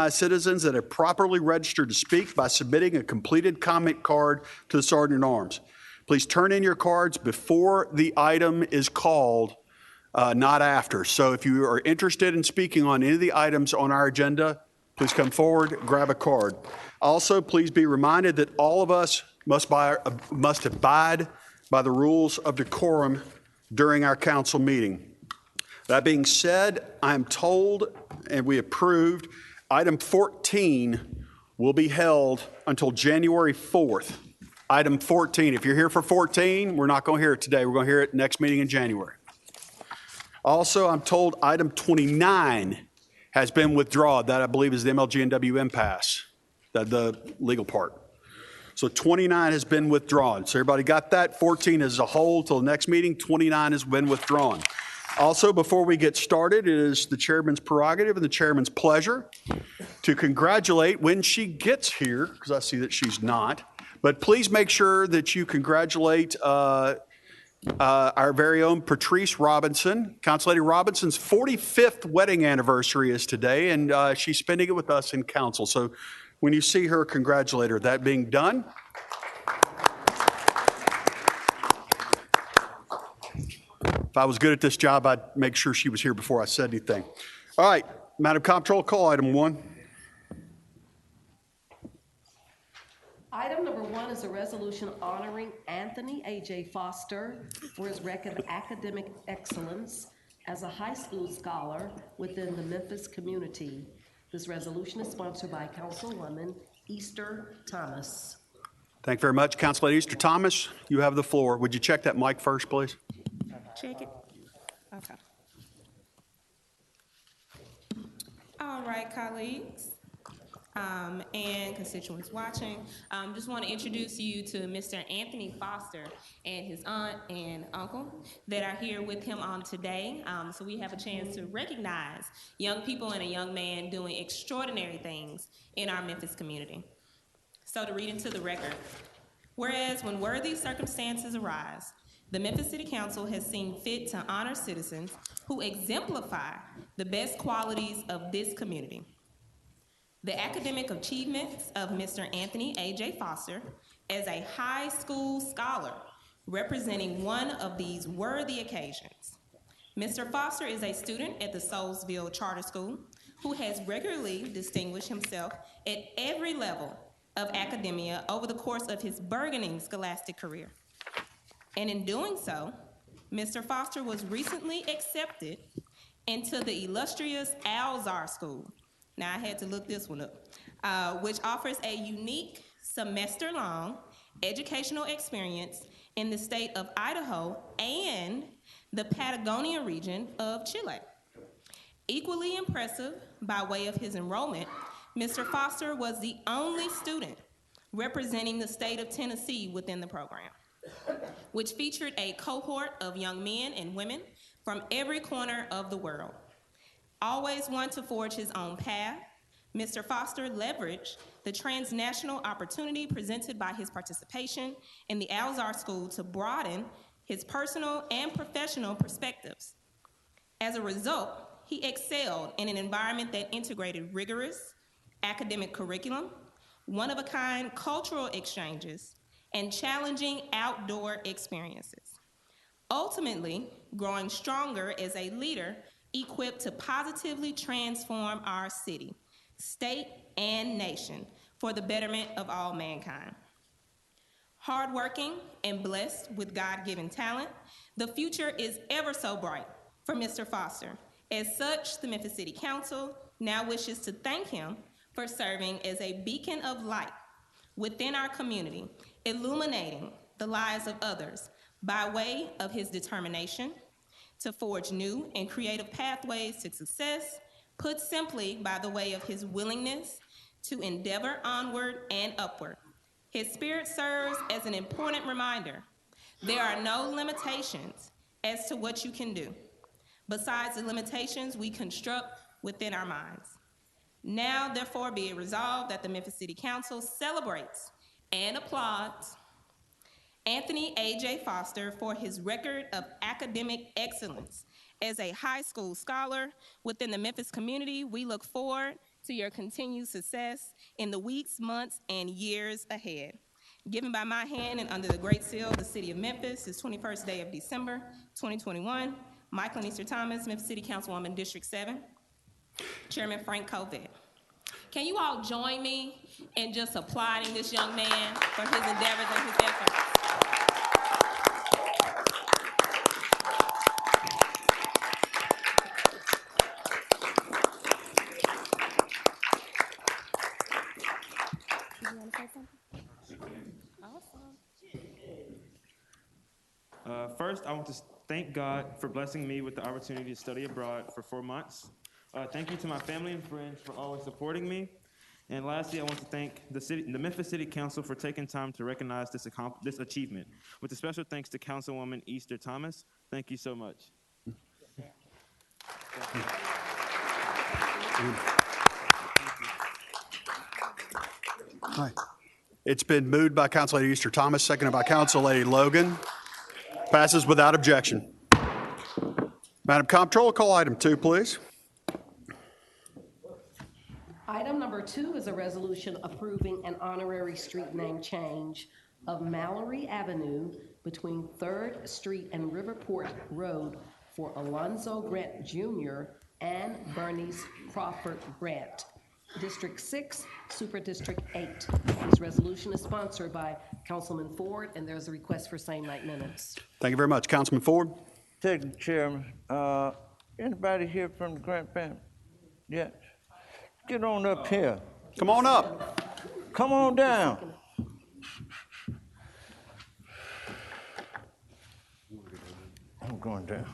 Citizens that have properly registered to speak by submitting a completed comment card to the Sergeant at Arms. Please turn in your cards before the item is called, not after. So if you are interested in speaking on any of the items on our agenda, please come forward, grab a card. Also, please be reminded that all of us must abide by the rules of decorum during our council meeting. That being said, I am told, and we approved, item 14 will be held until January 4th. Item 14, if you're here for 14, we're not going to hear it today. We're going to hear it next meeting in January. Also, I'm told item 29 has been withdrawn. That, I believe, is the MLG&W impasse, the legal part. So 29 has been withdrawn. So everybody got that? 14 is a hold till the next meeting. 29 has been withdrawn. Also, before we get started, it is the chairman's prerogative and the chairman's pleasure to congratulate when she gets here, because I see that she's not, but please make sure that you congratulate our very own Patrice Robinson. Council Lady Robinson's 45th wedding anniversary is today, and she's spending it with us in council. So when you see her, congratulate her. That being done, if I was good at this job, I'd make sure she was here before I said anything. All right, Madam Comptroller, call item 1. Item number 1 is a resolution honoring Anthony A.J. Foster for his record of academic excellence as a high school scholar within the Memphis community. This resolution is sponsored by Councilwoman Easter Thomas. Thank you very much. Councilor Easter Thomas, you have the floor. Would you check that mic first, please? Check it. Okay. All right, colleagues and constituents watching, just want to introduce you to Mr. Anthony Foster and his aunt and uncle that are here with him on today. So we have a chance to recognize young people and a young man doing extraordinary things in our Memphis community. So to read into the record, whereas when worthy circumstances arise, the Memphis City Council has seen fit to honor citizens who exemplify the best qualities of this community. The academic achievements of Mr. Anthony A.J. Foster as a high school scholar representing one of these worthy occasions. Mr. Foster is a student at the Soulsville Charter School who has regularly distinguished himself at every level of academia over the course of his burgeoning scholastic career. And in doing so, Mr. Foster was recently accepted into the illustrious Alzar School. Now, I had to look this one up, which offers a unique semester-long educational experience in the state of Idaho and the Patagonia region of Chile. Equally impressive by way of his enrollment, Mr. Foster was the only student representing the state of Tennessee within the program, which featured a cohort of young men and women from every corner of the world. Always one to forge his own path, Mr. Foster leveraged the transnational opportunity presented by his participation in the Alzar School to broaden his personal and professional perspectives. As a result, he excelled in an environment that integrated rigorous academic curriculum, one-of-a-kind cultural exchanges, and challenging outdoor experiences. Ultimately, growing stronger as a leader equipped to positively transform our city, state, and nation for the betterment of all mankind. Hardworking and blessed with God-given talent, the future is ever so bright for Mr. Foster. As such, the Memphis City Council now wishes to thank him for serving as a beacon of light within our community, illuminating the lives of others by way of his determination to forge new and creative pathways to success, put simply by the way of his willingness to endeavor onward and upward. His spirit serves as an important reminder. There are no limitations as to what you can do, besides the limitations we construct within our minds. Now, therefore, be it resolved that the Memphis City Council celebrates and applauds Anthony A.J. Foster for his record of academic excellence. As a high school scholar within the Memphis community, we look forward to your continued success in the weeks, months, and years ahead. Given by my hand and under the great seal of the city of Memphis, this 21st day of December, 2021, Michael and Easter Thomas, Memphis City Councilwoman, District 7, Chairman Frank Covett. Can you all join me in just applauding this young man for his endeavors and his efforts? You want to say something? Awesome. First, I want to thank God for blessing me with the opportunity to study abroad for 4 months. Thank you to my family and friends for always supporting me. And lastly, I want to thank the Memphis City Council for taking time to recognize this achievement. With a special thanks to Councilwoman Easter Thomas. Thank you so much. Hi. It's been moved by Council Lady Easter Thomas, seconded by Council Lady Logan. Passes without objection. Madam Comptroller, call item 2, please. Item number 2 is a resolution approving an honorary street name change of Mallory Avenue between 3rd Street and Riverport Road for Alonzo Grant Jr. and Bernice Crawford Grant. District 6, Super District 8. This resolution is sponsored by Councilman Ford, and there's a request for same-night minutes. Thank you very much. Councilman Ford? Thank you, Chairman. Anybody here from the Grant family? Yes. Get on up here. Come on up. Come on down. I'm going down.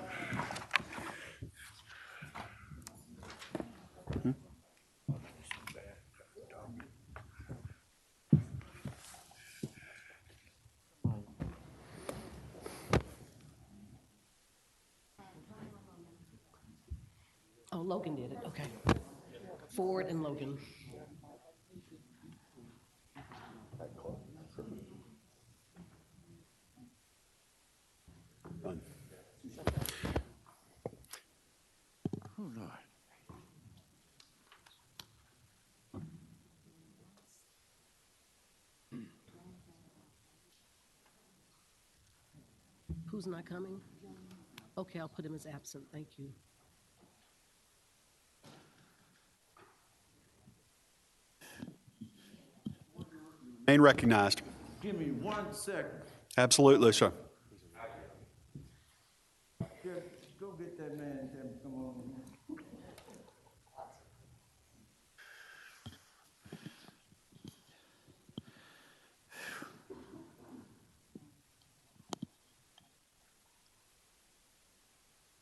Oh, Logan did it, okay. Ford and Logan. Done. Oh, Lord. Who's not coming? Okay, I'll put him as absent, thank you. Remain recognized. Give me 1 second. Absolutely, sir. Go get that man and tell him to come on here.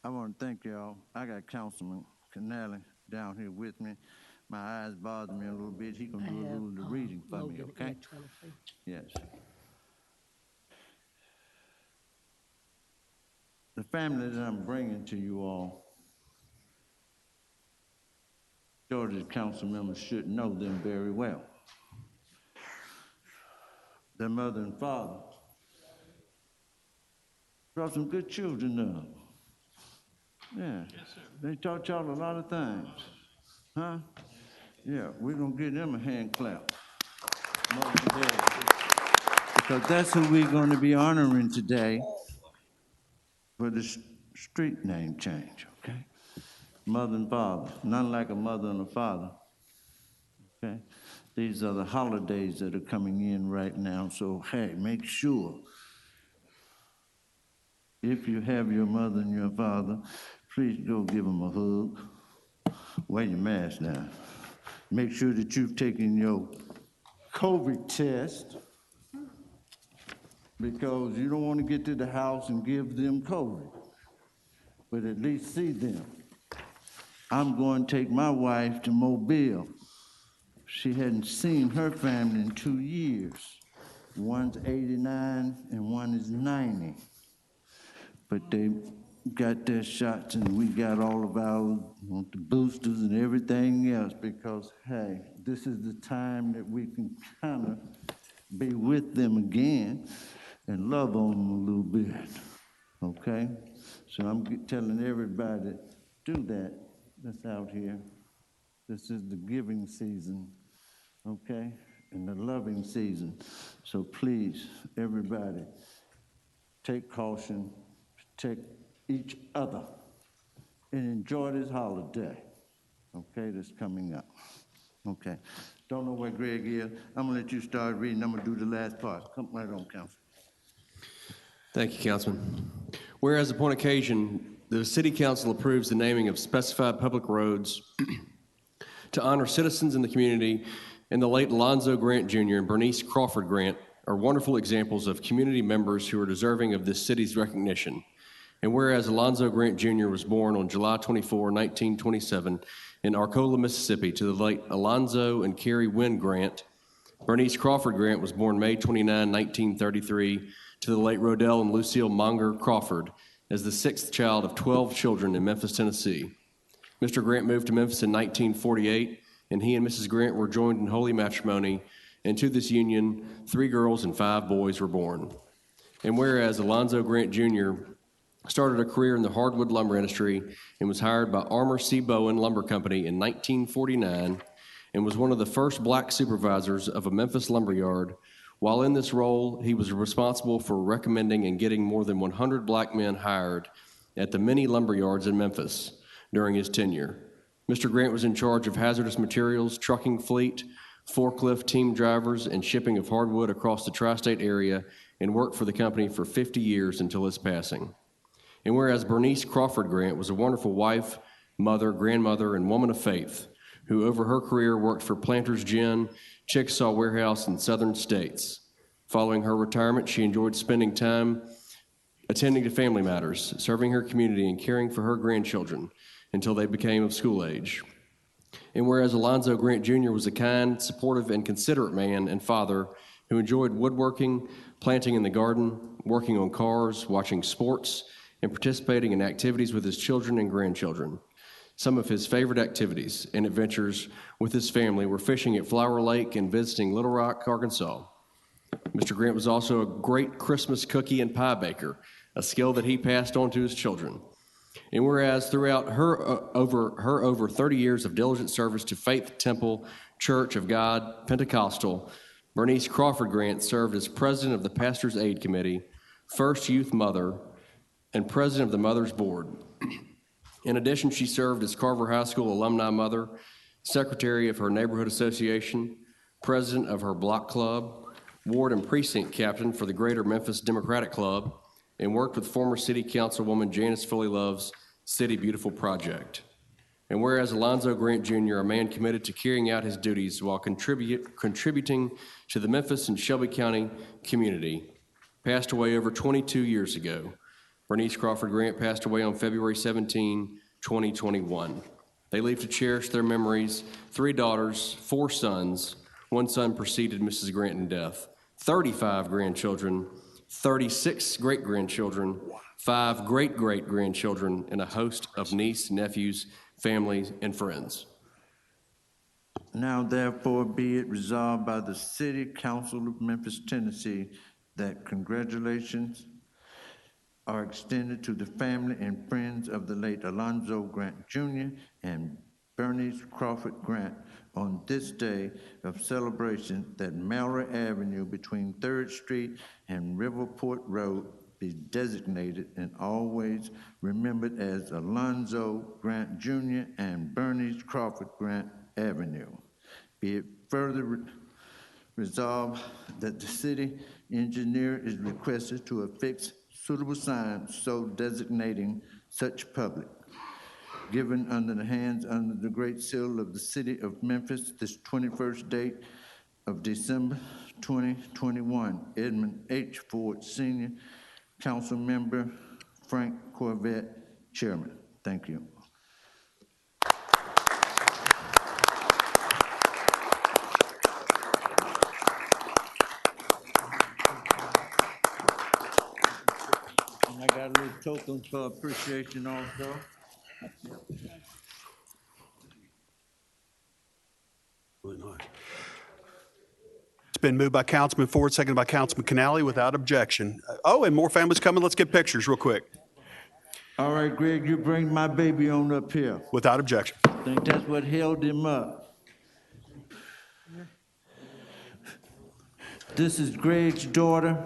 I want to thank y'all. I got Councilman Canale down here with me. My eyes bother me a little bit. He gonna do a little of the reading for me, Logan okay? electronically. Yes. The family that I'm bringing to you all, Georgia's council members should know them very well. Their mother and father brought some good children up. Yeah, yes, sir. They taught y'all a lot of things, huh? Yeah, we're gonna give them a hand clap. Because that's who we're gonna be honoring today for the street name change, okay? Mother and father, none like a mother and a father, okay? These are the holidays that are coming in right now, so hey, make sure if you have your mother and your father, please go give them a hug. Wear your mask now. Make sure that you've taken your COVID test, because you don't want to get to the house and give them COVID, but at least see them. I'm going to take my wife to Mobile. She hadn't seen her family in 2 years. One's 89 and one is 90. But they got their shots and we got all of our the boosters and everything else, because, hey, this is the time that we can kind of be with them again and love on them a little bit, okay? So I'm telling everybody, do that that's out here. This is the giving season, okay? And the loving season. So please, everybody, take caution, protect each other, and enjoy this holiday, okay, that's coming up. Okay. Don't know where Greg is. I'm gonna let you start reading. I'm gonna do the last part. Come right on, Council. Thank you, Councilman. Whereas upon occasion, the City Council approves the naming of specified public roads to honor citizens in the community, and the late Alonzo Grant Jr. and Bernice Crawford Grant are wonderful examples of community members who are deserving of this city's recognition. And whereas Alonzo Grant Jr. was born on July 24, 1927 in Arcola, Mississippi to the late Alonzo and Carrie Wynn Grant, Bernice Crawford Grant was born May 29, 1933 to the late Rodell and Lucille Monger Crawford as the sixth child of 12 children in Memphis, Tennessee. Mr. Grant moved to Memphis in 1948, and he and Mrs. Grant were joined in holy matrimony, and to this union, 3 girls and 5 boys were born. And whereas Alonzo Grant Jr. started a career in the hardwood lumber industry and was hired by Armour C. Bowen Lumber Company in 1949 and was one of the first black supervisors of a Memphis lumberyard. While in this role, he was responsible for recommending and getting more than 100 black men hired at the many lumberyards in Memphis during his tenure. Mr. Grant was in charge of hazardous materials, trucking fleet, forklift team drivers, and shipping of hardwood across the tri-state area, and worked for the company for 50 years until his passing. And whereas Bernice Crawford Grant was a wonderful wife, mother, grandmother, and woman of faith, who over her career worked for Planters Gin, Chickasaw Warehouse, and Southern States. Following her retirement, she enjoyed spending time attending to family matters, serving her community, and caring for her grandchildren until they became of school age. And whereas Alonzo Grant Jr. was a kind, supportive, and considerate man and father who enjoyed woodworking, planting in the garden, working on cars, watching sports, and participating in activities with his children and grandchildren. Some of his favorite activities and adventures with his family were fishing at Flower Lake and visiting Little Rock, Arkansas. Mr. Grant was also a great Christmas cookie and pie baker, a skill that he passed on to his children. And whereas throughout her over 30 years of diligent service to Faith Temple Church of God Pentecostal, Bernice Crawford Grant served as president of the Pastor's Aid Committee, first youth mother, and president of the Mother's Board. In addition, she served as Carver High School alumni mother, secretary of her neighborhood association, president of her block club, ward and precinct captain for the Greater Memphis Democratic Club, and worked with former city councilwoman Janice Foley Love's City Beautiful project. And whereas Alonzo Grant Jr., a man committed to carrying out his duties while contributing to the Memphis and Shelby County community, passed away over 22 years ago. Bernice Crawford Grant passed away on February 17, 2021. They leave to cherish their memories 3 daughters, 4 sons. 1 son preceded Mrs. Grant in death, 35 grandchildren, 36 great-grandchildren, 5 great-great-grandchildren, and a host of nieces, nephews, families, and friends. Now therefore be it resolved by the City Council of Memphis, Tennessee, that congratulations are extended to the family and friends of the late Alonzo Grant Jr. and Bernice Crawford Grant on this day of celebration, that Mallory Avenue between 3rd Street and Riverport Road be designated and always remembered as Alonzo Grant Jr. and Bernice Crawford Grant Avenue. Be it further resolved that the city engineer is requested to affix suitable signs so designating such public. Given under the hands under the great seal of the city of Memphis this 21st date of December 2021, Edmund H. Ford Sr., Council Member Frank Corvette, Chairman. Thank you. And I got a little token for appreciation also. Really nice. It's been moved by Councilman Ford, seconded by Councilman Canale without objection. Oh, and more families coming. Let's get pictures real quick. All right, Greg, you bring my baby on up here. Without objection. I think that's what held him up. This is Greg's daughter.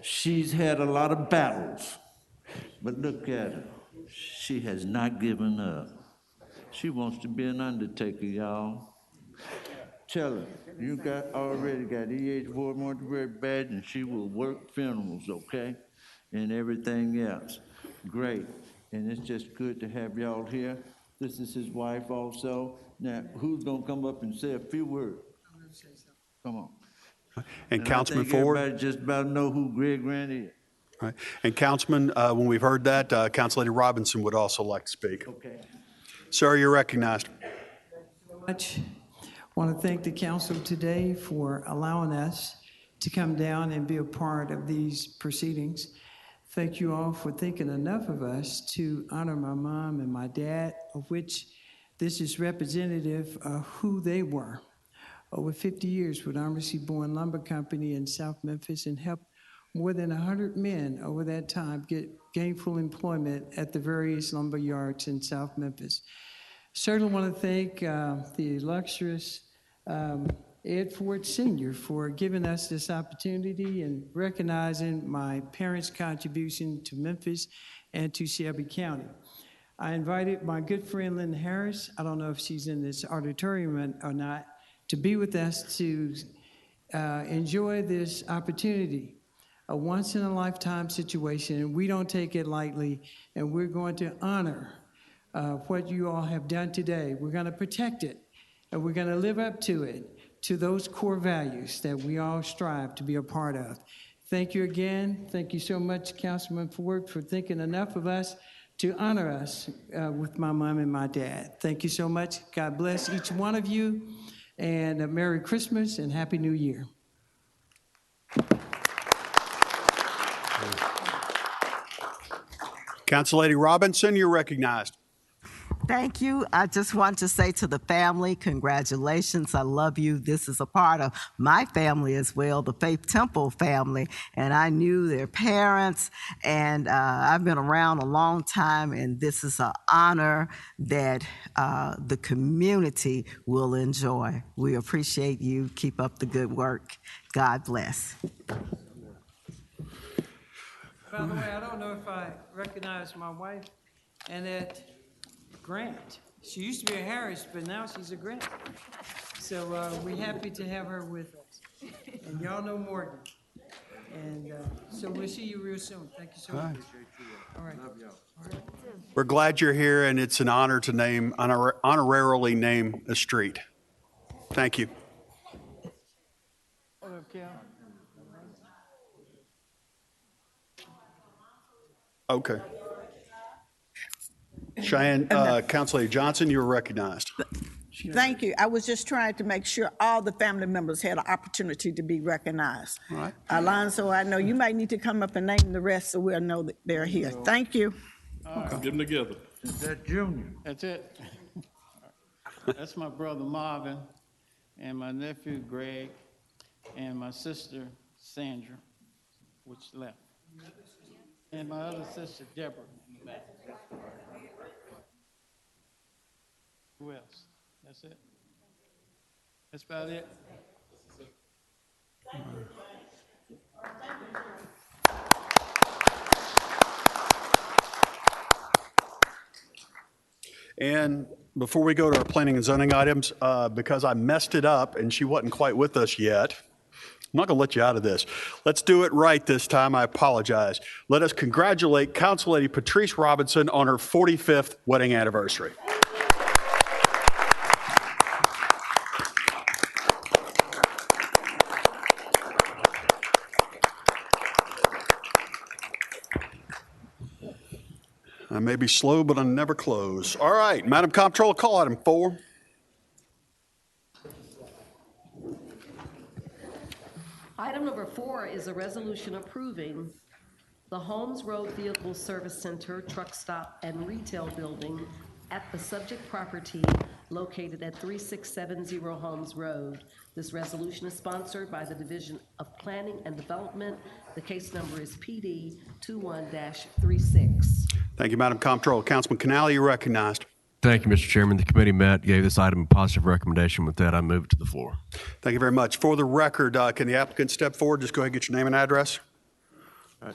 She's had a lot of battles, but look at her. She has not given up. She wants to be an undertaker, y'all. Tell her, you already got EH Board Mortuary badge, and she will work funerals, okay? And everything else. Great. And it's just good to have y'all here. This is his wife also. Now, who's gonna come up and say a few words? Come on. And I Councilman think Ford? everybody just about know who Greg Grant is. Right. And Councilman, when we've heard that, Council Lady Robinson would also like to speak. Okay. Sir, you're recognized. Much. Want to thank the council today for allowing us to come down and be a part of these proceedings. Thank you all for thinking enough of us to honor my mom and my dad, of which this is representative of who they were. Over 50 years with Armsy Bourne Lumber Company in South Memphis, and helped more than 100 men over that time get gainful employment at the various lumber yards in South Memphis. Certainly want to thank the illustrious Ed Ford Sr. for giving us this opportunity and recognizing my parents' contribution to Memphis and to Shelby County. I invited my good friend Lynn Harris, I don't know if she's in this auditorium or not, to be with us to enjoy this opportunity. A once-in-a-lifetime situation, and we don't take it lightly, and we're going to honor what you all have done today. We're going to protect it, and we're going to live up to it, to those core values that we all strive to be a part of. Thank you again. Thank you so much, Councilman Ford, for thinking enough of us to honor us with my mom and my dad. Thank you so much. God bless each one of you, and Merry Christmas and Happy New Year. Council Lady Robinson, you're recognized. Thank you. I just want to say to the family, congratulations. I love you. This is a part of my family as well, the Faith Temple family. And I knew their parents, and I've been around a long time, and this is an honor that the community will enjoy. We appreciate you. Keep up the good work. God bless. By the way, I don't know if I recognize my wife, Annette Grant. She used to be a Harris, but now she's a Grant. So we're happy to have her with us. And y'all know Morgan. And so we'll see you real soon. Thank you so much. All right. Love y'all. All right. We're glad you're here, and it's an honor to honorarily name a street. Thank you. Okay. Cheyenne, Council Lady Johnson, you're recognized. Thank you. I was just trying to make sure all the family members had an opportunity to be recognized. All right. Alonzo, I know you might need to come up and name the rest so we'll know that they're here. Thank you. Get them together. Is that Junior? That's it. That's my brother Marvin, and my nephew Greg, and my sister Sandra, which left, and my other sister Deborah in the back. Who else? That's it. That's about it. And before we go to our planning and zoning items, because I messed it up and she wasn't quite with us yet, I'm not going to let you out of this. Let's do it right this time. I apologize. Let us congratulate Council Lady Patrice Robinson on her 45th wedding anniversary. I may be slow, but I never close. All right, Madam Comptroller, call item 4. Item number 4 is a resolution approving the Holmes Road Vehicle Service Center, truck stop, and retail building at the subject property located at 3670 Holmes Road. This resolution is sponsored by the Division of Planning and Development. The case number is PD 21-36. Thank you, Madam Comptroller. Councilman Canale, you're recognized. Thank you, Mr. Chairman. The committee met, gave this item a positive recommendation. With that, I move it to the floor. Thank you very much. For the record, can the applicant step forward? Just go ahead and get your name and address.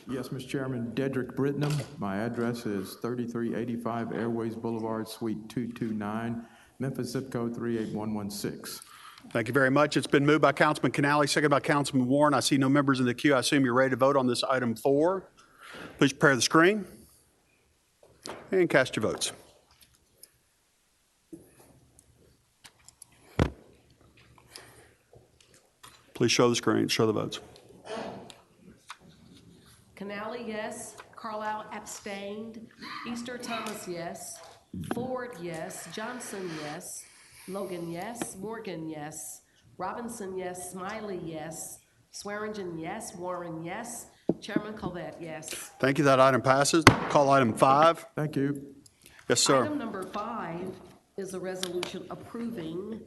Yes, Mr. Chairman, Dedrick Britnam. My address is 3385 Airways Boulevard, Suite 229, Memphis, zip code 38116. Thank you very much. It's been moved by Councilman Canale, seconded by Councilman Warren. I see no members in the queue. I assume you're ready to vote on this item 4. Please prepare the screen and cast your votes. Please show the screen, show the votes. Canale, yes. Carlisle abstained. Easter Thomas, yes. Ford, yes. Johnson, yes. Logan, yes. Morgan, yes. Robinson, yes. Smiley, yes. Swearingen, yes. Warren, yes. Chairman Colvett, yes. Thank you. That item passes. Call item 5. Thank you. Yes, sir. Item number 5 is a resolution approving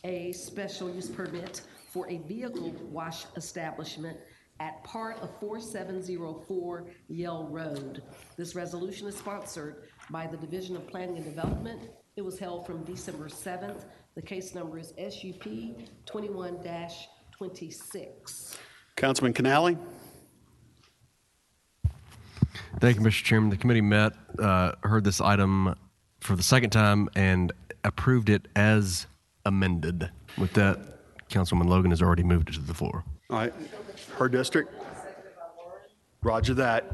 a special use permit for a vehicle wash establishment at part of 4704 Yale Road. This resolution is sponsored by the Division of Planning and Development. It was held from December 7th. The case number is SUP 21-26. Councilman Canale. Thank you, Mr. Chairman. The committee met, heard this item for the second time, and approved it as amended. With that, Councilman Logan has already moved it to the floor. All right. Her district. Roger that.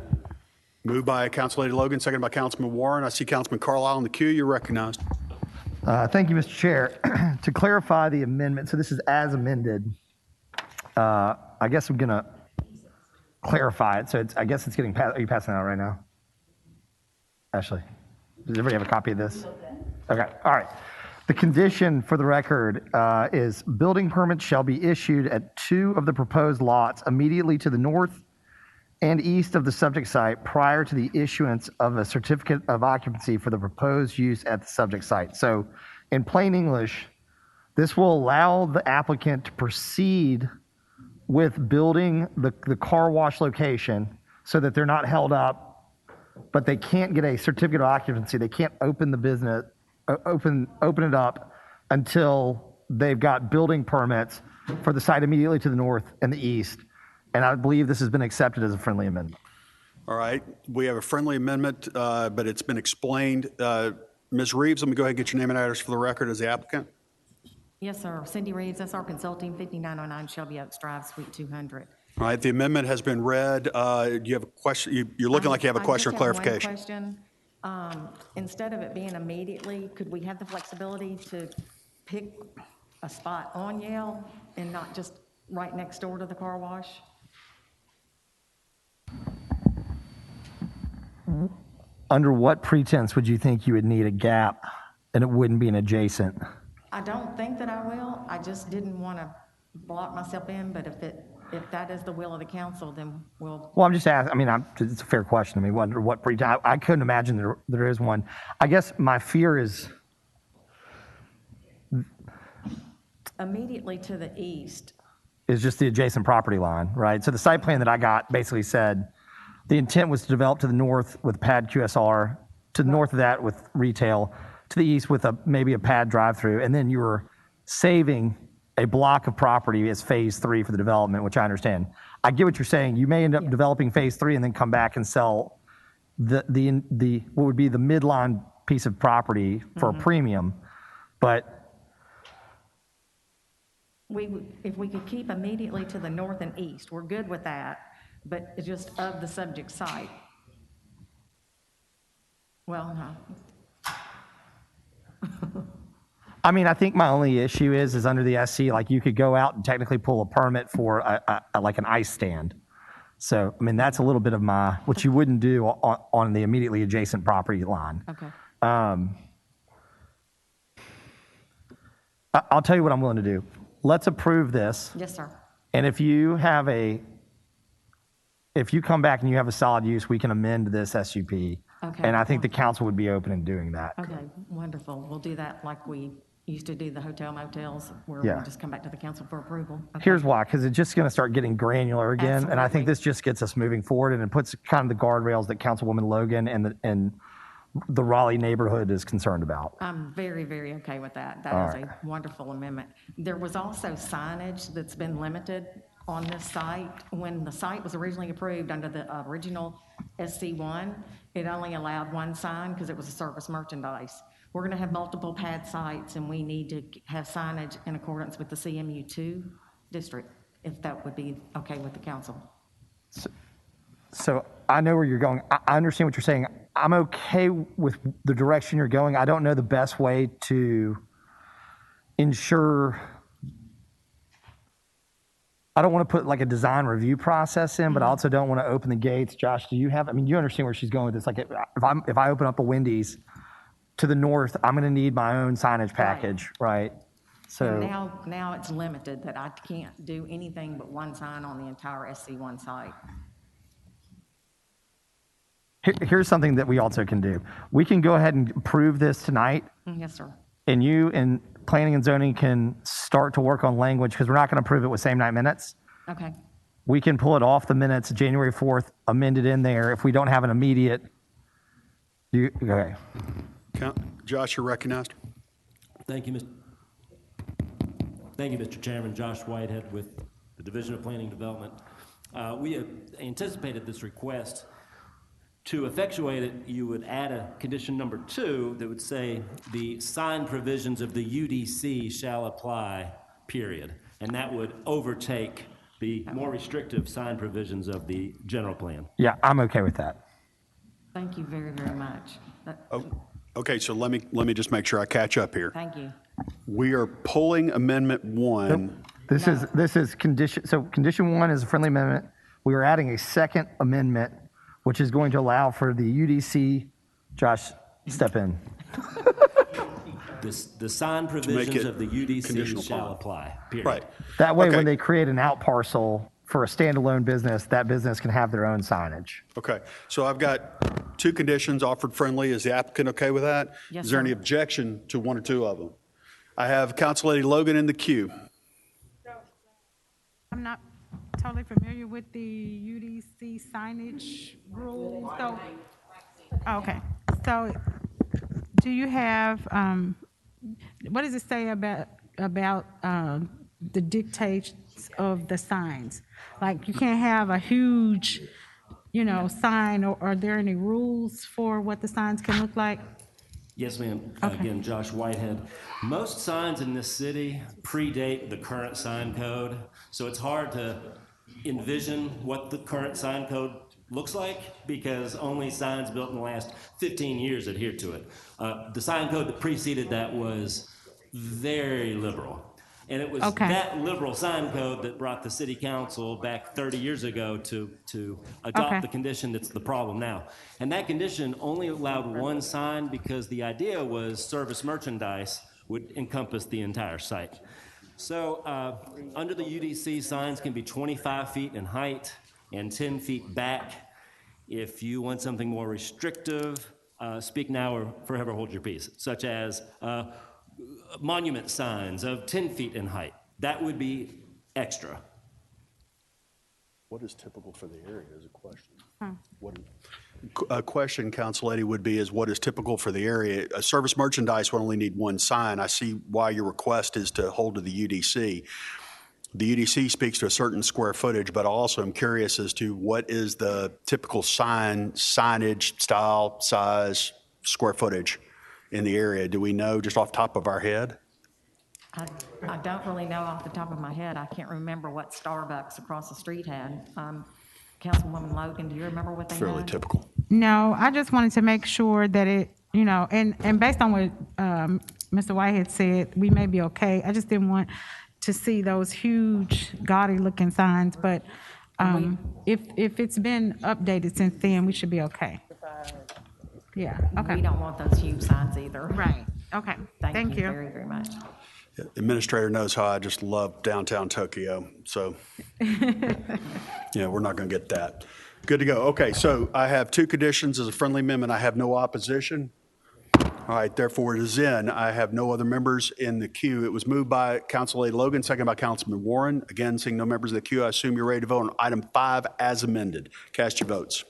Moved by Council Lady Logan, seconded by Councilman Warren. I see Councilman Carlisle in the queue. You're recognized. Thank you, Mr. Chair. To clarify the amendment, so this is as amended. I guess I'm going to clarify it. So I guess it's getting passed. Are you passing it out right now? Ashley, does everybody have a copy of this? Okay. All right. The condition for the record is building permits shall be issued at 2 of the proposed lots immediately to the north and east of the subject site prior to the issuance of a certificate of occupancy for the proposed use at the subject site. So in plain English, this will allow the applicant to proceed with building the car wash location so that they're not held up, but they can't get a certificate of occupancy. They can't open the business, open it up until they've got building permits for the site immediately to the north and the east. And I believe this has been accepted as a friendly amendment. All right. We have a friendly amendment, but it's been explained. Ms. Reeves, let me go ahead and get your name and address for the record as the applicant. Yes, sir. Cindy Reeves, SR Consulting, 5909 Shelby Oaks Drive, Suite 200. All right. The amendment has been read. Do you have a question? You're looking like you have a question or clarification. I just have one question. Instead of it being immediately, could we have the flexibility to pick a spot on Yale and not just right next door to the car wash? Under what pretense would you think you would need a gap and it wouldn't be an adjacent? I don't think that I will. I just didn't want to block myself in, but if that is the will of the council, then we'll. Well, I'm just asking, I mean, it's a fair question to me. Under what pretense? I couldn't imagine there is one. I guess my fear is. Immediately to the east. Is just the adjacent property line, right? So the site plan that I got basically said the intent was to develop to the north with pad QSR, to the north of that with retail, to the east with maybe a pad drive-through, and then you were saving a block of property as phase 3 for the development, which I understand. I get what you're saying. You may end up developing phase 3 and then come back and sell the what would be the midline piece of property for a premium, but. If we could keep immediately to the north and east, we're good with that, but it's just of the subject site. Well, no. I mean, I think my only issue is under the SC, like you could go out and technically pull a permit for like an ice stand. So, I mean, that's a little bit of what you wouldn't do on the immediately adjacent property line. Okay. I'll tell you what I'm willing to do. Let's approve this. Yes, sir. And if you come back and you have a solid use, we can amend this SUP. Okay. And I think the council would be open in doing that. Okay, wonderful. We'll do that like we used to do the hotel motels, where Yeah. we just come back to the council for approval. Okay. Here's why, because it's just going to start getting granular again. And I think Absolutely. this just gets us moving forward, and it puts kind of the guardrails that Councilwoman Logan and the Raleigh neighborhood is concerned about. I'm very, very okay with that. That All is right. a wonderful amendment. There was also signage that's been limited on this site. When the site was originally approved under the original SC1, it only allowed one sign because it was a service merchandise. We're going to have multiple pad sites, and we need to have signage in accordance with the CMU2 district, if that would be okay with the council. So I know where you're going. I understand what you're saying. I'm okay with the direction you're going. I don't know the best way to ensure. I don't want to put like a design review process in, but I also don't want to open the gates. Josh, do you have, I mean, you understand where she's going with this. Like if I open up a Wendy's to the north, I'm going to need my own signage package, right? So And now it's limited that I can't do anything but one sign on the entire SC1 site. here's something that we also can do. We can go ahead and approve this tonight, Yes, sir. and you and planning and zoning can start to work on language, because we're not going to approve it with same night minutes. Okay. We can pull it off the minutes, January 4th, amend it in there if we don't have an immediate. Okay. Josh, you're recognized. Thank you, Mr. Chairman. Josh Whitehead with the Division of Planning and Development. We have anticipated this request. To effectuate it, you would add a condition number 2 that would say the sign provisions of the UDC shall apply, period. And that would overtake the more restrictive sign provisions of the general plan. Yeah, I'm okay with that. Thank you very, very much. Okay, so let me just make sure I catch up here. Thank you. We are pulling Amendment 1. This is condition. So condition 1 is a friendly amendment. We are adding a second amendment, which is going to allow for the UDC. Josh, step in. The sign provisions of the UDC shall apply, period. Right. That way, when they create an out parcel for a standalone business, that business can have their own signage. Okay, so I've got 2 conditions offered friendly. Is the applicant okay with that? Yes, Is there sir. any objection to 1 or 2 of them? I have Council Lady Logan in the queue. I'm not totally familiar with the UDC signage rules, so, okay. So, do you have, what does it say about the dictates of the signs? Like, you can't have a huge, sign, or are there any rules for what the signs can look like? Yes, ma'am. Okay. Again, Josh Whitehead. Most signs in this city predate the current sign code, so it's hard to envision what the current sign code looks like because only signs built in the last 15 years adhere to it. The sign code that preceded that was very liberal. And it was that liberal sign code that brought the city council back 30 years ago to adopt the condition that's the problem now. And that condition only allowed one sign because the idea was service merchandise would encompass the entire site. So under the UDC, signs can be 25 feet in height and 10 feet back. If you want something more restrictive, speak now or forever hold your peace, such as monument signs of 10 feet in height. That would be extra. What is typical for the area is a question. A question, Council Lady, would be is what is typical for the area? A service merchandise would only need 1 sign. I see why your request is to hold to the UDC. The UDC speaks to a certain square footage, but also I'm curious as to what is the typical signage, style, size, square footage in the area. Do we know just off the top of our head? I don't really know off the top of my head. I can't remember what Starbucks across the street had. Councilwoman Logan, do you remember what they had? Fairly typical. No, I just wanted to make sure that it, and based on what Mr. Whitehead said, we may be okay. I just didn't want to see those huge gaudy-looking signs, but if it's been updated since then, we should be okay. Yeah, okay. We don't want those huge signs either. Right, okay. Thank you. very, very much. Administrator knows how I just love downtown Tokyo, so we're not going to get that. Good to go. Okay, so I have 2 conditions as a friendly amendment. I have no opposition. All right, therefore it is in. I have no other members in the queue. It was moved by Council Lady Logan, second by Councilman Warren. Again, seeing no members in the queue, I assume you're ready to vote on item 5 as amended. Cast your votes.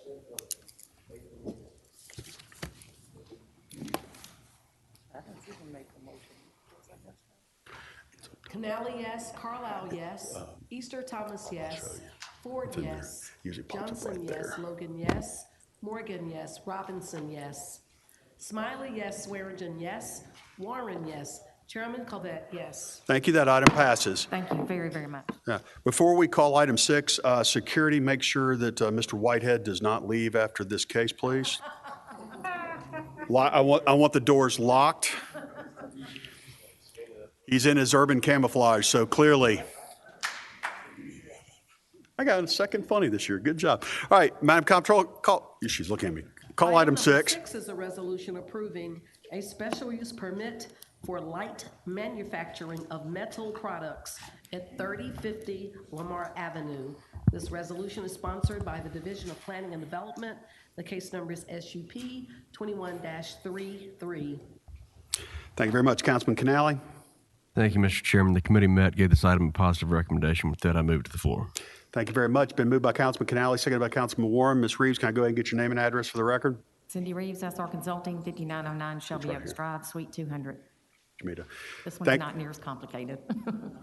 Canali, yes. Carlisle, yes. Easter Thomas, yes. Ford, It's in there. yes. Usually pops up Johnson, right yes. there. Logan, yes. Morgan, yes. Robinson, yes. Smiley, yes. Swearingen, yes. Warren, yes. Chairman Covet, yes. Thank you. That item passes. Thank you very, very much. Yeah. Before we call item 6, security, make sure that Mr. Whitehead does not leave after this case, please. I want the doors locked. He's in his urban camouflage, so clearly. I got a second funny this year. Good job. All right, Madam Comptroller, she's looking at me. Call item number 6. 6 is a resolution approving a special use permit for light manufacturing of metal products at 3050 Lamar Avenue. This resolution is sponsored by the Division of Planning and Development. The case number is SUP 21-33. Thank you very much. Councilman Canali. Thank you, Mr. Chairman. The committee met, gave this item a positive recommendation. With that, I move it to the floor. Thank you very much. Been moved by Councilman Canali, seconded by Councilman Warren. Ms. Reeves, can I go ahead and get your name and address for the record? Cindy Reeves, SR Consulting, 5909 Shelby right Oaks here. Drive, Suite 200. Jamita. This one's not near as complicated.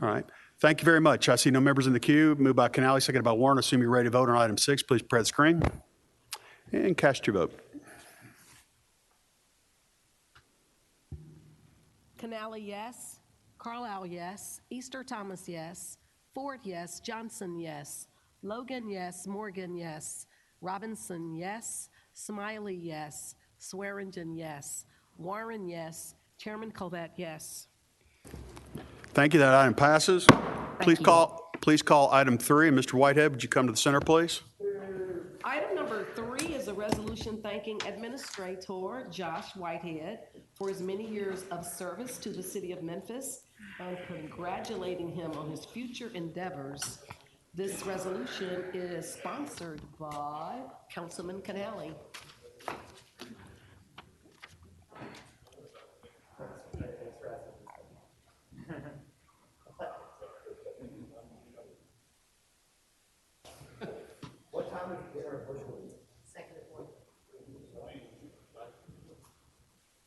All right. Thank you very much. I see no members in the queue. Moved by Canali, seconded by Warren. Assume you're ready to vote on item 6. Please press screen and cast your vote. Canali, yes. Carlisle, yes. Easter Thomas, yes. Ford, yes. Johnson, yes. Logan, yes. Morgan, yes. Robinson, yes. Smiley, yes. Swearingen, yes. Warren, yes. Chairman Covet, yes. Thank you. That item passes. Please call item 3. And Mr. Whitehead, would you come to the center, please? Item number 3 is a resolution thanking Administrator Josh Whitehead for his many years of service to the city of Memphis and congratulating him on his future endeavors. This resolution is sponsored by Councilman Canali. What time is it? Second at 1.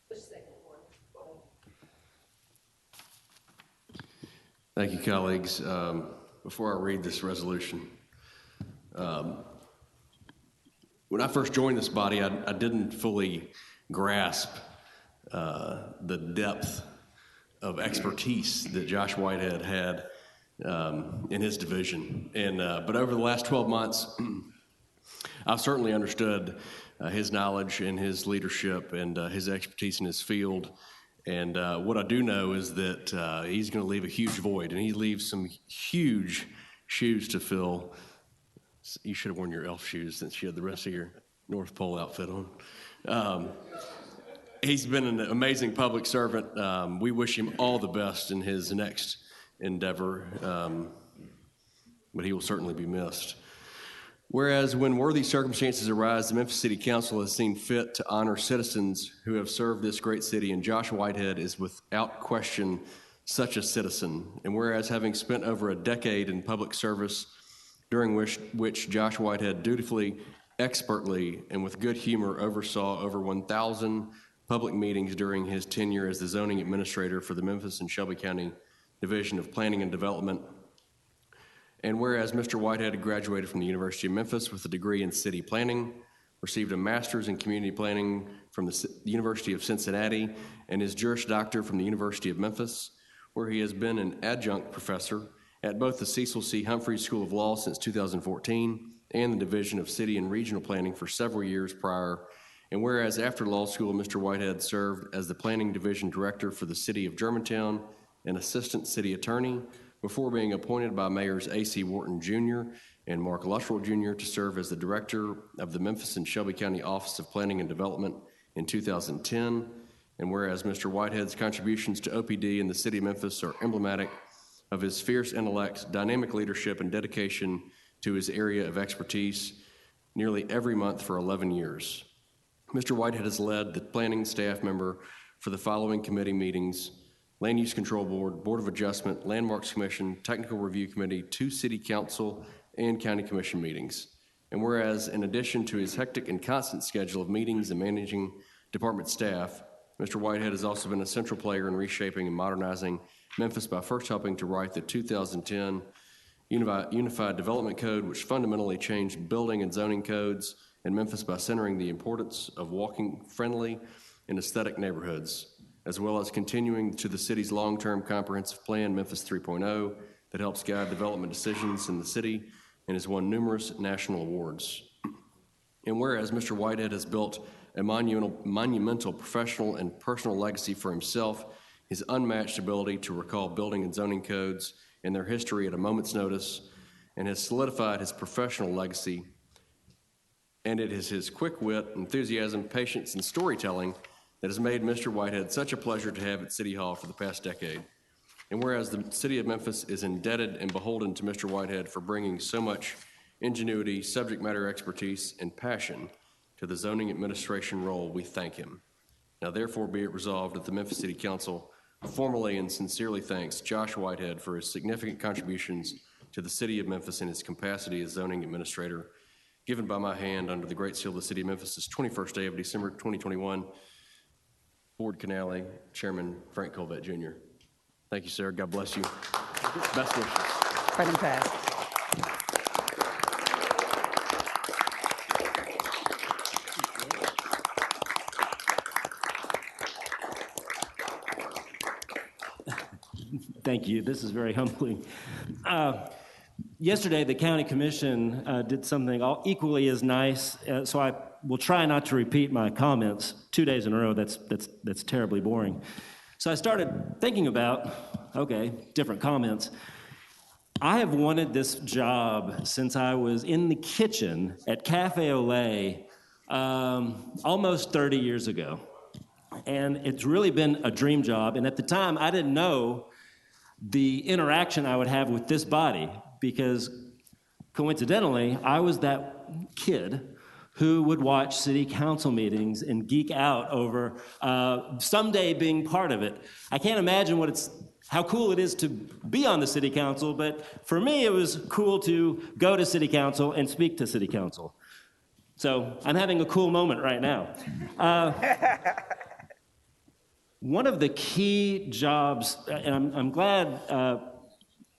Push second at 1. Thank you, colleagues. Before I read this resolution, when I first joined this body, I didn't fully grasp the depth of expertise that Josh Whitehead had in his division. But over the last 12 months, I've certainly understood his knowledge and his leadership and his expertise in his field. And what I do know is that he's going to leave a huge void, and he leaves some huge shoes to fill. You should have worn your elf shoes since you had the rest of your North Pole outfit on. He's been an amazing public servant. We wish him all the best in his next endeavor, but he will certainly be missed. Whereas when worthy circumstances arise, the Memphis City Council has seen fit to honor citizens who have served this great city, and Josh Whitehead is without question such a citizen. And whereas having spent over a decade in public service, during which Josh Whitehead dutifully, expertly, and with good humor oversaw over 1,000 public meetings during his tenure as the zoning administrator for the Memphis and Shelby County Division of Planning and Development. And whereas Mr. Whitehead graduated from the University of Memphis with a degree in city planning, received a master's in community planning from the University of Cincinnati, and his Juris Doctor from the University of Memphis, where he has been an adjunct professor at both the Cecil C. Humphreys School of Law since 2014 and the Division of City and Regional Planning for several years prior. And whereas after law school, Mr. Whitehead served as the Planning Division Director for the City of Germantown and Assistant City Attorney, before being appointed by Mayors A.C. Wharton Jr. and Mark Luttrell Jr. to serve as the Director of the Memphis and Shelby County Office of Planning and Development in 2010. And whereas Mr. Whitehead's contributions to OPD in the city of Memphis are emblematic of his fierce intellect, dynamic leadership, and dedication to his area of expertise nearly every month for 11 years. Mr. Whitehead has led the planning staff member for the following committee meetings: Land Use Control Board, Board of Adjustment, Landmarks Commission, Technical Review Committee, 2 City Council and County Commission meetings. And whereas in addition to his hectic and constant schedule of meetings and managing department staff, Mr. Whitehead has also been a central player in reshaping and modernizing Memphis by first helping to write the 2010 Unified Development Code, which fundamentally changed building and zoning codes, and Memphis by centering the importance of walking-friendly and aesthetic neighborhoods, as well as continuing to the city's long-term comprehensive plan, Memphis 3.0, that helps guide development decisions in the city and has won numerous national awards. And whereas Mr. Whitehead has built a monumental professional and personal legacy for himself, his unmatched ability to recall building and zoning codes and their history at a moment's notice, and has solidified his professional legacy. And it is his quick wit, enthusiasm, patience, and storytelling that has made Mr. Whitehead such a pleasure to have at City Hall for the past decade. And whereas the city of Memphis is indebted and beholden to Mr. Whitehead for bringing so much ingenuity, subject matter expertise, and passion to the zoning administration role, we thank him. Now therefore be it resolved that the Memphis City Council formally and sincerely thanks Josh Whitehead for his significant contributions to the city of Memphis in his capacity as zoning administrator, given by my hand under the Great Seal of the City of Memphis this 21st day of December 2021. Board Canale, Chairman Frank Colvett Jr. Thank you, sir. God bless you. Best wishes. Item passed. Thank you. This is very humbling. Yesterday, the county commission did something equally as nice, so I will try not to repeat my comments 2 days in a row. That's terribly boring. So I started thinking about, okay, different comments. I have wanted this job since I was in the kitchen at Cafe Olay almost 30 years ago. And it's really been a dream job. And at the time, I didn't know the interaction I would have with this body, because coincidentally, I was that kid who would watch city council meetings and geek out over someday being part of it. I can't imagine how cool it is to be on the city council, but for me, it was cool to go to city council and speak to city council. So I'm having a cool moment right now. One of the key jobs, and I'm glad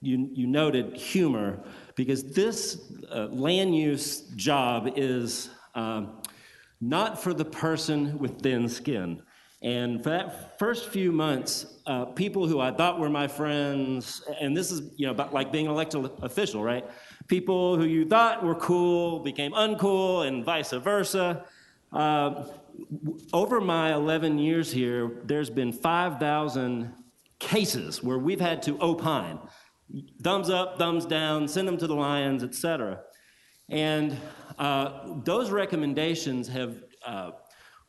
you noted humor, because this land use job is not for the person with thin skin. And for that first few months, people who I thought were my friends, and this is about like being an elected official, right? People who you thought were cool became uncool, and vice versa. Over my 11 years here, there's been 5,000 cases where we've had to opine. Thumbs up, thumbs down, send them to the Lions, etc. And those recommendations have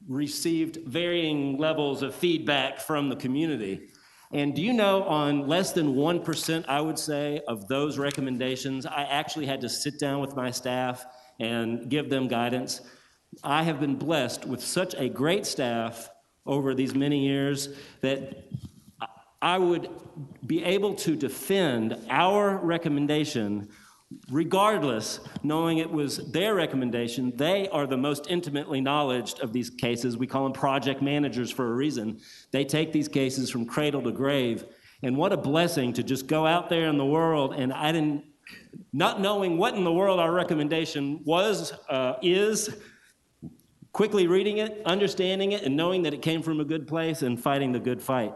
received varying levels of feedback from the community. And do you know, on less than 1%, I would say, of those recommendations, I actually had to sit down with my staff and give them guidance. I have been blessed with such a great staff over these many years that I would be able to defend our recommendation regardless, knowing it was their recommendation. They are the most intimately knowledgeable of these cases. We call them project managers for a reason. They take these cases from cradle to grave. And what a blessing to just go out there in the world, and not knowing what in the world our recommendation is, quickly reading it, understanding it, and knowing that it came from a good place and fighting the good fight.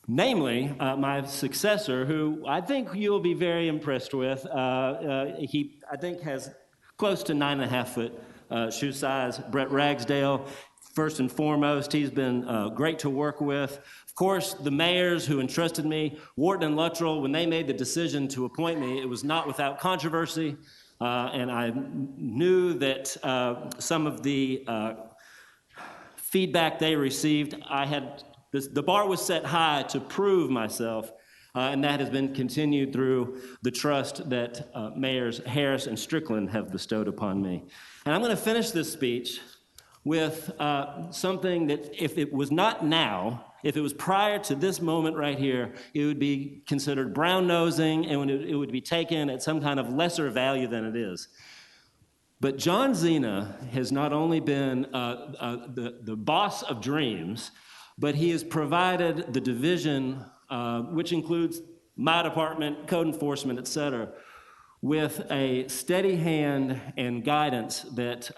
Namely, my successor, who I think you'll be very impressed with. He, I think, has close to 9.5-foot shoe size. Brett Ragsdale, first and foremost, he's been great to work with. Of course, the mayors who entrusted me, Wharton and Luttrell, when they made the decision to appoint me, it was not without controversy. And I knew that some of the feedback they received, the bar was set high to prove myself, and that has been continued through the trust that Mayors Harris and Strickland have bestowed upon me. And I'm going to finish this speech with something that, if it was not now, if it was prior to this moment right here, it would be considered brown-nosing, and it would be taken at some kind of lesser value than it is. But John Zena has not only been the boss of dreams, but he has provided the division, which includes my department, code enforcement, et cetera, with a steady hand and guidance that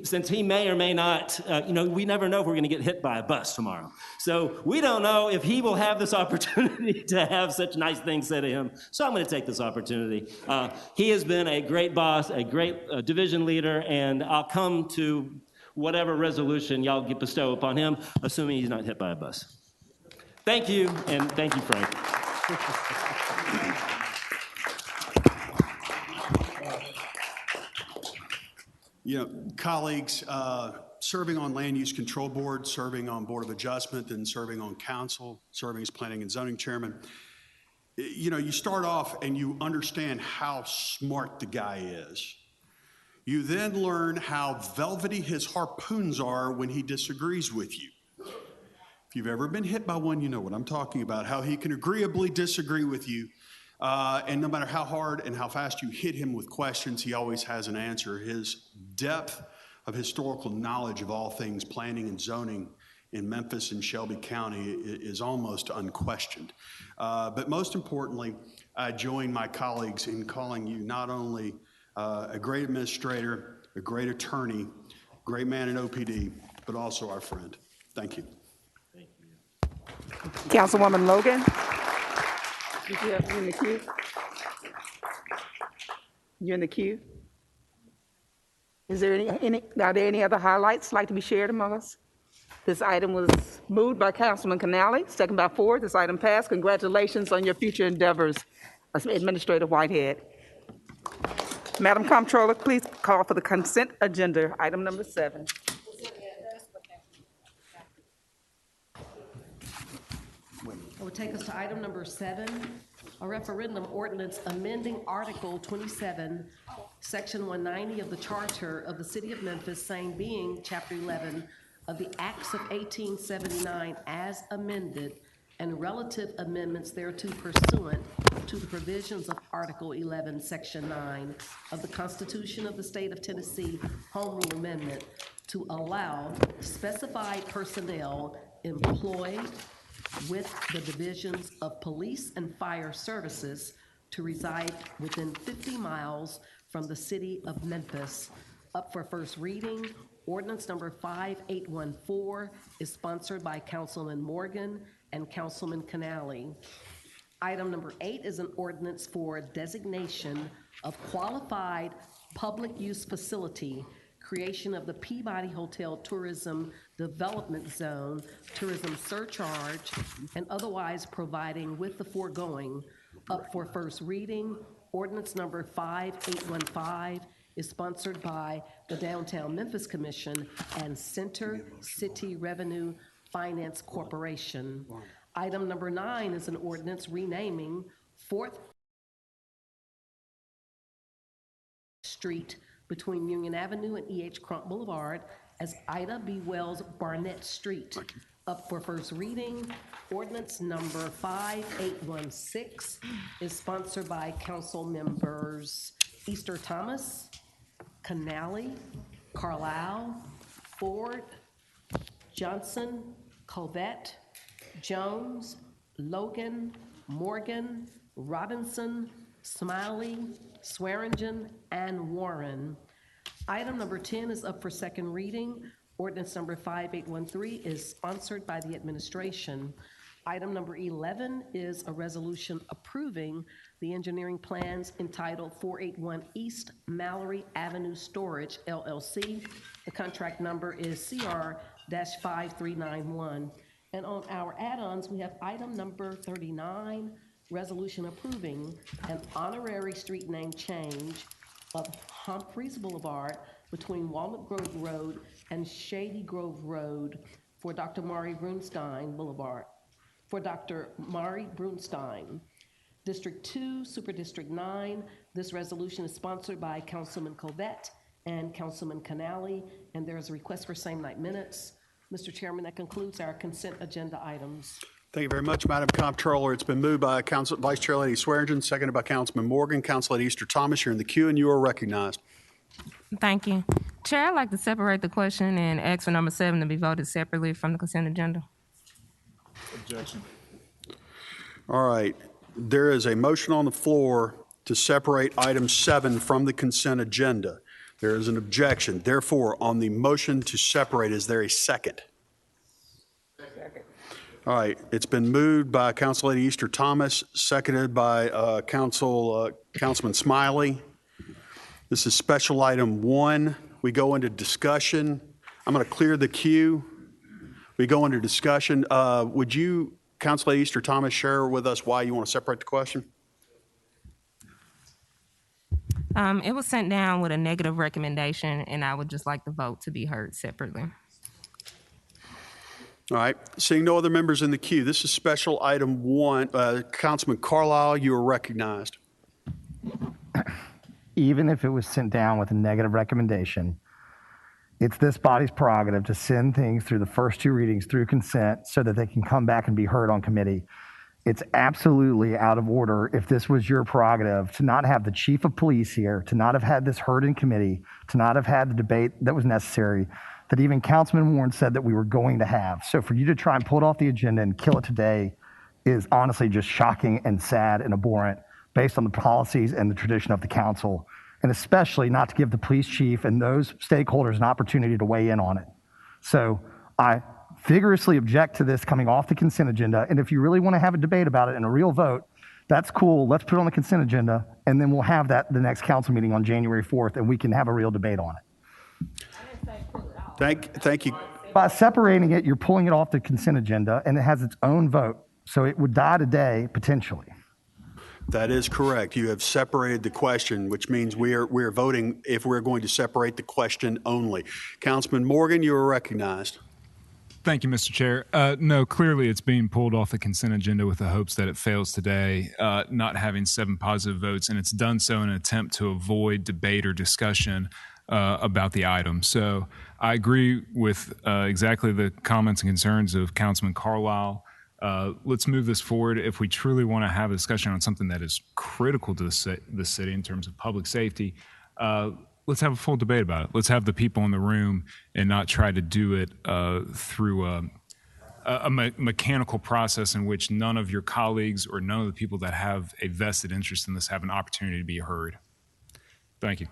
since he may or may not, we never know if we're going to get hit by a bus tomorrow. So we don't know if he will have this opportunity to have such nice things said to him. So I'm going to take this opportunity. He has been a great boss, a great division leader, and I'll come to whatever resolution y'all bestow upon him, assuming he's not hit by a bus. Thank you, and thank you, Frank. Colleagues, serving on Land Use Control Board, serving on Board of Adjustment, and serving on council, serving as Planning and Zoning Chairman, you start off and you understand how smart the guy is. You then learn how velvety his harpoons are when he disagrees with you. If you've ever been hit by one, you know what I'm talking about, how he can agreeably disagree with you. And no matter how hard and how fast you hit him with questions, he always has an answer. His depth of historical knowledge of all things planning and zoning in Memphis and Shelby County is almost unquestioned. But most importantly, I join my colleagues in calling you not only a great administrator, a great attorney, great man in OPD, but also our friend. Thank you. Thank you. Councilwoman Logan. You're in the queue. You're in the queue. Is there are there any other highlights like to be shared among us? This item was moved by Councilman Canale, second by Ford. This item passed. Congratulations on your future endeavors, Administrator Whitehead. Madam Comptroller, please call for the consent agenda, item number 7. It will take us to item number 7, a referendum ordinance amending Article 27, Section 190 of the Charter of the City of Memphis, same being Chapter 11 of the Acts of 1879 as amended, and relative amendments thereto pursuant to the provisions of Article 11, Section 9 of the Constitution of the State of Tennessee, Home Rule Amendment, to allow specified personnel employed with the divisions of police and fire services to reside within 50 miles from the city of Memphis. Up for first reading, ordinance number 5814 is sponsored by Councilman Morgan and Councilman Canale. Item number 8 is an ordinance for designation of qualified public use facility, creation of the Peabody Hotel Tourism Development Zone, tourism surcharge, and otherwise providing with the foregoing. Up for first reading, ordinance number 5815 is sponsored by the Downtown Memphis Commission and Center City Revenue Finance Corporation. Item number 9 is an ordinance renaming 4th Street between Union Avenue and E.H. Crump Boulevard as Ida B. Wells Barnett Street. Up for first reading, ordinance number 5816 is sponsored by council members Easter Thomas, Canale, Carlisle, Ford, Johnson, Covette, Jones, Logan, Morgan, Robinson, Smiley, Swearingen, and Warren. Item number 10 is up for second reading. Ordinance number 5813 is sponsored by the administration. Item number 11 is a resolution approving the engineering plans entitled 481 East Mallory Avenue Storage, LLC. The contract number is CR-5391. And on our add-ons, we have item number 39, resolution approving an honorary street name change of Humphreys Boulevard between Walnut Grove Road and Shady Grove Road for Dr. Mari Brunstein Boulevard. For Dr. Mari Brunstein. District 2, Super District 9, this resolution is sponsored by Councilman Covette and Councilman Canale, and there is a request for same night minutes. Mr. Chairman, that concludes our consent agenda items. Thank you very much, Madam Comptroller. It's been moved by Vice Chair Lady Swearingen, seconded by Councilman Morgan. Council Lady Easter Thomas, you're in the queue and you are recognized. Thank you. Chair, I'd like to separate the question and ask for number 7 to be voted separately from the consent agenda. Objection. All right. There is a motion on the floor to separate item 7 from the consent agenda. There is an objection. Therefore, on the motion to separate, is there a second? Second. All right. It's been moved by Council Lady Easter Thomas, seconded by Councilman Smiley. This is special item 1. We go into discussion. I'm going to clear the queue. We go into discussion. Would you, Council Lady Easter Thomas, share with us why you want to separate the question? It was sent down with a negative recommendation, and I would just like the vote to be heard separately. All right. Seeing no other members in the queue, this is special item 1. Councilman Carlisle, you are recognized. Even if it was sent down with a negative recommendation, it's this body's prerogative to send things through the first 2 readings through consent so that they can come back and be heard on committee. It's absolutely out of order if this was your prerogative to not have the chief of police here, to not have had this heard in committee, to not have had the debate that was necessary, that even Councilman Warren said that we were going to have. So for you to try and pull it off the agenda and kill it today is honestly just shocking and sad and abhorrent based on the policies and the tradition of the council, and especially not to give the police chief and those stakeholders an opportunity to weigh in on it. So I vigorously object to this coming off the consent agenda, and if you really want to have a debate about it and a real vote, that's cool. Let's put it on the consent agenda, and then we'll have that the next council meeting on January 4th, and we can have a real debate on it. Thank you. By separating it, you're pulling it off the consent agenda, and it has its own vote, so it would die today, potentially. That is correct. You have separated the question, which means we are voting if we're going to separate the question only. Councilman Morgan, you are recognized. Thank you, Mr. Chair. No, clearly it's being pulled off the consent agenda with the hopes that it fails today, not having 7 positive votes, and it's done so in an attempt to avoid debate or discussion about the item. So I agree with exactly the comments and concerns of Councilman Carlisle. Let's move this forward. If we truly want to have a discussion on something that is critical to the city in terms of public safety, let's have a full debate about it. Let's have the people in the room and not try to do it through a mechanical process in which none of your colleagues or none of the people that have a vested interest in this have an opportunity to be heard. Thank you.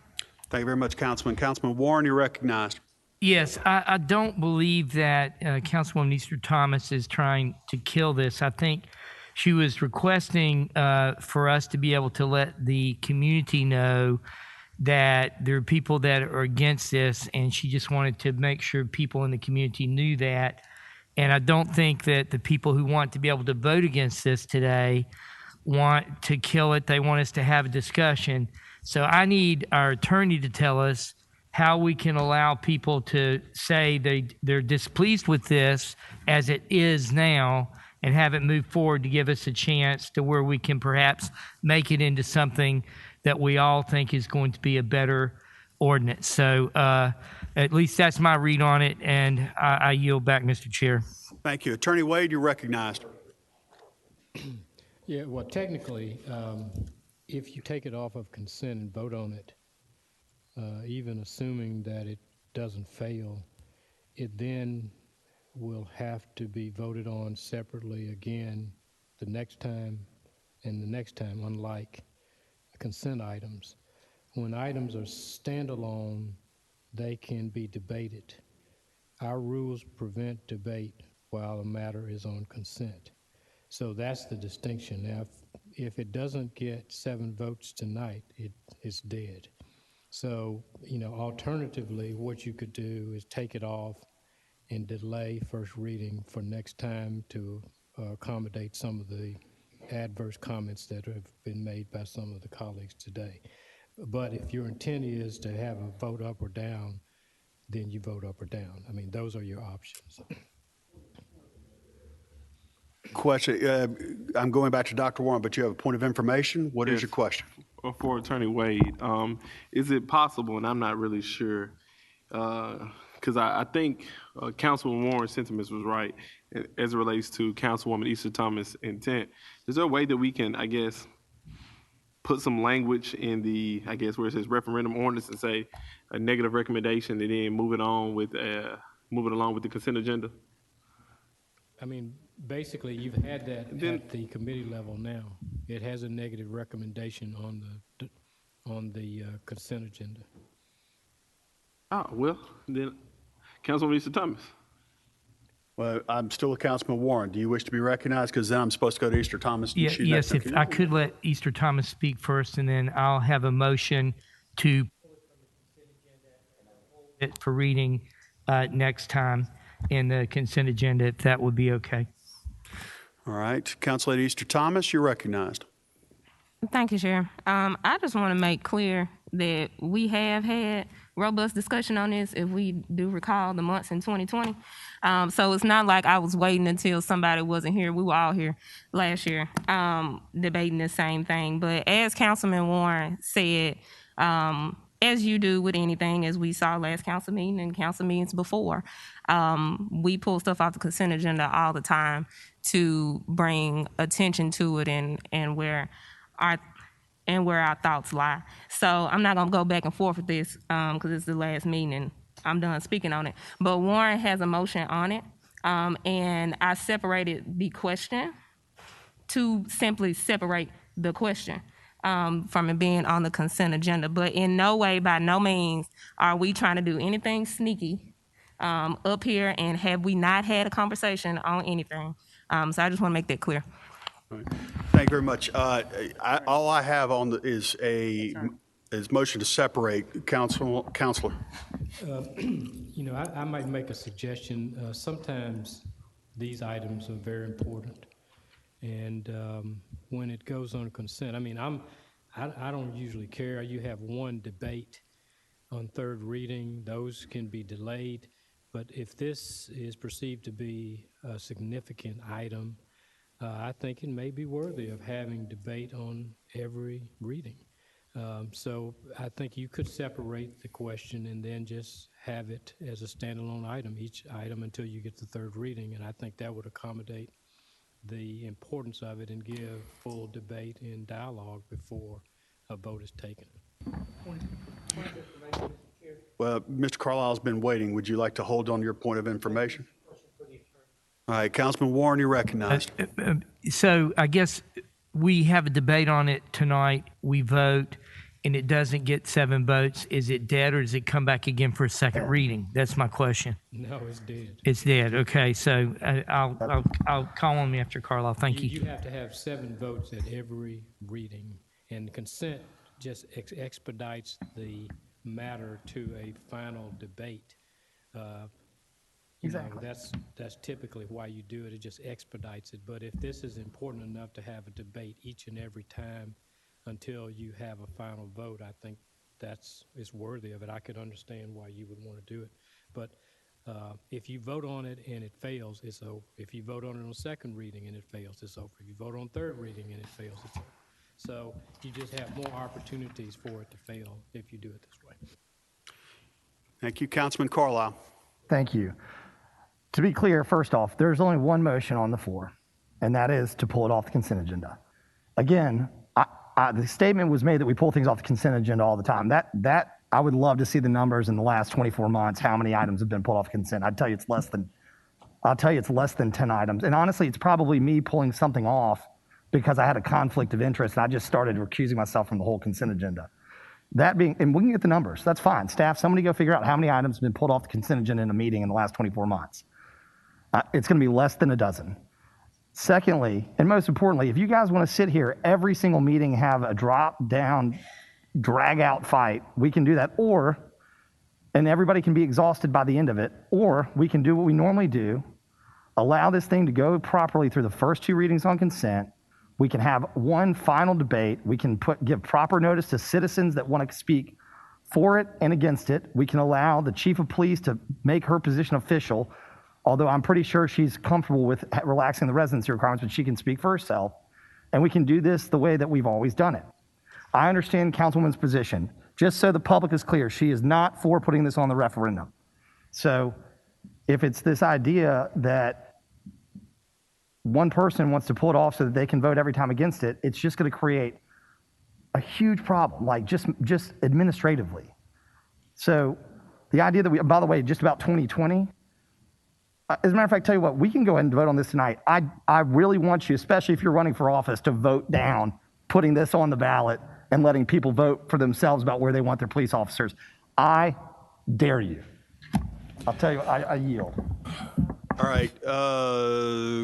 Thank you very much, Councilman. Councilman Warren, you're recognized. Yes, I don't believe that Councilwoman Easter Thomas is trying to kill this. I think she was requesting for us to be able to let the community know that there are people that are against this, and she just wanted to make sure people in the community knew that. And I don't think that the people who want to be able to vote against this today want to kill it. They want us to have a discussion. So I need our attorney to tell us how we can allow people to say they're displeased with this as it is now and have it move forward to give us a chance to where we can perhaps make it into something that we all think is going to be a better ordinance. So at least that's my read on it, and I yield back, Mr. Chair. Thank you. Attorney Wade, you're recognized. Yeah, well, technically, if you take it off of consent and vote on it, even assuming that it doesn't fail, it then will have to be voted on separately again the next time and the next time, unlike consent items. When items are standalone, they can be debated. Our rules prevent debate while a matter is on consent. So that's the distinction. Now, if it doesn't get 7 votes tonight, it's dead. So, alternatively, what you could do is take it off and delay first reading for next time to accommodate some of the adverse comments that have been made by some of the colleagues today. But if your intent is to have a vote up or down, then you vote up or down. I mean, those are your options. Question. I'm going back to Dr. Warren, but you have a point of information. What is your question? For Attorney Wade, is it possible, and I'm not really sure, because I think Councilwoman Warren's sentiments was right as it relates to Councilwoman Easter Thomas' intent. Is there a way that we can, I guess, put some language in the, I guess, where it says referendum ordinance and say a negative recommendation and then move it along with the consent agenda? I mean, basically, you've had that at the committee level now. It has a negative recommendation on the consent agenda. Oh, well, then, Councilman Easter Thomas. Well, I'm still with Councilman Warren. Do you wish to be recognized? Because then I'm supposed to go to Easter Thomas. And shoot Yes, next. if I could let Easter Thomas speak first, and then I'll have a motion to it for reading next time in the consent agenda, if that would be okay. All right. Council Lady Easter Thomas, you're recognized. Thank you, Chair. I just want to make clear that we have had robust discussion on this, if we do recall the months in 2020. So it's not like I was waiting until somebody wasn't here. We were all here last year debating the same thing. But as Councilman Warren said, as you do with anything, as we saw last council meeting and council meetings before, we pull stuff off the consent agenda all the time to bring attention to it and where our thoughts lie. So I'm not gonna go back and forth with this because it's the last meeting and I'm done speaking on it. But Warren has a motion on it, and I separated the question to simply separate the question from it being on the consent agenda. But in no way, by no means, are we trying to do anything sneaky up here, and have we not had a conversation on anything? So I just want to make that clear. Thank you very much. All I have on is motion to separate. Counselor. You know, I might make a suggestion. Sometimes these items are very important, and when it goes on consent, I mean, I don't usually care. You have one debate on third reading; those can be delayed. But if this is perceived to be a significant item, I think it may be worthy of having debate on every reading. So I think you could separate the question and then just have it as a standalone item, each item until you get to third reading. And I think that would accommodate the importance of it and give full debate and dialogue before a vote is taken. Well, Mr. Carlisle's been waiting. Would you like to hold on to your point of information? All right, Councilman Warren, you're recognized. So I guess we have a debate on it tonight. We vote, and it doesn't get 7 votes. Is it dead, or does it come back again for a second reading? That's my question. No, it's dead. It's dead. Okay, so I'll call on me after Carlisle. Thank you. You have to have 7 votes at every reading, and consent just expedites the matter to a final debate. Exactly. That's typically why you do it. It just expedites it. But if this is important enough to have a debate each and every time until you have a final vote, I think it's worthy of it. I could understand why you would want to do it. But if you vote on it and it fails, it's over. If you vote on it on second reading and it fails, it's over. If you vote on third reading and it fails, it's over. So you just have more opportunities for it to fail if you do it this way. Thank you, Councilman Carlisle. Thank you. To be clear, first off, there's only one motion on the floor, and that is to pull it off the consent agenda. Again, the statement was made that we pull things off the consent agenda all the time. That I would love to see the numbers in the last 24 months, how many items have been pulled off consent. I'll tell you it's less than 10 items. And honestly, it's probably me pulling something off because I had a conflict of interest and I just started recusing myself from the whole consent agenda. That being, and we can get the numbers, that's fine. Staff, somebody go figure out how many items have been pulled off the consent agenda in a meeting in the last 24 months. It's gonna be less than a dozen. Secondly, and most importantly, if you guys wanna sit here every single meeting, have a drop down, drag out fight, we can do that, and everybody can be exhausted by the end of it, or we can do what we normally do, allow this thing to go properly through the first 2 readings on consent. We can have one final debate. We can give proper notice to citizens that want to speak for it and against it. We can allow the chief of police to make her position official, although I'm pretty sure she's comfortable with relaxing the residency requirements, but she can speak for herself. And we can do this the way that we've always done it. I understand Councilwoman's position. Just so the public is clear, she is not for putting this on the referendum. So if it's this idea that one person wants to pull it off so that they can vote every time against it, it's just going to create a huge problem, like just administratively. So the idea that by the way, just about 2020, as a matter of fact, tell you what, we can go ahead and vote on this tonight. I really want you, especially if you're running for office, to vote down putting this on the ballot and letting people vote for themselves about where they want their police officers. I dare you. I'll tell you, I yield. All right,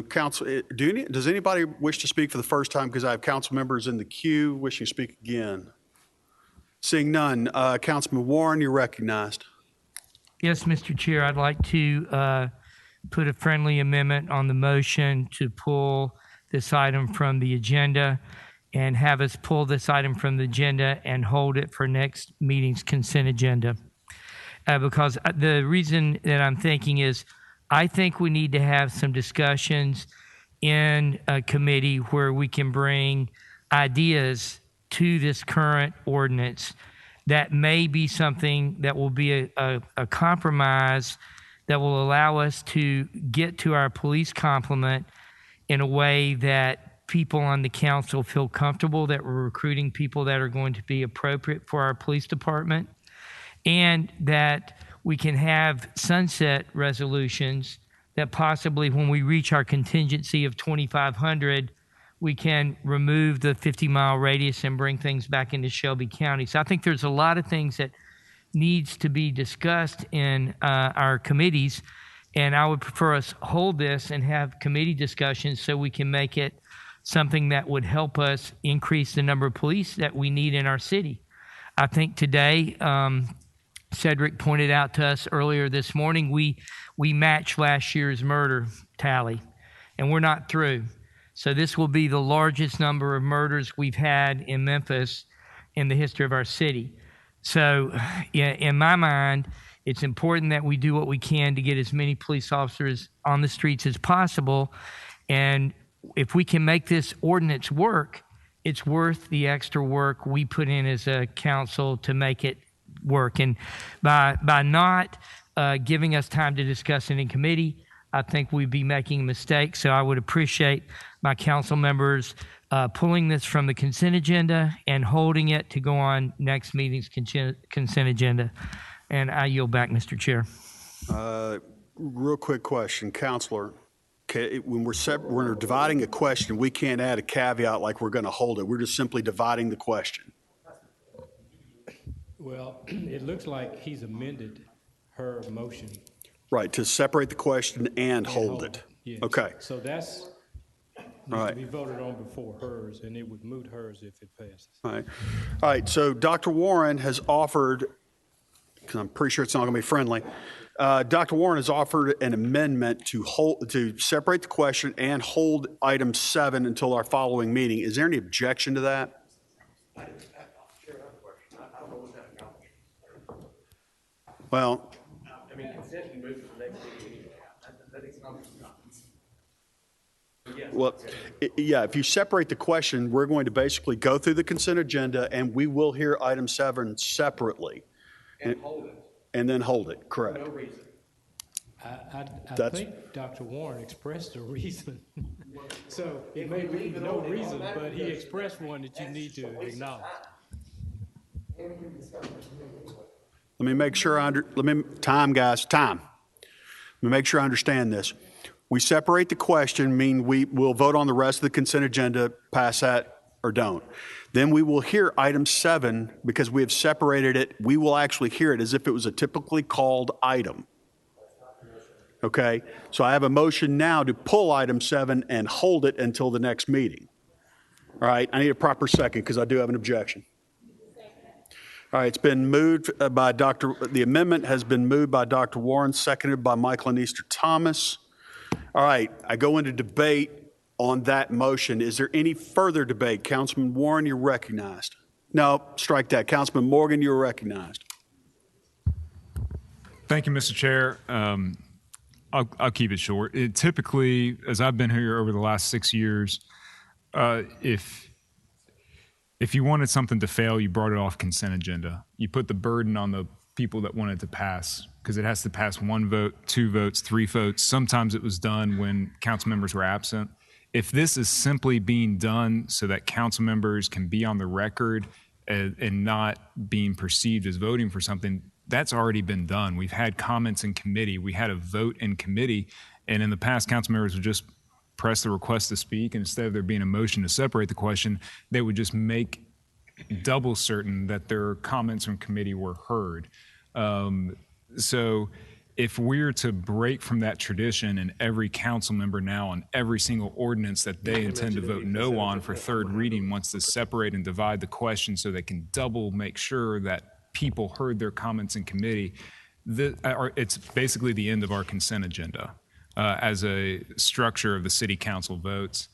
council, does anybody wish to speak for the first time? Because I have council members in the queue wishing to speak again. Seeing none, Councilman Warren, you're recognized. Yes, Mr. Chair, I'd like to put a friendly amendment on the motion to pull this item from the agenda and have us pull this item from the agenda and hold it for next meeting's consent agenda. Because the reason that I'm thinking is I think we need to have some discussions in a committee where we can bring ideas to this current ordinance that may be something that will be a compromise that will allow us to get to our police complement in a way that people on the council feel comfortable that we're recruiting people that are going to be appropriate for our police department, and that we can have sunset resolutions that possibly when we reach our contingency of 2,500, we can remove the 50-mile radius and bring things back into Shelby County. So I think there's a lot of things that needs to be discussed in our committees, and I would prefer us hold this and have committee discussions so we can make it something that would help us increase the number of police that we need in our city. I think today, Cedric pointed out to us earlier this morning, we matched last year's murder tally, and we're not through. So this will be the largest number of murders we've had in Memphis in the history of our city. So in my mind, it's important that we do what we can to get as many police officers on the streets as possible. And if we can make this ordinance work, it's worth the extra work we put in as a council to make it work. And by not giving us time to discuss it in committee, I think we'd be making a mistake. So I would appreciate my council members pulling this from the consent agenda and holding it to go on next meeting's consent agenda. And I yield back, Mr. Chair. Real quick question, Counselor. When we're dividing a question, we can't add a caveat like we're going to hold it. We're just simply dividing the question. Well, it looks like he's amended her motion. Right, to separate the question and hold it. Yes. Okay. So that's needs to be voted on before hers, and it would moot hers if it passes. All right, so Dr. Warren has offered, because I'm pretty sure it's not going to be friendly, Dr. Warren has offered an amendment to separate the question and hold item 7 until our following meeting. Is there any objection to that? Well, I mean, consent can move to the next meeting. well, yeah, if you separate the question, we're going to basically go through the consent agenda and we will hear item 7 separately. And hold it. And then hold it, correct. For no reason. I think Dr. Warren expressed a reason. So it may be no reason, but he expressed one that you need to acknowledge. Let me make sure time, guys, time. Let me make sure I understand this. We separate the question, mean we will vote on the rest of the consent agenda, pass that or don't. Then we will hear item 7 because we have separated it. We will actually hear it as if it was a typically called item. Okay, so I have a motion now to pull item 7 and hold it until the next meeting. All right, I need a proper second because I do have an objection. All right, it's been moved by the amendment has been moved by Dr. Warren, seconded by Michael and Easter Thomas. All right, I go into debate on that motion. Is there any further debate? Councilman Warren, you're recognized. No, strike that. Councilman Morgan, you're recognized. Thank you, Mr. Chair. I'll keep it short. Typically, as I've been here over the last 6 years, if you wanted something to fail, you brought it off consent agenda. You put the burden on the people that want it to pass because it has to pass 1 vote, 2 votes, 3 votes. Sometimes it was done when council members were absent. If this is simply being done so that council members can be on the record and not being perceived as voting for something, that's already been done. We've had comments in committee. We had a vote in committee, and in the past, council members would just press the request to speak, and instead of there being a motion to separate the question, they would just make double certain that their comments from committee were heard. So if we're to break from that tradition and every council member now on every single ordinance that they intend to vote no on for third reading wants to separate and divide the question so they can double make sure that people heard their comments in committee, it's basically the end of our consent agenda as a structure of the city council votes.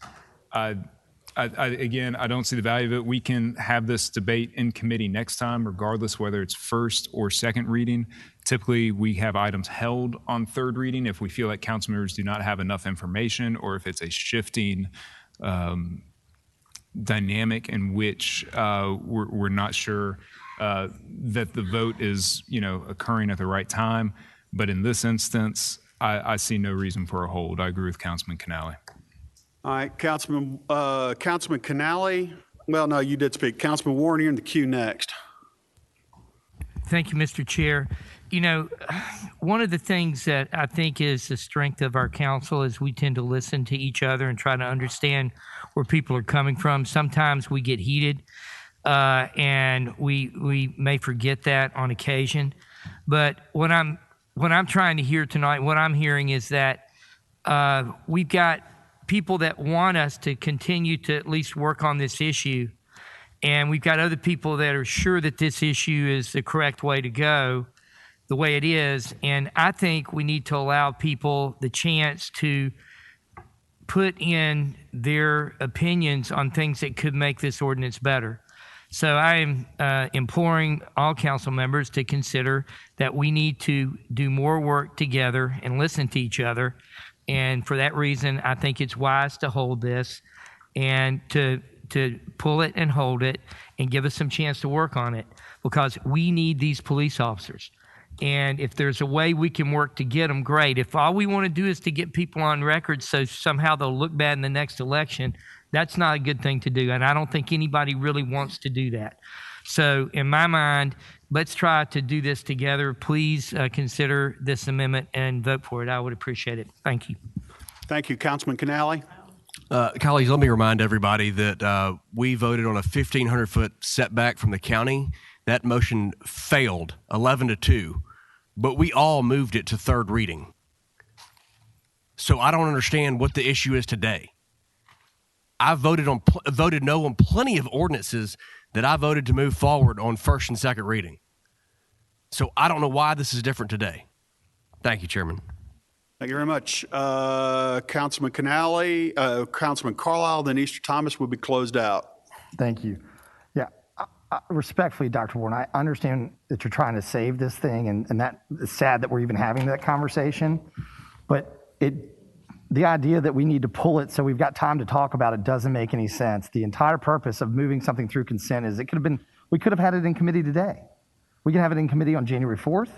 Again, I don't see the value of it. We can have this debate in committee next time, regardless whether it's first or second reading. Typically, we have items held on third reading if we feel like council members do not have enough information, or if it's a shifting dynamic in which we're not sure that the vote is, occurring at the right time. But in this instance, I see no reason for a hold. I agree with Councilman Canale. All right, Councilman Canale. Well, no, you did speak. Councilman Warren, you're in the queue next. Thank you, Mr. Chair. One of the things that I think is the strength of our council is we tend to listen to each other and try to understand where people are coming from. Sometimes we get heated, and we may forget that on occasion. But what I'm trying to hear tonight, what I'm hearing is that we've got people that want us to continue to at least work on this issue. And we've got other people that are sure that this issue is the correct way to go, the way it is. And I think we need to allow people the chance to put in their opinions on things that could make this ordinance better. So I am imploring all council members to consider that we need to do more work together and listen to each other. And for that reason, I think it's wise to hold this and to pull it and hold it and give us some chance to work on it, because we need these police officers. And if there's a way we can work to get them, great. If all we want to do is to get people on record so somehow they'll look bad in the next election, that's not a good thing to do. And I don't think anybody really wants to do that. So in my mind, let's try to do this together. Please consider this amendment and vote for it. I would appreciate it. Thank you. Thank you, Councilman Canale. Colleagues, let me remind everybody that we voted on a 1,500-foot setback from the county. That motion failed 11-2, but we all moved it to third reading. So I don't understand what the issue is today. I voted no on plenty of ordinances that I voted to move forward on first and second reading. So I don't know why this is different today. Thank you, Chairman. Thank you very much. Councilman Canale, Councilman Carlisle, then Easter Thomas will be closed out. Thank you. Yeah, respectfully, Dr. Warren, I understand that you're trying to save this thing, and that it's sad that we're even having that conversation. But the idea that we need to pull it so we've got time to talk about it doesn't make any sense. The entire purpose of moving something through consent is we could have had it in committee today. We can have it in committee on January 4th,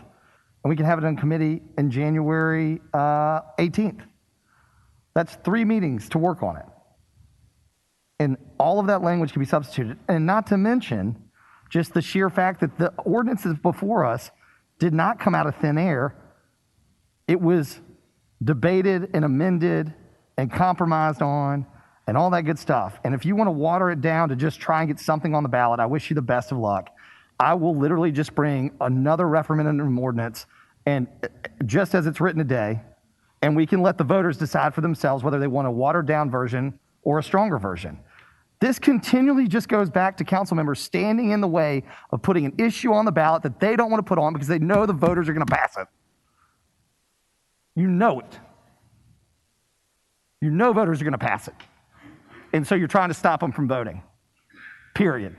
and we can have it in committee in January 18th. That's 3 meetings to work on it. And all of that language can be substituted. And not to mention just the sheer fact that the ordinances before us did not come out of thin air. It was debated and amended and compromised on and all that good stuff. And if you want to water it down to just try and get something on the ballot, I wish you the best of luck. I will literally just bring another referendum ordinance, and just as it's written today, and we can let the voters decide for themselves whether they want a watered down version or a stronger version. This continually just goes back to council members standing in the way of putting an issue on the ballot that they don't want to put on because they know the voters are going to pass it. You know it. You know voters are going to pass it. And so you're trying to stop them from voting. Period.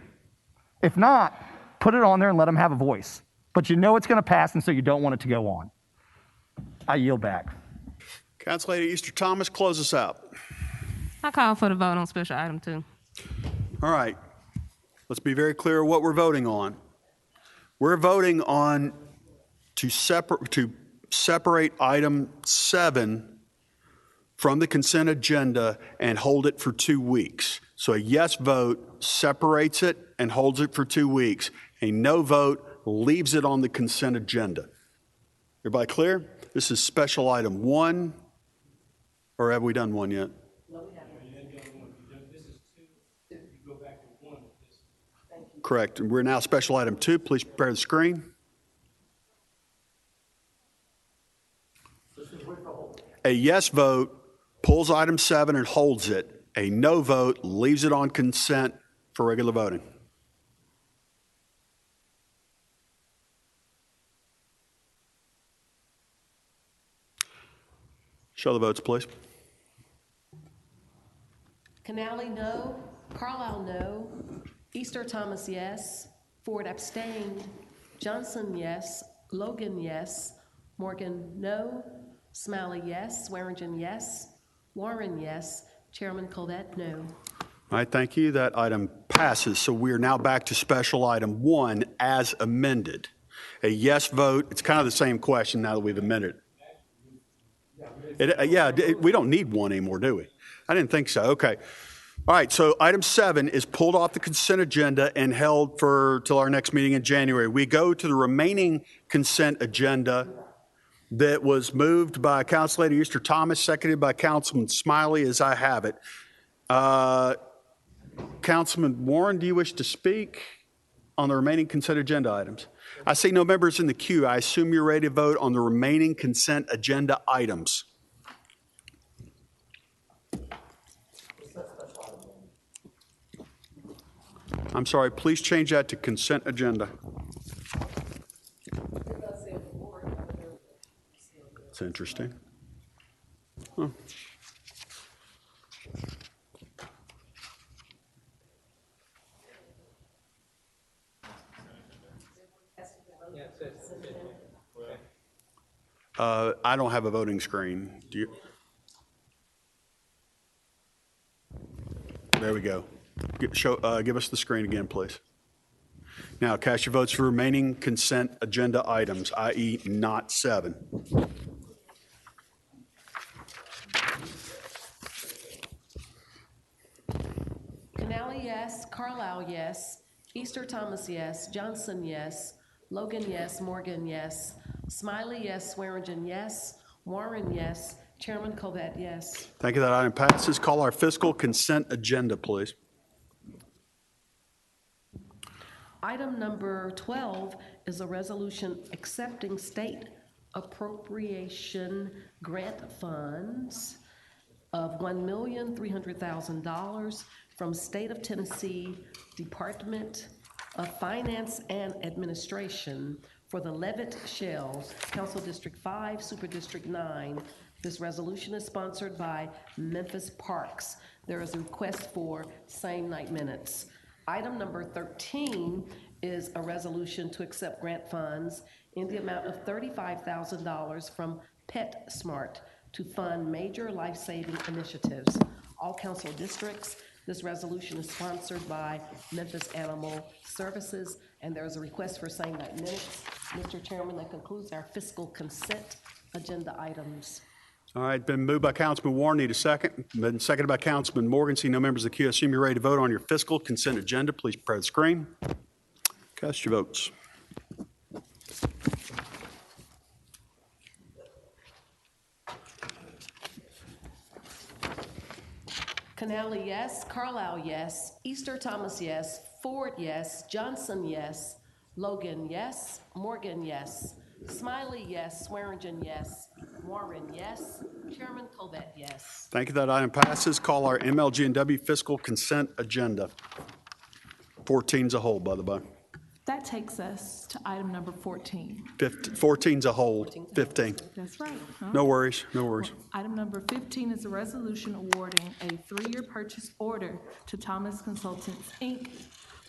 If not, put it on there and let them have a voice. But you know it's going to pass, and so you don't want it to go on. I yield back. Council Lady Easter Thomas, close us out. I call for the vote on special item 2. All right. Let's be very clear what we're voting on. We're voting on to separate item 7 from the consent agenda and hold it for 2 weeks. So a yes vote separates it and holds it for 2 weeks. A no vote leaves it on the consent agenda. Everybody clear? This is special item 1, or have we done 1 yet? Correct. And we're now special item 2. Please prepare the screen. A yes vote pulls item 7 and holds it. A no vote leaves it on consent for regular voting. Show the votes, please. Canale, no. Carlisle, no. Easter Thomas, yes. Ford abstained. Johnson, yes. Logan, yes. Morgan, no. Smiley, yes. Swearingen, yes. Warren, yes. Chairman Colette, no. All right, thank you. That item passes. So we are now back to special item 1 as amended. A yes vote, it's kind of the same question now that we've amended it. We don't need 1 anymore, do we? I didn't think so. Okay. All right, so item 7 is pulled off the consent agenda and held till our next meeting in January. We go to the remaining consent agenda that was moved by Council Lady Easter Thomas, seconded by Councilman Smiley, as I have it. Councilman Warren, do you wish to speak on the remaining consent agenda items? I see no members in the queue. I assume you're ready to vote on the remaining consent agenda items. I'm sorry, please change that to consent agenda. It's interesting. Huh. I don't have a voting screen. Do you? There we go. Give us the screen again, please. Now, cast your votes for remaining consent agenda items, i.e. not 7. Canale, yes. Carlisle, yes. Easter Thomas, yes. Johnson, yes. Logan, yes. Morgan, yes. Smiley, yes. Swearingen, yes. Warren, yes. Chairman Colette, yes. Thank you. That item passes. Call our fiscal consent agenda, please. Item number 12 is a resolution accepting state appropriation grant funds of $1,300,000 from State of Tennessee Department of Finance and Administration for the Levitt Shell, Council District 5, Super District 9. This resolution is sponsored by Memphis Parks. There is a request for same night minutes. Item number 13 is a resolution to accept grant funds in the amount of $35,000 from PetSmart to fund major life-saving initiatives. All council districts. This resolution is sponsored by Memphis Animal Services, and there is a request for same night minutes. Mr. Chairman, that concludes our fiscal consent agenda items. All right, been moved by Councilman Warren. Need a second. Been seconded by Councilman Morgan. See no members of the queue. I assume you're ready to vote on your fiscal consent agenda. Please press the screen. Cast your votes. Canale, yes. Carlisle, yes. Easter Thomas, yes. Ford, yes. Johnson, yes. Logan, yes. Morgan, yes. Smiley, yes. Swearingen, yes. Warren, yes. Chairman Colette, yes. Thank you. That item passes. Call our MLG&W fiscal consent agenda. 14's a whole, by the way. That takes us to item number 14. 14's a whole. 15. That's right. Huh? No worries. No worries. Item number 15 is a resolution awarding a 3-year purchase order to Thomas Consultants, Inc.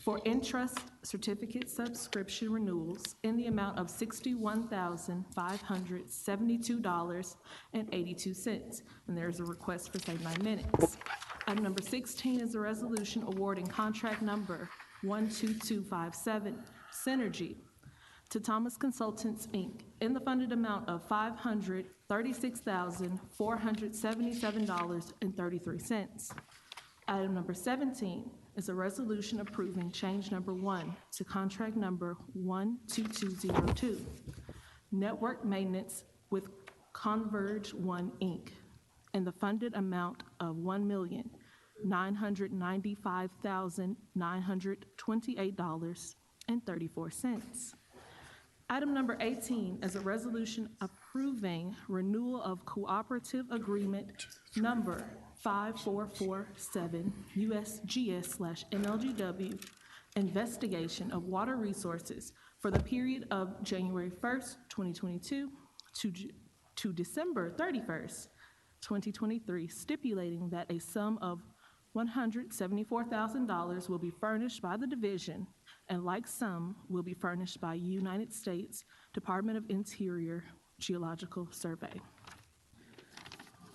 for interest certificate subscription renewals in the amount of $61,572.82. And there's a request for same 9 minutes. Item number 16 is a resolution awarding contract number 12257, Synergy, to Thomas Consultants, Inc. in the funded amount of $536,477.33. Item number 17 is a resolution approving change number 1 to contract number 12202, network maintenance with Converge One, Inc. in the funded amount of $1,995,928.34. Item number 18 is a resolution approving renewal of cooperative agreement number 5447 USGS/MLGW investigation of water resources for the period of January 1st, 2022 to December 31st, 2023, stipulating that a sum of $174,000 will be furnished by the division, and like sum will be furnished by United States Department of Interior Geological Survey.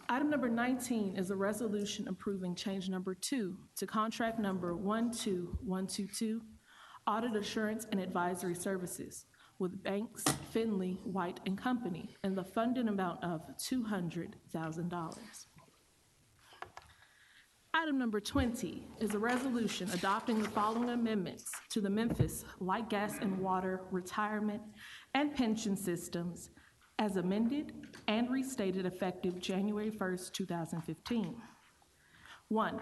Item number 19 is a resolution approving change number 2 to contract number 12122, audit assurance and advisory services with Banks, Finley, White and Company in the funded amount of $200,000. Item number 20 is a resolution adopting the following amendments to the Memphis Light, Gas, and Water Retirement and Pension Systems as amended and restated effective January 1st, 2015. 1.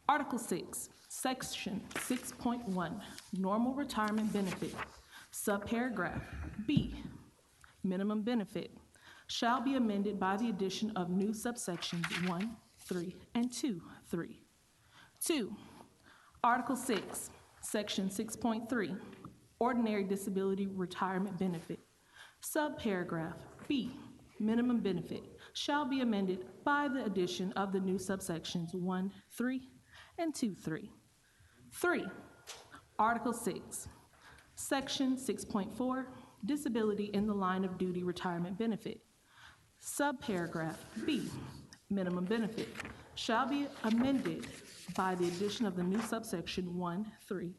Article 6, Section 6.1, Normal Retirement Benefit, subparagraph B, Minimum Benefit, shall be amended by the addition of new subsections 1, 3, and 2.3. 2. Article 6, Section 6.3, Ordinary Disability Retirement Benefit, subparagraph B, Minimum Benefit, shall be amended by the addition of the new subsections 1, 3, and 2.3. 3. Article 6, Section 6.4, Disability in the Line of Duty Retirement Benefit, subparagraph B, Minimum Benefit, shall be amended by the addition of the new subsection 1, 3,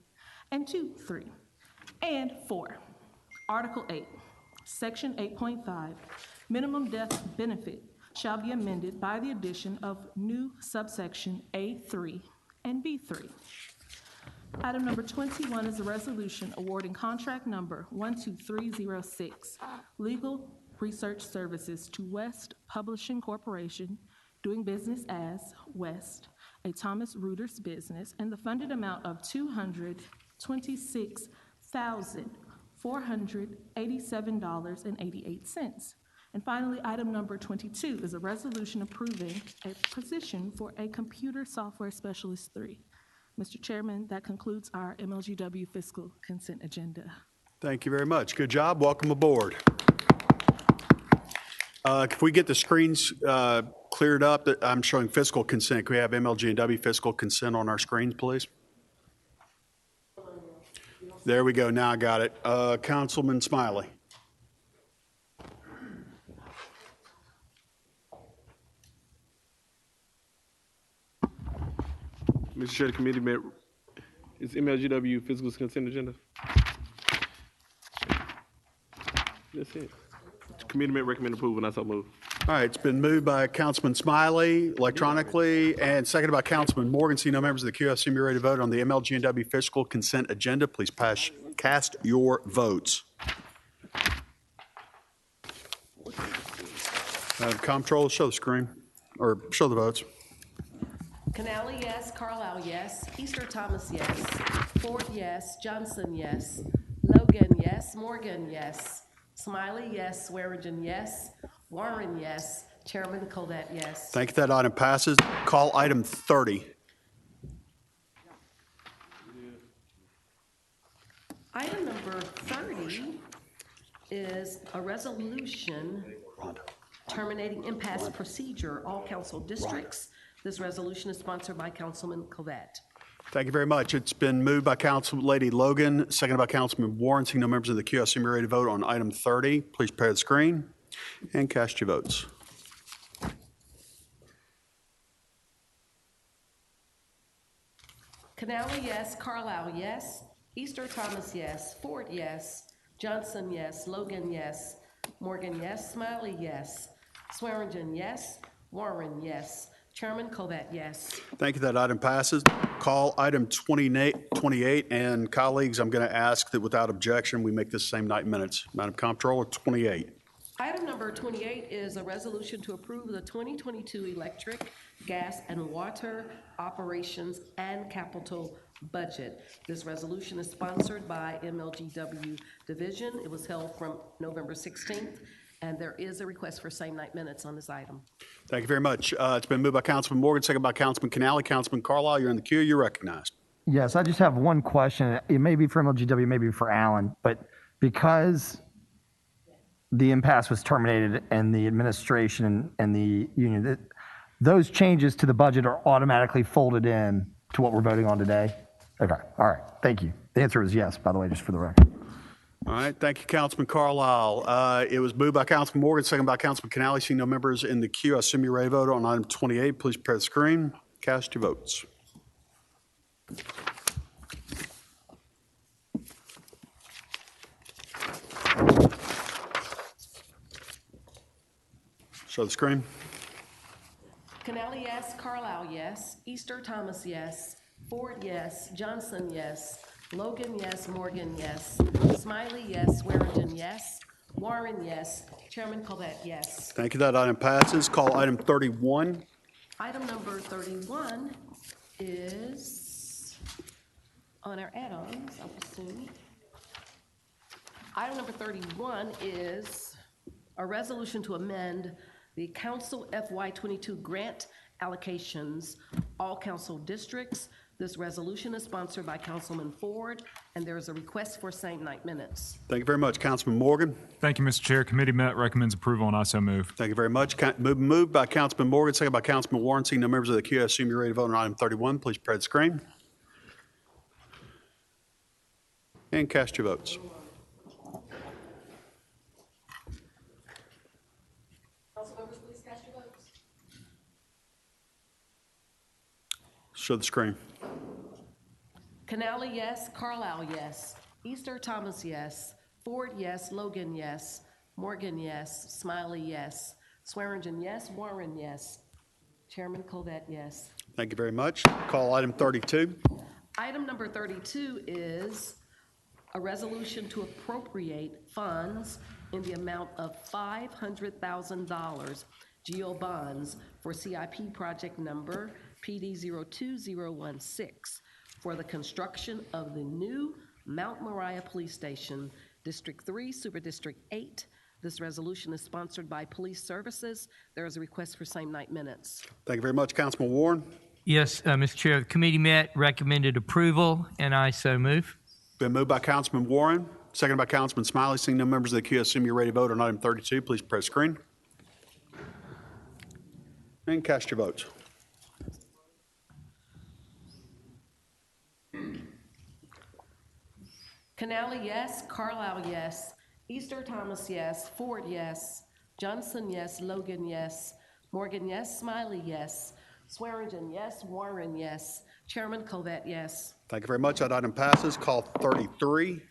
and 2.3. And 4. Article 8, Section 8.5, Minimum Death Benefit, shall be amended by the addition of new subsection A3 and B3. Item number 21 is a resolution awarding contract number 12306, Legal Research Services to West Publishing Corporation, doing business as West, a Thomas Reuters business, and the funded amount of $226,487.88. And finally, item number 22 is a resolution approving a position for a computer software specialist 3. Mr. Chairman, that concludes our MLGW fiscal consent agenda. Thank you very much. Good job. Welcome aboard. If we get the screens cleared up, that I'm showing fiscal consent. Can we have MLG&W fiscal consent on our screens, please? There we go. Now I got it. Councilman Smiley. Mr. Chair, the committee met, is MLGW fiscal consent agenda? That's it. The committee met recommend approval, and I so move. All right, it's been moved by Councilman Smiley electronically and seconded by Councilman Morgan. See no members of the queue. I assume you're ready to vote on the MLG&W fiscal consent agenda. Please cast your votes. Comptroller, show the screen, or show the votes. Canale, yes. Carlisle, yes. Easter Thomas, yes. Ford, yes. Johnson, yes. Logan, yes. Morgan, yes. Smiley, yes. Swearingen, yes. Warren, yes. Chairman Colette, yes. Thank you. That item passes. Call item 30. Item number 30 is a resolution terminating impasse procedure, all council districts. This resolution is sponsored by Councilman Colette. Thank you very much. It's been moved by Councillady Logan, seconded by Councilman Warren. Seeing no members of the queue, I assume you're ready to vote on item 30. Please prepare the screen and cast your votes. Canale, yes. Carlisle, yes. Easter Thomas, yes. Ford, yes. Johnson, yes. Logan, yes. Morgan, yes. Smiley, yes. Swearingen, yes. Warren, yes. Chairman Covet, yes. Thank you. That item passes. Call item 28, and colleagues, I'm going to ask that without objection, we make this same night minutes. Madam Comptroller, 28. Item number 28 is a resolution to approve the 2022 electric, gas, and water operations and capital budget. This resolution is sponsored by MLGW Division. It was held from November 16th, and there is a request for same-night minutes on this item. Thank you very much. It's been moved by Councilman Morgan, second by Councilman Canale. Councilman Carlisle, you're in the queue. You're recognized. Yes, I just have one question. It may be for MLGW, maybe for Alan, but because the impasse was terminated and the administration and the union, those changes to the budget are automatically folded in to what we're voting on today? Okay, all right, thank you. The answer is yes, by the way, just for the record. All right, thank you, Councilman Carlisle. It was moved by Councilman Morgan, second by Councilman Canale. See no members in the queue. I assume you're ready to vote on item 28. Please press the screen. Cast your votes. Show the screen. Canale, yes. Carlisle, yes. Easter Thomas, yes. Ford, yes. Johnson, yes. Logan, yes. Morgan, yes. Smiley, yes. Swearingen, yes. Warren, yes. Chairman Covet, yes. Thank you. That item passes. Call item 31. Item number 31 is on our add-ons, I would assume. Item number 31 is a resolution to amend the council FY22 grant allocations, all council districts. This resolution is sponsored by Councilman Ford, and there is a request for same-night minutes. Thank you very much. Councilman Morgan. Thank you, Mr. Chair. Committee met, recommends approval, and I so move. Thank you very much. Moved by Councilman Morgan, second by Councilman Warren. Seeing no members of the queue, I assume you're ready to vote on item 31. Please spread the screen. And cast your votes. Show the screen. Canale, yes. Carlisle, yes. Easter Thomas, yes. Ford, yes. Logan, yes. Morgan, yes. Smiley, yes. Swearingen, yes. Warren, yes. Chairman Covet, yes. Thank you very much. Call item 32. Item number 32 is a resolution to appropriate funds in the amount of $500,000 GO bonds for CIP project number PD 02016 for the construction of the new Mount Moriah Police Station, District 3, Super District 8. This resolution is sponsored by Police Services. There is a request for same-night minutes. Thank you very much. Councilman Warren. Yes, Mr. Chair, the committee met, recommended approval, and I so move. Been moved by Councilman Warren, seconded by Councilman Smiley. Seeing no members of the queue, I assume you're ready to vote on item 32. Please press screen. And cast your votes. Canale, yes. Carlisle, yes. Easter Thomas, yes. Ford, yes. Johnson, yes. Logan, yes. Morgan, yes. Smiley, yes. Swearingen, yes. Warren, yes. Chairman Covet, yes. Thank you very much. That item passes. Call 33.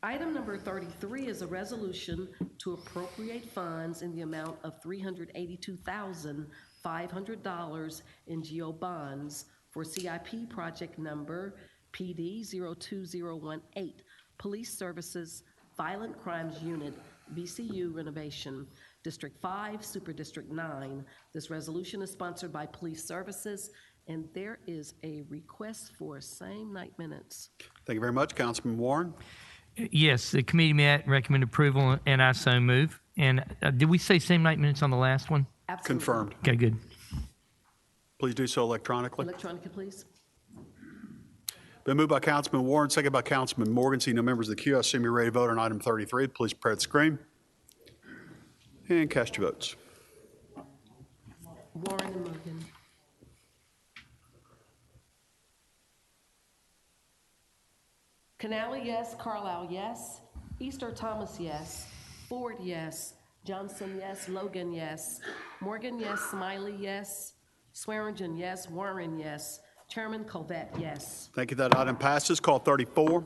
Item number 33 is a resolution to appropriate funds in the amount of $382,500 in GO bonds for CIP project number PD 02018, Police Services Violent Crimes Unit, VCU renovation, District 5, Super District 9. This resolution is sponsored by Police Services, and there is a request for same-night minutes. Thank you very much. Councilman Warren. Yes, the committee met, recommend approval, and I so move. And did we say same-night minutes on the last one? Absolutely. Confirmed. Okay, good. Please do so electronically. Electronically, please. Been moved by Councilman Warren, seconded by Councilman Morgan. See no members of the queue, I assume you're ready to vote on item 33. Please press the screen and cast your votes. Warren and Morgan. Canale, yes. Carlisle, yes. Easter Thomas, yes. Ford, yes. Johnson, yes. Logan, yes. Morgan, yes. Smiley, yes. Swearingen, yes. Warren, yes. Chairman Covet, yes. Thank you. That item passes. Call 34.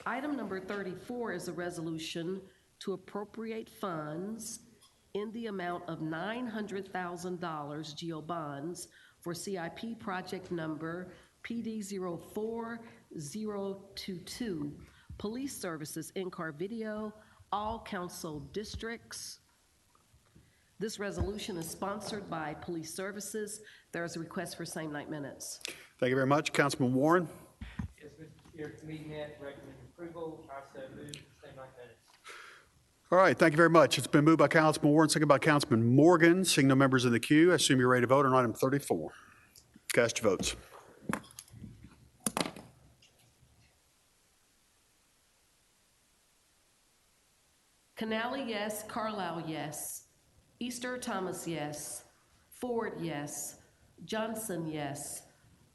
Item number 34 is a resolution to appropriate funds in the amount of $900,000 GO bonds for CIP project number PD 04022, Police Services in-car video, all council districts. This resolution is sponsored by Police Services. There is a request for same night minutes. Thank you very much. Councilman Warren. Yes, Mr. Chair, committee met, recommend approval. I so move. Same night minutes. All right, thank you very much. It's been moved by Councilman Warren, second by Councilman Morgan. Seeing no members in the queue, I assume you're ready to vote on item 34. Cast your votes. Canale, yes. Carlisle, yes. Easter Thomas, yes. Ford, yes. Johnson, yes.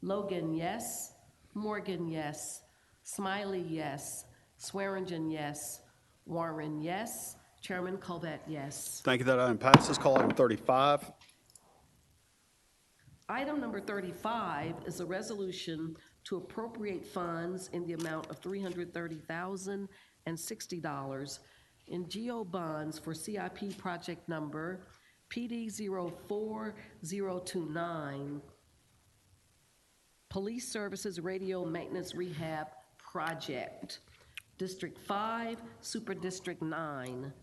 Logan, yes. Morgan, yes. Smiley, yes. Swearingen, yes. Warren, yes. Chairman Colvett, yes. Thank you. That item passes. Call item 35. Item number 35 is a resolution to appropriate funds in the amount of $330,060 in GO bonds for CIP project number PD 04029, Police Services Radio Maintenance Rehab Project, District 5, Super District 9.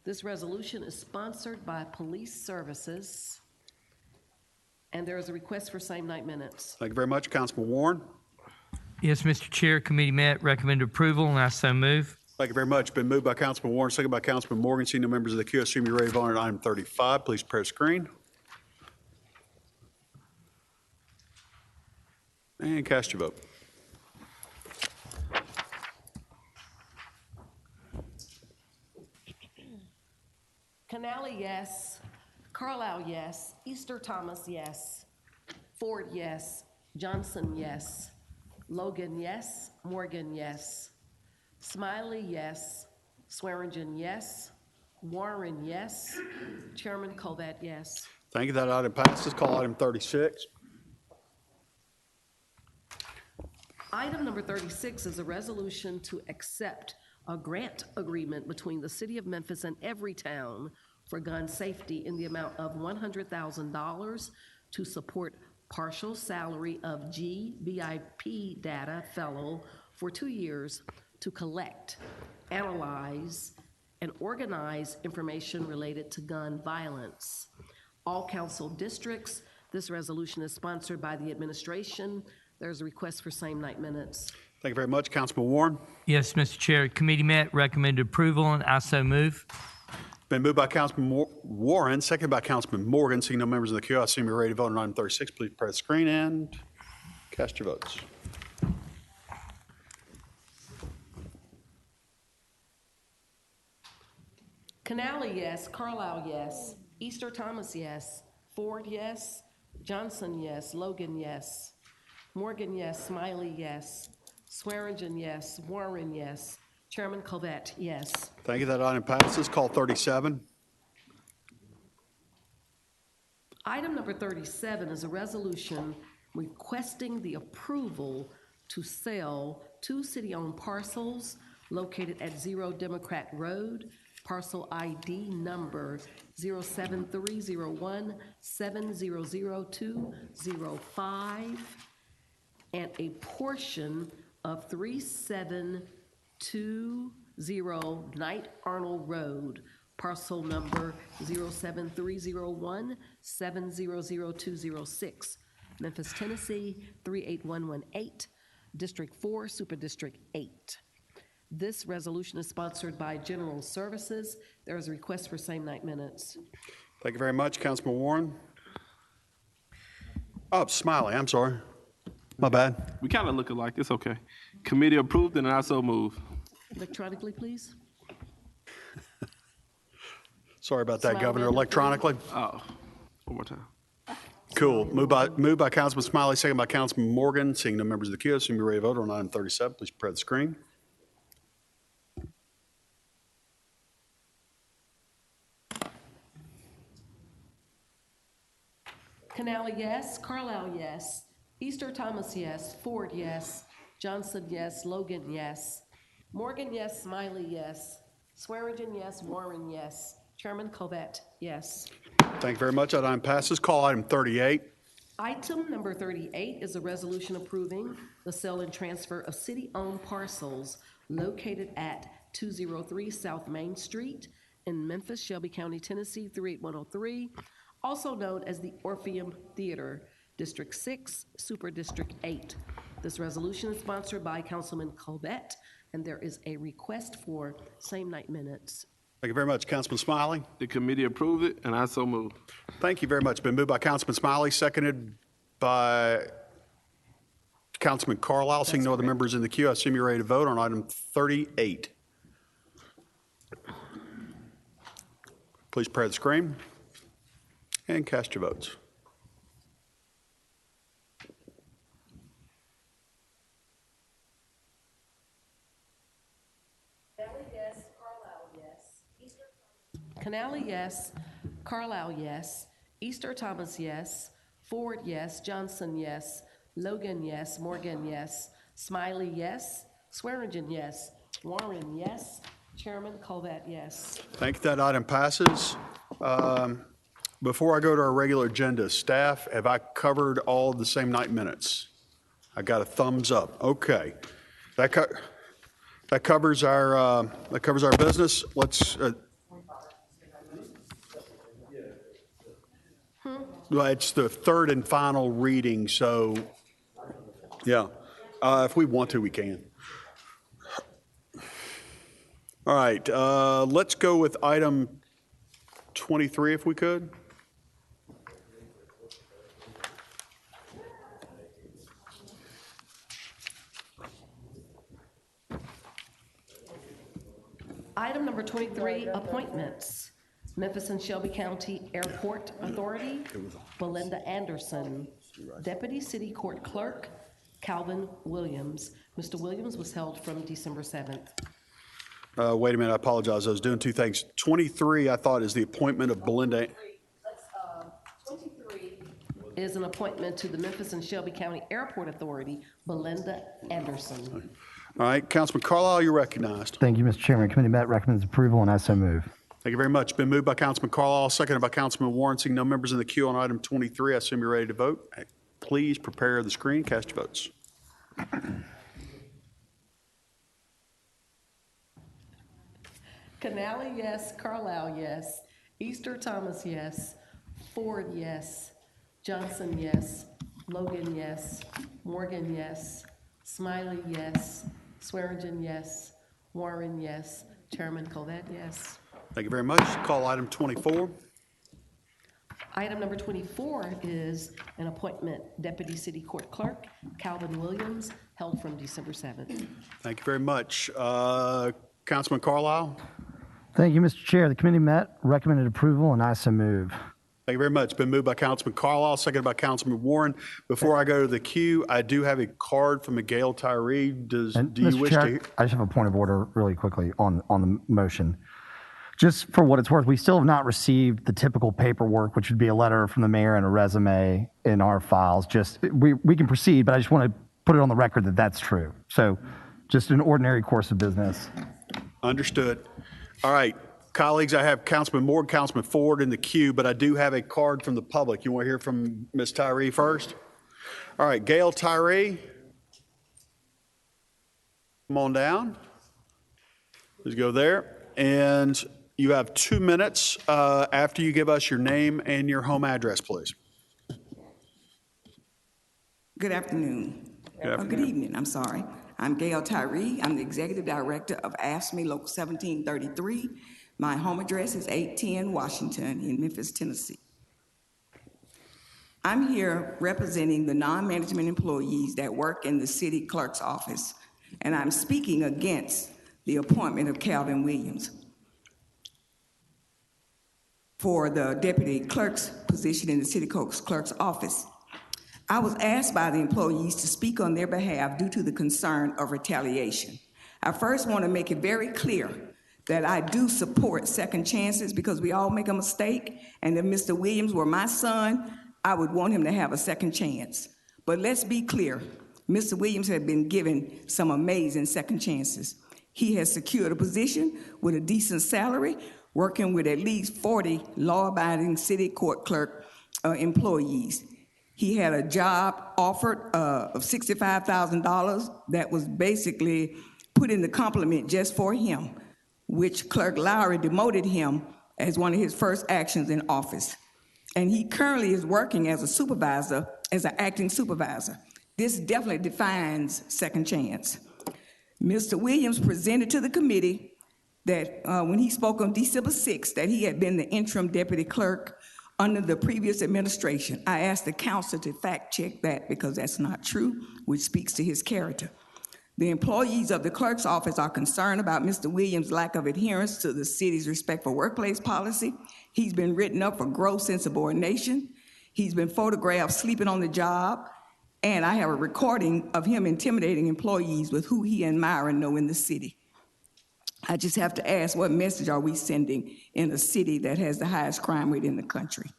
This resolution is sponsored by Police Services, and there is a request for same night minutes. Thank you very much. Councilman Warren. Yes, Mr. Chair, committee met, recommend approval, and I so move. Thank you very much. Been moved by Councilman Warren, second by Councilman Morgan. Seeing no members of the queue, I assume you're ready to vote on item 35. Please press screen. And cast your vote. Canale, yes. Carlisle, yes. Easter Thomas, yes. Ford, yes. Johnson, yes. Logan, yes. Morgan, yes. Smiley, yes. Swearingen, yes. Warren, yes. Chairman Colvett, yes. Thank you. That item passes. Call item 36. Item number 36 is a resolution to accept a grant agreement between the City of Memphis and Everytown for gun safety in the amount of $100,000 to support partial salary of GBIP data fellow for 2 years to collect, analyze, and organize information related to gun violence. All council districts. This resolution is sponsored by the administration. There's a request for same night minutes. Thank you very much. Councilman Warren. Yes, Mr. Chair, committee met, recommend approval, and I so move. Been moved by Councilman Warren, seconded by Councilman Morgan. Seeing no members in the queue, I assume you're ready to vote on item 36. Please press screen and cast your votes. Canale, yes. Carlisle, yes. Easter Thomas, yes. Ford, yes. Johnson, yes. Logan, yes. Morgan, yes. Smiley, yes. Swearingen, yes. Warren, yes. Chairman Colvett, yes. Thank you. That item passes. Call 37. Item number 37 is a resolution requesting the approval to sell 2 city-owned parcels located at 0 Democrat Road, parcel ID number 07301700205, and a portion of 3720 Knight Arnold Road, parcel number 07301700206, Memphis, Tennessee 38118, District 4, Super District 8. This resolution is sponsored by General Services. There is a request for same night minutes. Thank you very much. Councilman Warren. Oh, Smiley, I'm sorry. My bad. We kind of look alike. It's okay. Committee approved, and I so move. Electronically, please. Sorry about that, Smiley, Governor. amendment. Electronically. Oh, one more time. Cool. Moved by Councilman Smiley, second by Councilman Morgan. Seeing no members of the queue, assume you're ready to vote on item 37. Please press the screen. Canale, yes. Carlisle, yes. Easter Thomas, yes. Ford, yes. Johnson, yes. Logan, yes. Morgan, yes. Smiley, yes. Swearingen, yes. Warren, yes. Chairman Covet, yes. Thank you very much. That item passes. Call item 38. Item number 38 is a resolution approving the sale and transfer of city-owned parcels located at 203 South Main Street in Memphis, Shelby County, Tennessee, 38103, also known as the Orpheum Theater, District 6, Super District 8. This resolution is sponsored by Councilman Colbert, and there is a request for same night minutes. Thank you very much. Councilman Smiley. The committee approved it, and I so move. Thank you very much. Been moved by Councilman Smiley, seconded by Councilman Carlisle. Seeing no other members in the queue, I assume you're ready to vote on item 38. Please prepare the screen and cast your votes. Canale, yes. Carlisle, yes. Easter Thomas, yes. Ford, yes. Johnson, yes. Logan, yes. Morgan, yes. Smiley, yes. Swearingen, yes. Warren, yes. Chairman Colbert, yes. Thank you. That item passes. Before I go to our regular agenda, staff, have I covered all the same night minutes? I got a thumbs up. Okay. That covers our business. Let's. Well, it's the third and final reading, so yeah. If we want to, we can. All right, let's go with item 23 if we could. Item number 23, appointments. Memphis and Shelby County Airport Authority, Belinda Anderson. Deputy City Court Clerk, Calvin Williams. Mr. Williams was held from December 7th. Wait a minute, I apologize. I was doing two things. 23, I thought, is the appointment of Belinda. 23 is an appointment to the Memphis and Shelby County Airport Authority, Belinda Anderson. All right, Councilman Carlisle, you're recognized. Thank you, Mr. Chairman. Committee met recommends approval, and I so move. Thank you very much. Been moved by Councilman Carlisle, seconded by Councilman Warren. Seeing no members in the queue on item 23, I assume you're ready to vote. Please prepare the screen, cast your votes. Canale, yes. Carlisle, yes. Easter Thomas, yes. Ford, yes. Johnson, yes. Logan, yes. Morgan, yes. Smiley, yes. Swearingen, yes. Warren, yes. Chairman Colbert, yes. Thank you very much. Call item 24. Item number 24 is an appointment, Deputy City Court Clerk, Calvin Williams, held from December 7th. Thank you very much. Councilman Carlisle. Thank you, Mr. Chair. The committee met, recommended approval, and I so move. Thank you very much. Been moved by Councilman Carlisle, seconded by Councilman Warren. Before I go to the queue, I do have a card from Miguel Tyree. Do you Mr. wish Chair, to hear? I just have a point of order really quickly on the motion. Just for what it's worth, we still have not received the typical paperwork, which would be a letter from the mayor and a resume in our files. We can proceed, but I just want to put it on the record that that's true. So just an ordinary course of business. Understood. All right, colleagues, I have Councilman Moore, Councilman Ford in the queue, but I do have a card from the public. You want to hear from Ms. Tyree first? All right, Gail Tyree. Come on down. Let's go there. And you have 2 minutes after you give us your name and your home address, please. Good afternoon. Good evening, I'm sorry. I'm Gail Tyree. I'm the Executive Director of AFSCME Local 1733. My home address is 810 Washington in Memphis, Tennessee. I'm here representing the non-management employees that work in the city clerk's office, and I'm speaking against the appointment of Calvin Williams for the deputy clerk's position in the city clerk's office. I was asked by the employees to speak on their behalf due to the concern of retaliation. I first want to make it very clear that I do support second chances because we all make a mistake, and if Mr. Williams were my son, I would want him to have a second chance. But let's be clear, Mr. Williams had been given some amazing second chances. He has secured a position with a decent salary, working with at least 40 law-abiding city court clerk employees. He had a job offered of $65,000 that was basically put in the complement just for him, which Clerk Lowry demoted him as one of his first actions in office. And he currently is working as a supervisor, as an acting supervisor. This definitely defines second chance. Mr. Williams presented to the committee that when he spoke on December 6th, that he had been the interim deputy clerk under the previous administration. I asked the council to fact check that because that's not true, which speaks to his character. The employees of the clerk's office are concerned about Mr. Williams' lack of adherence to the city's respectful workplace policy. He's been written up for gross insubordination. He's been photographed sleeping on the job. And I have a recording of him intimidating employees with who he and Myra know in the city. I just have to ask, what message are we sending in a city that has the highest crime rate in the country?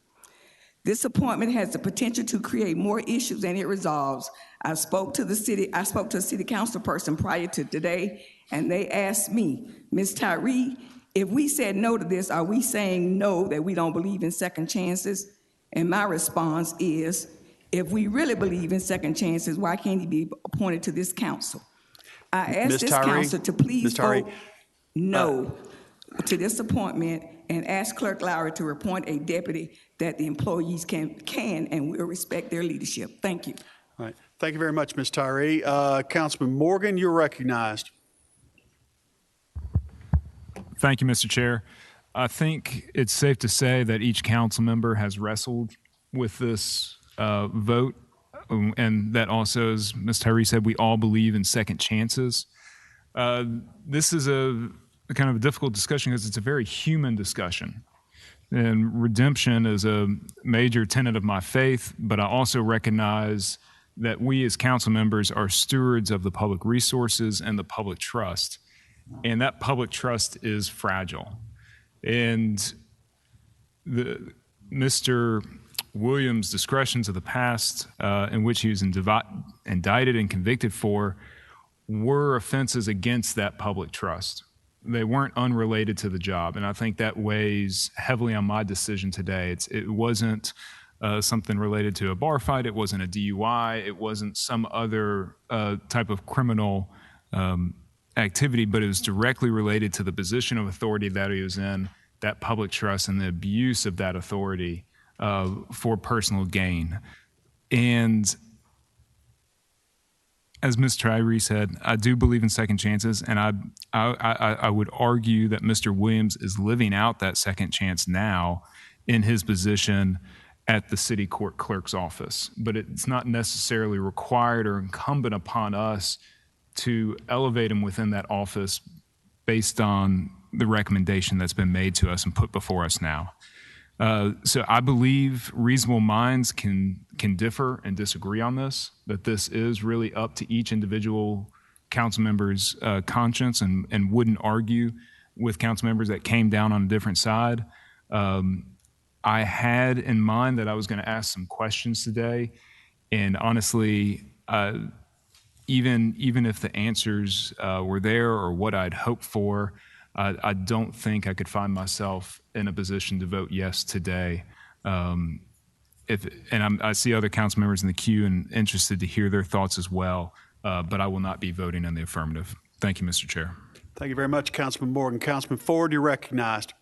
This appointment has the potential to create more issues than it resolves. I spoke to a city council person prior to today, and they asked me, Ms. Tyree, if we said no to this, are we saying no, that we don't believe in second chances? And my response is, if we really believe in second chances, why can't he be appointed to this council? I asked this council to please vote no to this appointment and ask Clerk Lowry to appoint a deputy that the employees can and will respect their leadership. Thank you. All right. Thank you very much, Ms. Tyree. Councilman Morgan, you're recognized. Thank you, Mr. Chair. I think it's safe to say that each council member has wrestled with this vote, and that also, as Ms. Tyree said, we all believe in second chances. This is a kind of a difficult discussion because it's a very human discussion. And redemption is a major tenet of my faith, but I also recognize that we as council members are stewards of the public resources and the public trust. And that public trust is fragile. And Mr. Williams' discretions of the past in which he was indicted and convicted for were offenses against that public trust. They weren't unrelated to the job, and I think that weighs heavily on my decision today. It wasn't something related to a bar fight. It wasn't a DUI. It wasn't some other type of criminal activity, but it was directly related to the position of authority that he was in, that public trust, and the abuse of that authority for personal gain. And as Ms. Tyree said, I do believe in second chances, and I would argue that Mr. Williams is living out that second chance now in his position at the city court clerk's office. But it's not necessarily required or incumbent upon us to elevate him within that office based on the recommendation that's been made to us and put before us now. So I believe reasonable minds can differ and disagree on this, that this is really up to each individual council member's conscience, and wouldn't argue with council members that came down on a different side. I had in mind that I was going to ask some questions today, and honestly, even if the answers were there or what I'd hoped for, I don't think I could find myself in a position to vote yes today. I see other council members in the queue and interested to hear their thoughts as well, but I will not be voting in the affirmative. Thank you, Mr. Chair. Thank you very much, Councilman Morgan. Councilman Ford, you're recognized.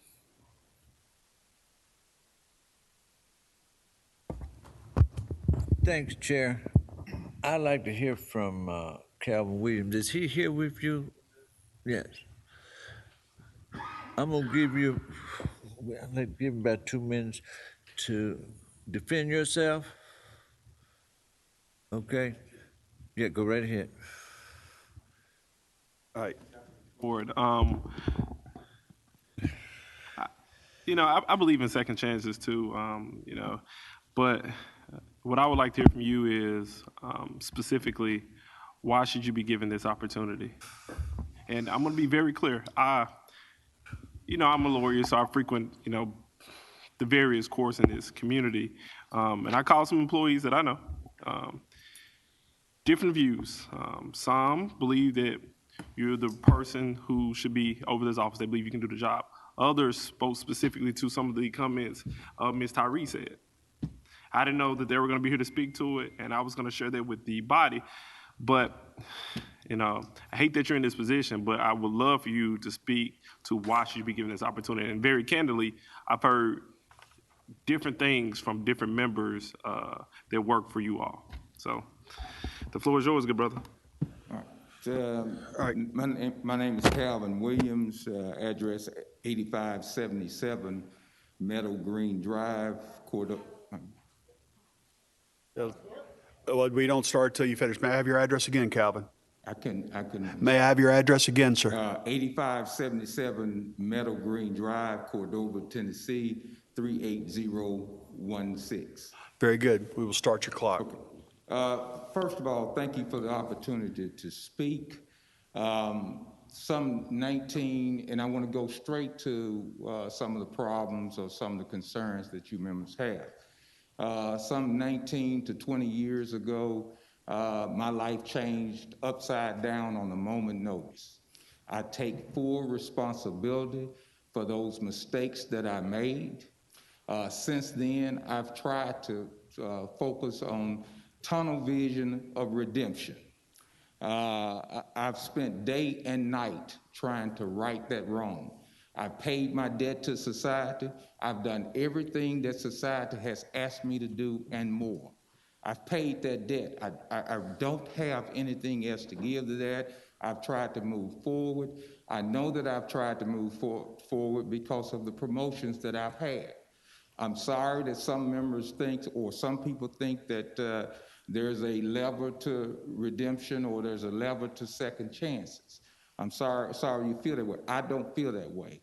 Thanks, Chair. I'd like to hear from Calvin Williams. Is he here with you? Yes. I'm gonna give you about 2 minutes to defend yourself. Okay? Yeah, go right ahead. All right. Board. I believe in second chances too. But what I would like to hear from you is specifically, why should you be given this opportunity? And I'm going to be very clear. I'm a lawyer, so I frequent, the various courts in this community. And I call some employees that I know. Different views. Some believe that You're the person who should be over this office. They believe you can do the job. Others spoke specifically to some of the comments Ms. Tyree said. I didn't know that they were going to be here to speak to it, and I was going to share that with the body. But, you know, I hate that you're in this position, but I would love for you to speak to why should you be given this opportunity. And very candidly, I've heard different things from different members that work for you all. So the floor is yours, good brother. My name is Calvin Williams, address 8577 Meadow Green Drive, Cordova. Well, we don't start till you finish. May I have your address again, Calvin? I can. May I have your address again, sir? 8577 Meadow Green Drive, Cordova, Tennessee, 38016. Very good. We will start your clock. Okay. First of all, thank you for the opportunity to speak. Some 19, and I want to go straight to some of the problems or some of the concerns that you members have. Some 19 to 20 years ago, my life changed upside down on a moment's notice. I take full responsibility for those mistakes that I made. Since then, I've tried to focus on tunnel vision of redemption. I've spent day and night trying to right that wrong. I've paid my debt to society. I've done everything that society has asked me to do and more. I've paid that debt. I don't have anything else to give to that. I've tried to move forward. I know that I've tried to move forward because of the promotions that I've had. I'm sorry that some members think, or some people think that there's a lever to redemption or there's a lever to second chances. I'm sorry you feel that way. I don't feel that way.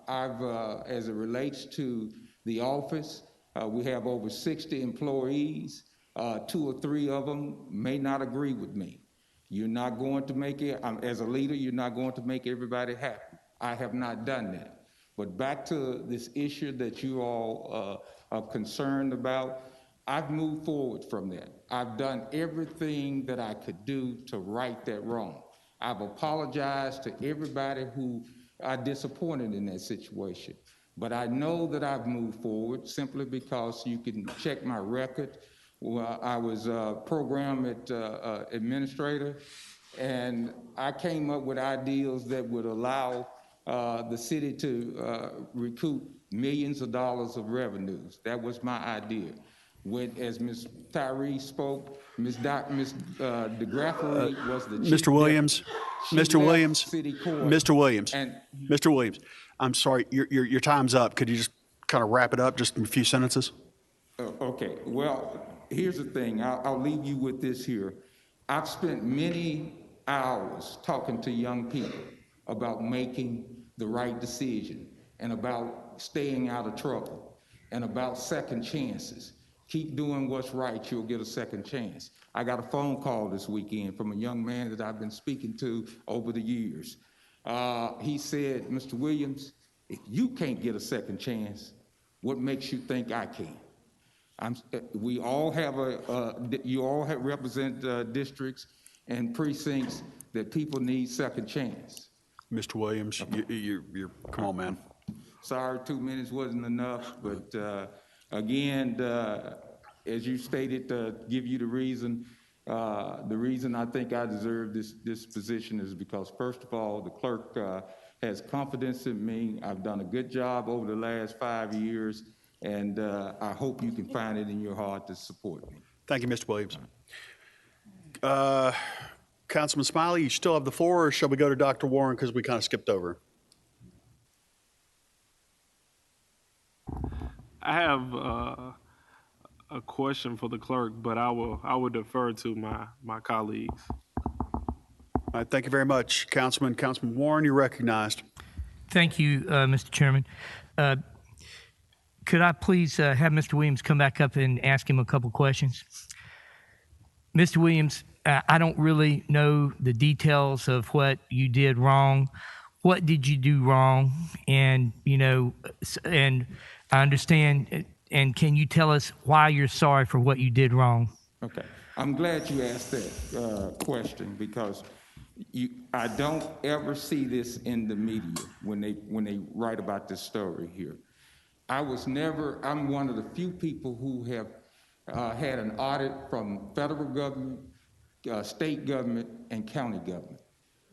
As it relates to the office, we have over 60 employees. 2 or 3 of them may not agree with me. You're not going to make it, as a leader, you're not going to make everybody happy. I have not done that. But back to this issue that you all are concerned about, I've moved forward from that. I've done everything that I could do to right that wrong. I've apologized to everybody who I disappointed in that situation. But I know that I've moved forward simply because you can check my record. Well, I was a program administrator, and I came up with ideas that would allow the city to recoup millions of dollars of revenues. That was my idea. As Ms. Tyree spoke, Ms. DeGrafferi was the chief. Mr. Williams, Mr. Williams, Mr. Williams, Mr. Williams, I'm sorry, your time's up. Could you just kind of wrap it up just in a few sentences? Okay, well, here's the thing. I'll leave you with this here. I've spent many hours talking to young people about making the right decision and about staying out of trouble and about second chances. Keep doing what's right, you'll get a second chance. I got a phone call this weekend from a young man that I've been speaking to over the years. He said, Mr. Williams, if you can't get a second chance, what makes you think I can? We all have you all represent districts and precincts that people need second chance. Mr. Williams, you're come on, man. Sorry, 2 minutes wasn't enough, but again, as you stated, to give you the reason I think I deserve this position is because, first of all, the clerk has confidence in me. I've done a good job over the last 5 years, and I hope you can find it in your heart to support me. Thank you, Mr. Williams. Councilman Smiley, you still have the floor, or shall we go to Dr. Warren because we kind of skipped over? I have a question for the clerk, but I will defer to my colleagues. All right, thank you very much, Councilman. Councilman Warren, you're recognized. Thank you, Mr. Chairman. Could I please have Mr. Williams come back up and ask him a couple questions? Mr. Williams, I don't really know the details of what you did wrong. What did you do wrong? And, and I understand, and can you tell us why you're sorry for what you did wrong? Okay. I'm glad you asked that question because I don't ever see this in the media when they write about this story here. I'm one of the few people who have had an audit from federal government, state government, and county government.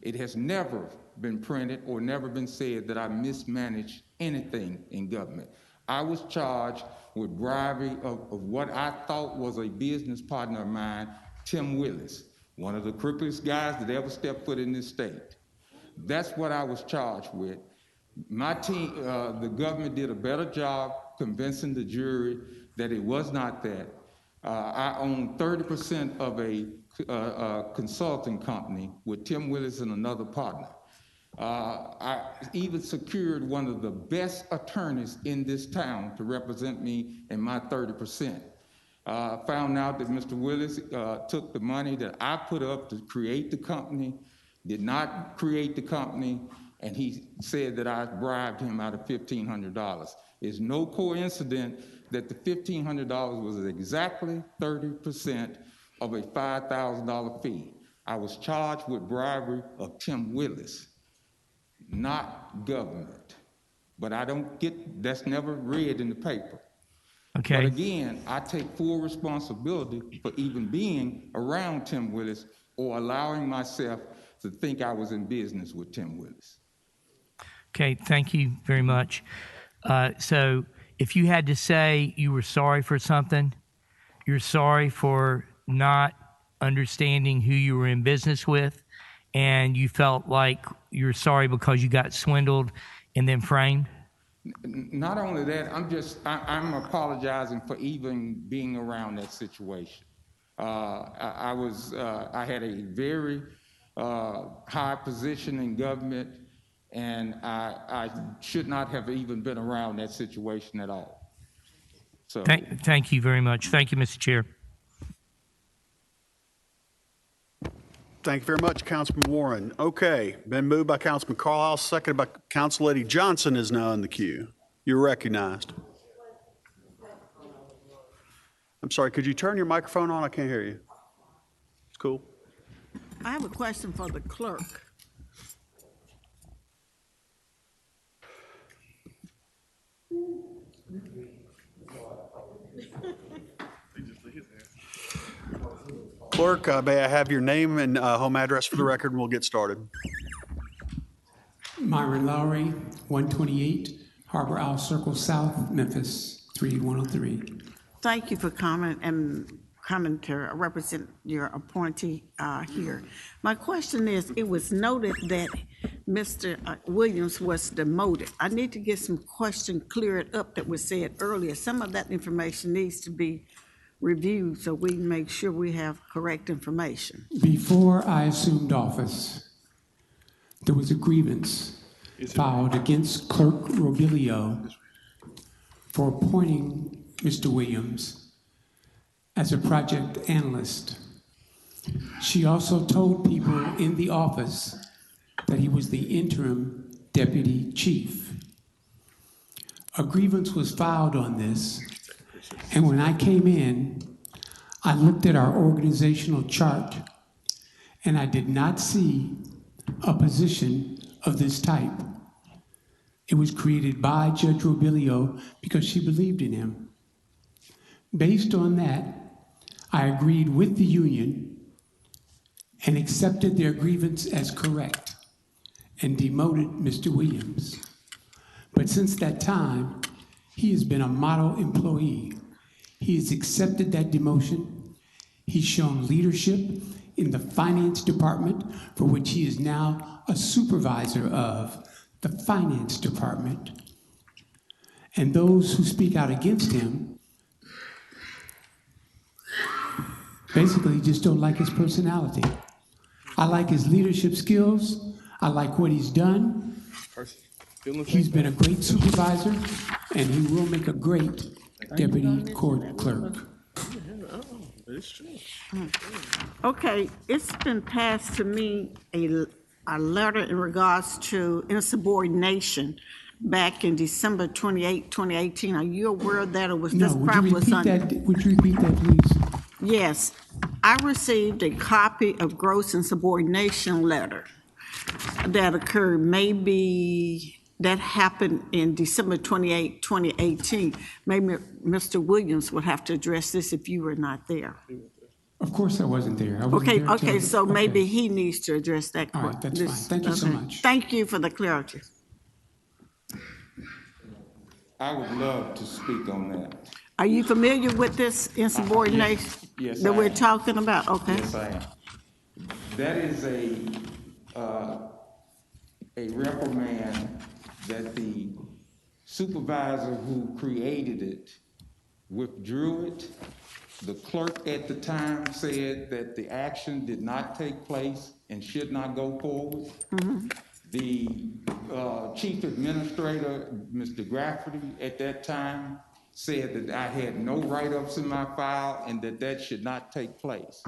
It has never been printed or never been said that I mismanaged anything in government. I was charged with bribery of what I thought was a business partner of mine, Tim Willis, one of the crookedest guys that ever stepped foot in this state. That's what I was charged with. My team, the government did a better job convincing the jury that it was not that. I own 30% of a consulting company with Tim Willis and another partner. I even secured one of the best attorneys in this town to represent me in my 30%. Found out that Mr. Willis took the money that I put up to create the company, did not create the company, and he said that I bribed him out of $1,500. It's no coincidence that the $1,500 was exactly 30% of a $5,000 fee. I was charged with bribery of Tim Willis, not government. But that's never read in the paper. Okay. But again, I take full responsibility for even being around Tim Willis or allowing myself to think I was in business with Tim Willis. Okay, thank you very much. So if you had to say you were sorry for something, you're sorry for not understanding who you were in business with, and you felt like you're sorry because you got swindled and then framed? Not only that, I'm apologizing for even being around that situation. I had a very high position in government, and I should not have even been around that situation at all. So Thank you very much. Thank you, Mr. Chair. Thank you very much, Councilman Warren. Okay, been moved by Councilman Carlisle, seconded by Council Lady Johnson is now in the queue. You're recognized. I'm sorry, could you turn your microphone on? I can't hear you. It's cool. I have a question for the clerk. Clerk, may I have your name and home address for the record, and we'll get started. Myron Lowry, 128 Harbor Isle Circle South, Memphis, 38103. Thank you for coming to represent your appointee here. My question is, it was noted that Mr. Williams was demoted. I need to get some question cleared up that was said earlier. Some of that information needs to be reviewed so we make sure we have correct information. Before I assumed office, there was a grievance filed against Clerk Robilio for appointing Mr. Williams as a project analyst. She also told people in the office that he was the interim deputy chief. A grievance was filed on this, and when I came in, I looked at our organizational chart, and I did not see a position of this type. It was created by Judge Robilio because she believed in him. Based on that, I agreed with the union and accepted their grievance as correct and demoted Mr. Williams. But since that time, he has been a model employee. He has accepted that demotion. He's shown leadership in the finance department, for which he is now a supervisor of the finance department. And those who speak out against him basically just don't like his personality. I like his leadership skills. I like what he's done. He's been a great supervisor, and he will make a great deputy court clerk. Okay, it's been passed to me a letter in regards to insubordination back in December 28, 2018. Are you aware of that, or was this crime was on? Would you repeat that, please? Yes, I received a copy of gross insubordination letter that occurred that happened in December 28, 2018. Maybe Mr. Williams would have to address this if you were not there. Of course I wasn't there. I wasn't there Okay, till- so maybe he needs to address that. All right, that's fine. Thank you so much. Thank you for the clarity. I would love to speak on that. Are you familiar with this insubordination Yes, that I we're am. talking about? Okay. Yes, I am. That is a reprimand that the supervisor who created it withdrew it. The clerk at the time said that the action did not take place and should not go forward. The chief administrator, Mr. Grafferty, at that time said that I had no write-ups in my file and that should not take place.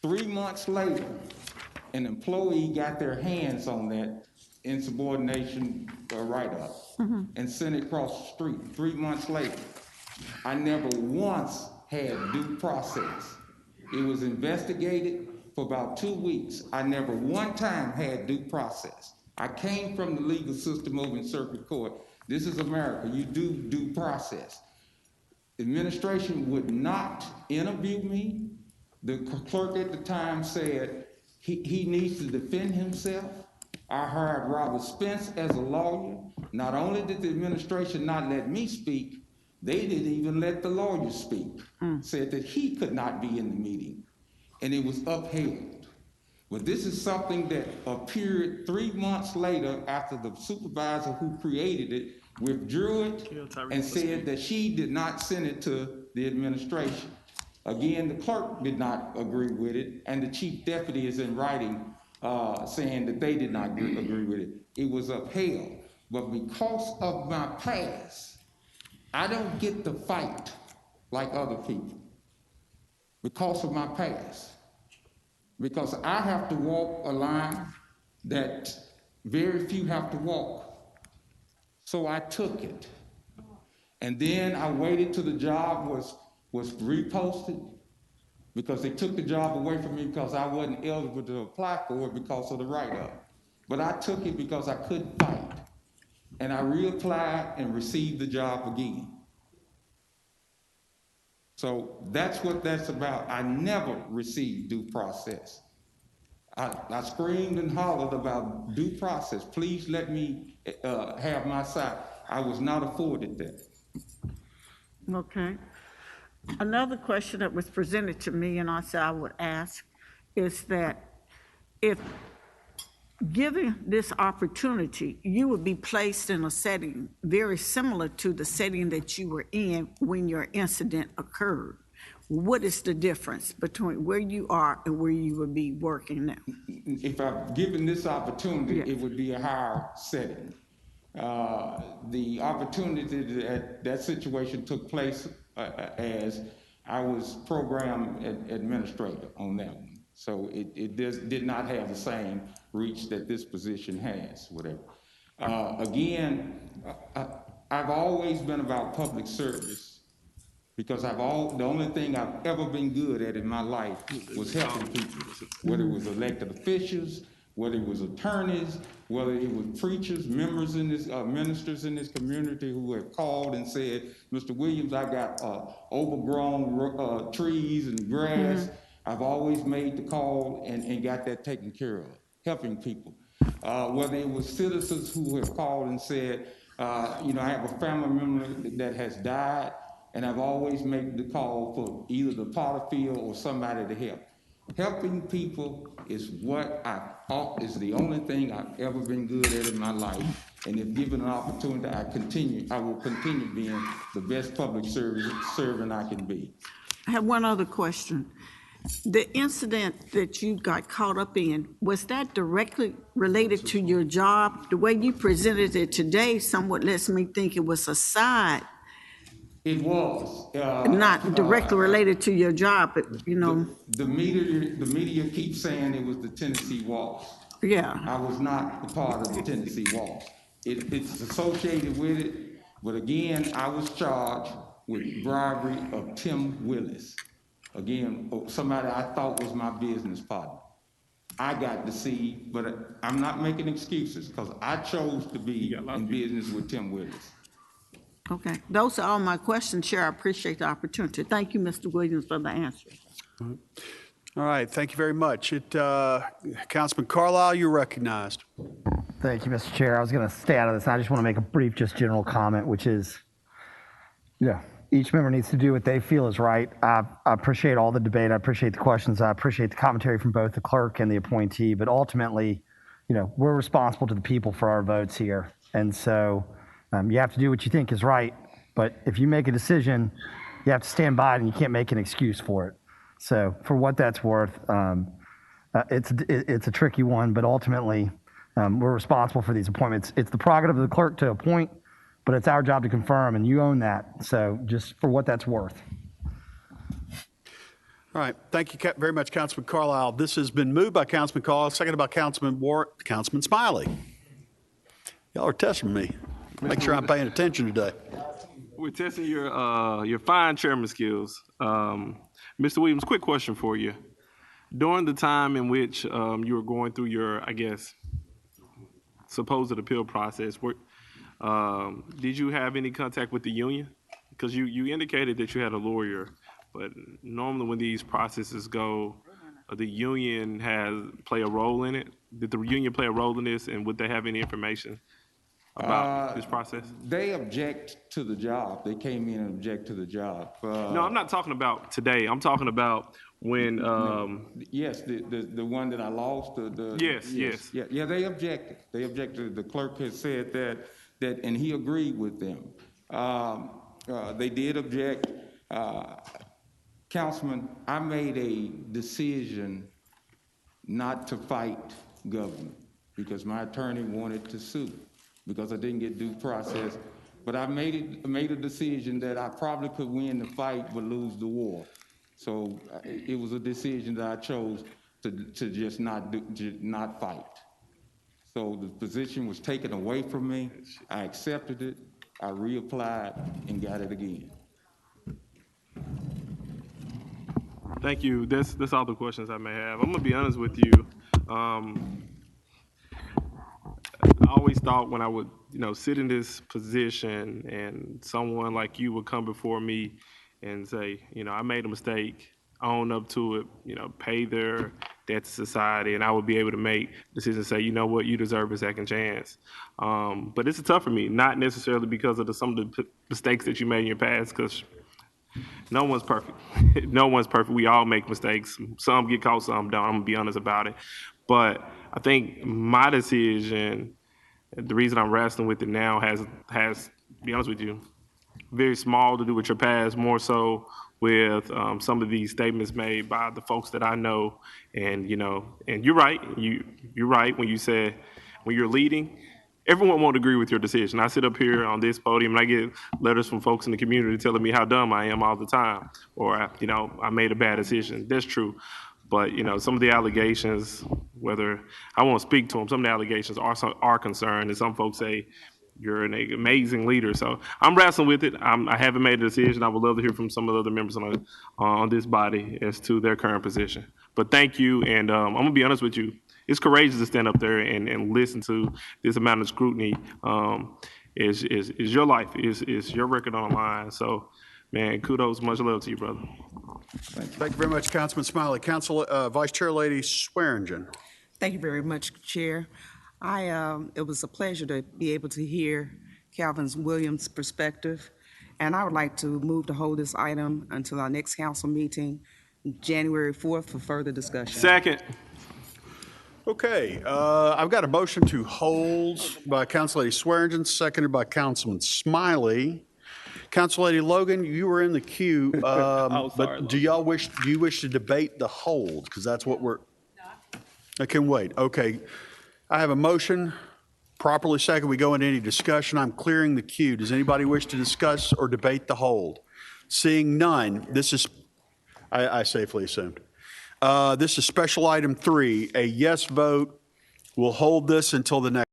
3 months later, an employee got their hands on that insubordination write-up and sent it across the street. 3 months later, I never once had due process. It was investigated for about 2 weeks. I never one time had due process. I came from the legal system over in circuit court. This is America. You do due process. Administration would not interview me. The clerk at the time said he needs to defend himself. I hired Robert Spence as a lawyer. Not only did the administration not let me speak, they didn't even let the lawyer speak. Said that he could not be in the meeting, and it was upheld. But this is something that appeared 3 months later after the supervisor who created it withdrew it and said that she did not send it to the administration. Again, the clerk did not agree with it, and the chief deputy is in writing saying that they did not agree with it. It was upheld. But because of my past, I don't get to fight like other people because of my past. Because I have to walk a line that very few have to walk. So I took it. And then I waited till the job was reposted because they took the job away from me because I wasn't eligible to apply for it because of the write-up. But I took it because I couldn't fight. And I reapplied and received the job again. So that's what that's about. I never received due process. I screamed and hollered about due process. Please let me have my side. I was not afforded that. Okay. Another question that was presented to me, and I said I would ask, is that if given this opportunity, you would be placed in a setting very similar to the setting that you were in when your incident occurred. What is the difference between where you are and where you would be working now? If I'm given this opportunity, it would be a higher setting. The opportunity that situation took place as I was program administrator on that one. So it did not have the same reach that this position has, whatever. Again, I've always been about public service because the only thing I've ever been good at in my life was helping people, whether it was elected officials, whether it was attorneys, whether it was preachers, ministers in this community who have called and said, Mr. Williams, I got overgrown trees and grass. I've always made the call and got that taken care of, helping people. Whether it was citizens who have called and said, I have a family member that has died, and I've always made the call for either the potter field or somebody to help. Helping people is is the only thing I've ever been good at in my life. And if given an opportunity, I will continue being the best public servant I can be. I have one other question. The incident that you got caught up in, was that directly related to your job? The way you presented it today somewhat lets me think it was a side. It was. Not directly related to your job, but, The media keeps saying it was the Tennessee Waltz. Yeah. I was not a part of the Tennessee Waltz. It's associated with it, but again, I was charged with bribery of Tim Willis. Again, somebody I thought was my business partner. I got to see, but I'm not making excuses because I chose to be in business with Tim Willis. Okay, those are all my questions, Chair. I appreciate the opportunity. Thank you, Mr. Williams, for the answer. All right, thank you very much. Councilman Carlisle, you're recognized. Thank you, Mr. Chair. I was going to stay out of this. I just want to make a brief, just general comment, which is, each member needs to do what they feel is right. I appreciate all the debate. I appreciate the questions. I appreciate the commentary from both the clerk and the appointee. But ultimately, we're responsible to the people for our votes here. And so you have to do what you think is right. But if you make a decision, you have to stand by it and you can't make an excuse for it. So for what that's worth, it's a tricky one. But ultimately, we're responsible for these appointments. It's the prerogative of the clerk to appoint, but it's our job to confirm, and you own that. So just for what that's worth. All right, thank you very much, Councilman Carlisle. This has been moved by Councilman Carlisle, seconded by Councilman Smiley. Y'all are testing me. Make sure I'm paying attention today. We're testing your fine chairman skills. Mr. Williams, quick question for you. During the time in which you were going through your, I guess, supposed appeal process, did you have any contact with the union? Because you indicated that you had a lawyer, but normally when these processes go, the union play a role in it. Did the union play a role in this, and would they have any information about this process? They object to the job. They came in and object to the job. No, I'm not talking about today. I'm talking about when. Yes, the one that I lost. Yes. Yeah, they objected. They objected. The clerk has said that, and he agreed with them. They did object. Councilman, I made a decision not to fight government because my attorney wanted to sue because I didn't get due process. But I made a decision that I probably could win the fight but lose the war. So it was a decision that I chose to just not fight. So the position was taken away from me. I accepted it. I reapplied and got it again. Thank you. That's all the questions I may have. I'm gonna be honest with you. I always thought when I would, sit in this position and someone like you would come before me and say, I made a mistake, own up to it, pay their debt to society, and I would be able to make decisions, say, you know what, you deserve a second chance. But it's tough for me, not necessarily because of some of the mistakes that you made in your past, because no one's perfect. No one's perfect. We all make mistakes. Some get caught, some don't. I'm gonna be honest about it. But I think my decision, the reason I'm wrestling with it now has, to be honest with you, very small to do with your past, more so with some of these statements made by the folks that I know. And, and you're right. You're right when you said, when you're leading, everyone won't agree with your decision. I sit up here on this podium and I get letters from folks in the community telling me how dumb I am all the time, or, I made a bad decision. That's true. But, some of the allegations, whether I won't speak to them, some of the allegations are concerned, and some folks say you're an amazing leader. So I'm wrestling with it. I haven't made a decision. I would love to hear from some of the other members on this body as to their current position. But thank you, and I'm gonna be honest with you. It's courageous to stand up there and listen to this amount of scrutiny. Is your life, is your record on the line. So, man, kudos, much love to you, brother. Thank you very much, Councilman Smiley. Vice Chair Lady Swearingen. Thank you very much, Chair. It was a pleasure to be able to hear Calvin Williams' perspective, and I would like to move to hold this item until our next council meeting, January 4th, for further discussion. Second. Okay, I've got a motion to hold by Council Lady Swearingen, seconded by Councilman Smiley. Council Lady Logan, you were in the queue, but do you wish to debate the hold? Because that's what I can wait. Okay, I have a motion, properly second. We go into any discussion. I'm clearing the queue. Does anybody wish to discuss or debate the hold? Seeing none, this is, I safely assumed. This is special item 3, a yes vote. We'll hold this until the next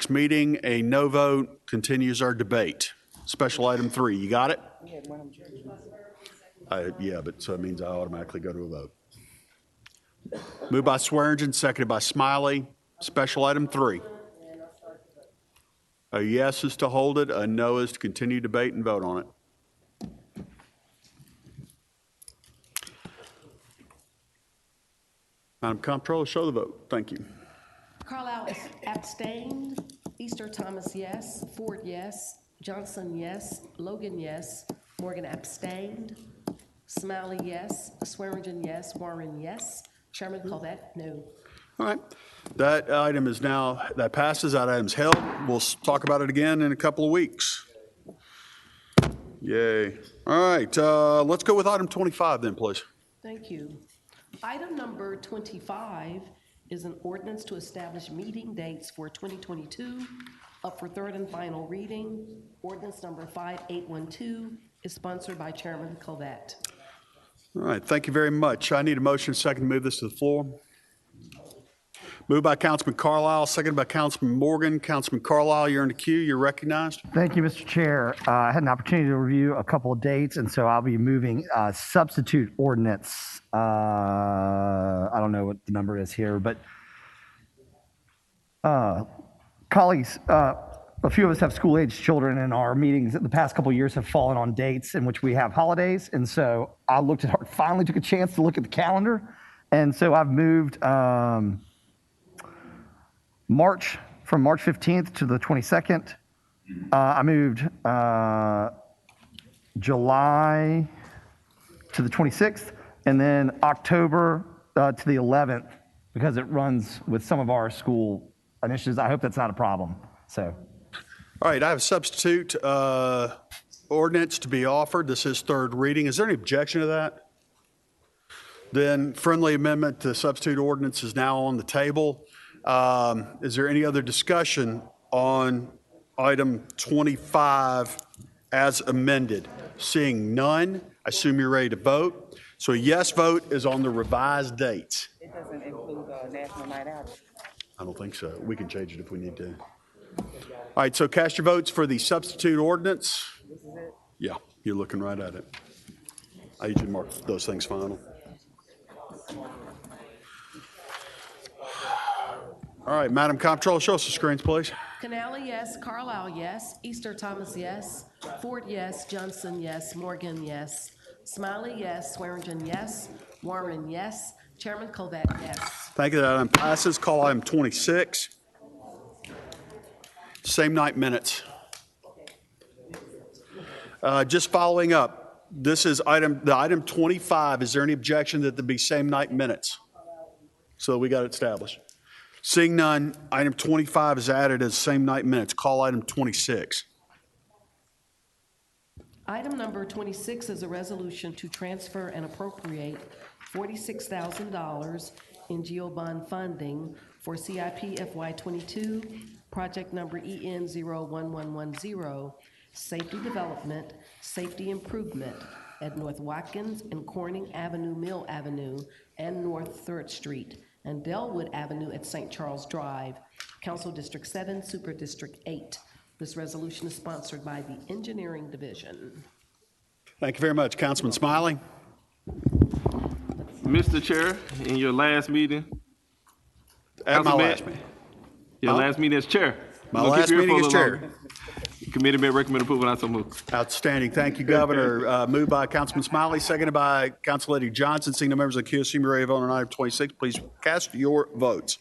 meeting. A no vote continues our debate. special item 3. You got it? Yeah, but so it means I automatically go to a vote. Moved by Swearingen, seconded by Smiley. Special item 3. A yes is to hold it, a no is to continue debate and vote on it. Madam Comptroller, show the vote. Thank you. Carlisle is abstained. Easter Thomas, yes. Ford, yes. Johnson, yes. Logan, yes. Morgan abstained. Smiley, yes. Swearingen, yes. Warren, yes. Chairman Colvett, no. All right. That item is now, that passes. That item's held. We'll talk about it again in a couple of weeks. Yay. All right. Let's go with item 25 then, please. Thank you. Item number 25 is an ordinance to establish meeting dates for 2022, up for third and final reading. Ordinance number 5812 is sponsored by Chairman Colvett. All right. Thank you very much. I need a motion second to move this to the floor. Moved by Councilman Carlisle, seconded by Councilman Morgan. Councilman Carlisle, you're in the queue. You're recognized. Thank you, Mr. Chair. I had an opportunity to review a couple of dates, and so I'll be moving substitute ordinance. I don't know what the number is here, but colleagues, a few of us have school-aged children, and our meetings the past couple of years have fallen on dates in which we have holidays. And so I finally took a chance to look at the calendar, and so I've moved from March 15th to the 22nd. I moved July to the 26th, and then October to the 11th, because it runs with some of our school initiatives. I hope that's not a problem. So, all right, I have a substitute ordinance to be offered. This is third reading. Is there any objection to that? Then friendly amendment to substitute ordinance is now on the table. Is there any other discussion on item 25 as amended? Seeing none, I assume you're ready to vote. So a yes vote is on the revised dates. It doesn't include National Night Out. I don't think so. We can change it if we need to. All right, so cast your votes for the substitute ordinance. This is it? Yeah, you're looking right at it. I usually mark those things final. All right, Madam Comptroller, show us the screens, please. Canale, yes. Carlisle, yes. Easter Thomas, yes. Ford, yes. Johnson, yes. Morgan, yes. Smiley, yes. Swearingen, yes. Warren, yes. Chairman Colvett, yes. Thank you. That item passes. Call item 26. Same night minutes. Just following up, this is item 25. Is there any objection that there be same night minutes? So we got it established. Seeing none, item 25 is added as same night minutes. Call item 26. Item number 26 is a resolution to transfer and appropriate $46,000 in GEO-bond funding for CIP FY22, project number EN01110, safety development, safety improvement at North Watkins and Corning Avenue, Mill Avenue, and North 3rd Street, and Delwood Avenue at St. Charles Drive, Council District 7, Super District 8. This resolution is sponsored by the Engineering Division. Thank you very much. Councilman Smiley. Mr. Chair, in your last meeting. At my last meeting. Your last meeting as chair. My last meeting as chair. Committee may recommend approval. I so move. Outstanding. Thank you, Governor. Moved by Councilman Smiley, seconded by Council Lady Johnson. Seeing no members of the queue, assume you're ready to vote on item 26. Please cast your votes.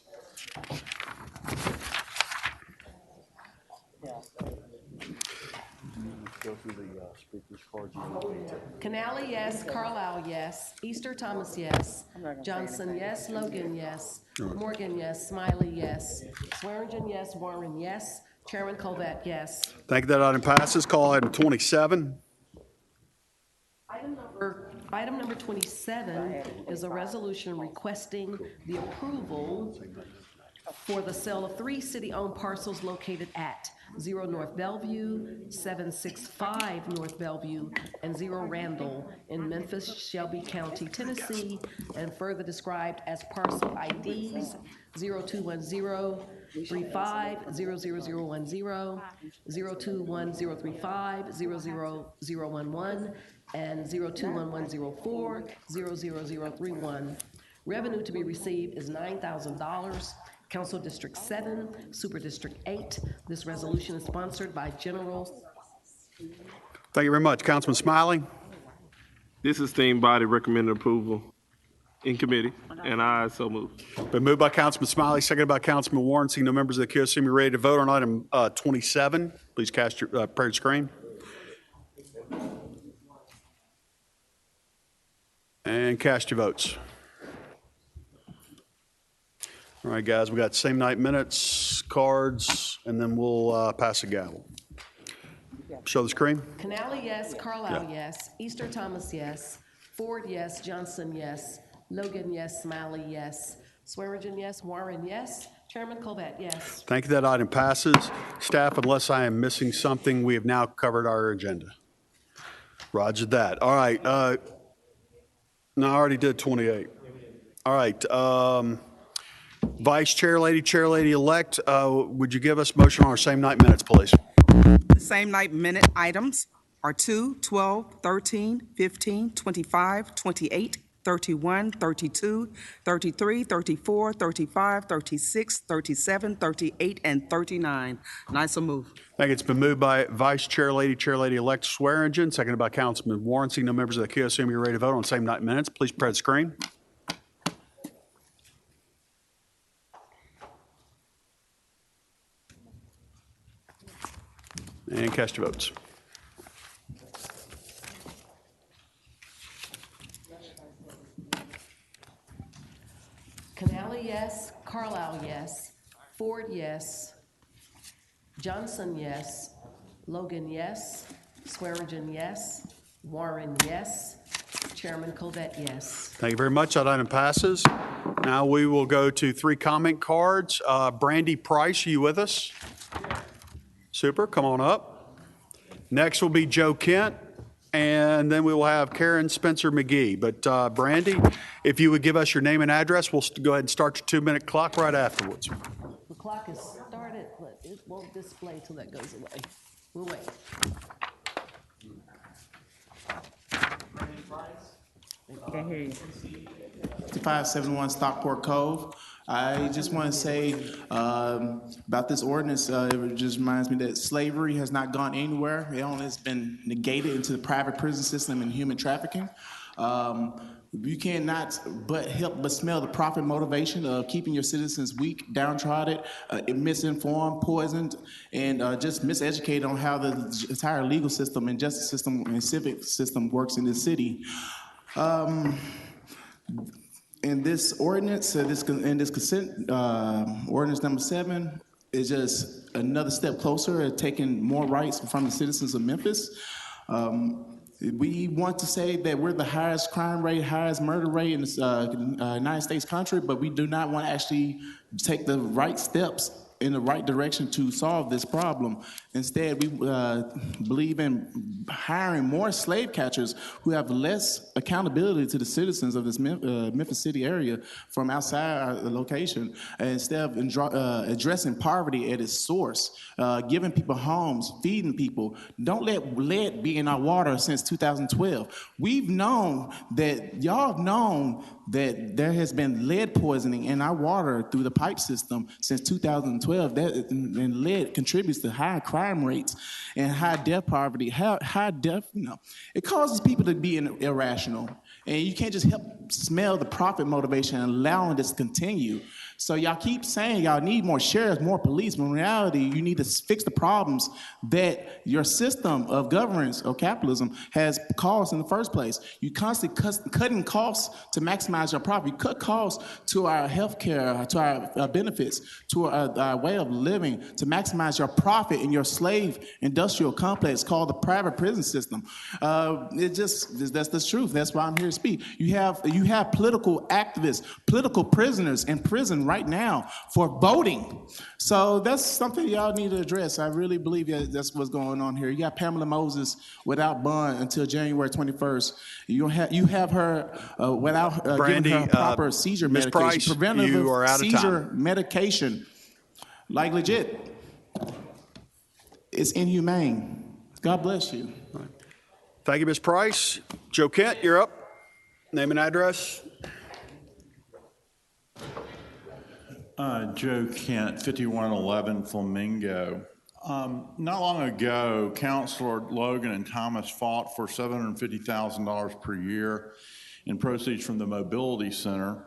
Canale, yes. Carlisle, yes. Easter Thomas, yes. Johnson, yes. Logan, yes. Morgan, yes. Smiley, yes. Swearingen, yes. Warren, yes. Chairman Colvett, yes. Thank you. That item passes. Call item 27. Item number 27 is a resolution requesting the approval for the sale of 3 city-owned parcels located at 0 North Bellevue, 765 North Bellevue, and 0 Randall in Memphis, Shelby County, Tennessee, and further described as parcel IDs 021035 00010, 021035 00011, and 021104 00031. Revenue to be received is $9,000. Council District 7, Super District 8. This resolution is sponsored by General. Thank you very much. Councilman Smiley. This esteemed body recommended approval in committee, and I so move. Been moved by Councilman Smiley, seconded by Councilman Warren. Seeing no members of the KOC ready to vote on item 27, please cast your prayer screen. And cast your votes. All right, guys, we got same night minutes, cards, and then we'll pass the gavel. Show the screen. Canale, yes. Carlisle, yes. Easter Thomas, yes. Ford, yes. Johnson, yes. Logan, yes. Smiley, yes. Swearingen, yes. Warren, yes. Chairman Colbert, yes. Thank you. That item passes. Staff, unless I am missing something, we have now covered our agenda. Roger that. All right. No, I already did 28. All right. Vice Chair Lady-elect, would you give us motion on our same night minutes, please? The same night minute items are 2, 12, 13, 15, 25, 28, 31, 32, 33, 34, 35, 36, 37, 38, and 39. And I so move. Thank you. It's been moved by Vice Chair Lady-elect Swearingen, seconded by Councilman Warren. Seeing no members of the KOC, you're ready to vote on same night minutes. Please press screen. And cast your votes. Canale, yes. Carlisle, yes. Ford, yes. Johnson, yes. Logan, yes. Swearingen, yes. Warren, yes. Chairman Colbert, yes. Thank you very much. That item passes. Now we will go to 3 comment cards. Brandy Price, are you with us? Super, come on up. Next will be Joe Kent, and then we will have Karen Spencer McGee. But Brandy, if you would give us your name and address, we'll go ahead and start your 2-minute clock right afterwards. The clock is started, but it won't display till that goes away. We'll wait. Can't hear you. 5571 Stockport Cove. I just want to say about this ordinance, it just reminds me that slavery has not gone anywhere. It only has been negated into the private prison system and human trafficking. You cannot help but smell the profit motivation of keeping your citizens weak, downtrodden, misinformed, poisoned, and just miseducated on how the entire legal system and justice system and civic system works in this city. In this ordinance, this consent ordinance number 7 is just another step closer at taking more rights from the citizens of Memphis. We want to say that we're the highest crime rate, highest murder rate in the United States country, but we do not want to actually take the right steps in the right direction to solve this problem. Instead, we believe in hiring more slave catchers who have less accountability to the citizens of this Memphis City area from outside our location, instead of addressing poverty at its source, giving people homes, feeding people. Don't let lead be in our water since 2012. We've known that, y'all have known that there has been lead poisoning in our water through the pipe system since 2012. And lead contributes to high crime rates and high death poverty. High death, it causes people to be irrational. And you can't just help smell the profit motivation and allowing this to continue. So y'all keep saying y'all need more sheriffs, more police, but in reality, you need to fix the problems that your system of governance or capitalism has caused in the first place. You constantly cutting costs to maximize your profit. You cut costs to our health care, to our benefits, to our way of living, to maximize your profit in your slave industrial complex called the private prison system. That's the truth. That's why I'm here speak. You have political activists, political prisoners in prison right now for voting. So that's something y'all need to address. I really believe that's what's going on here. You got Pamela Moses without bond until January 21st. You have her without Brandy, giving her proper seizure Ms. medication, Price, preventative you are out of seizure time. medication, like legit. It's inhumane. God bless you. Thank you, Ms. Price. Joe Kent, you're up. Name and address. Joe Kent, 5111 Flamingo. Not long ago, Councilor Logan and Thomas fought for $750,000 per year in proceeds from the Mobility Center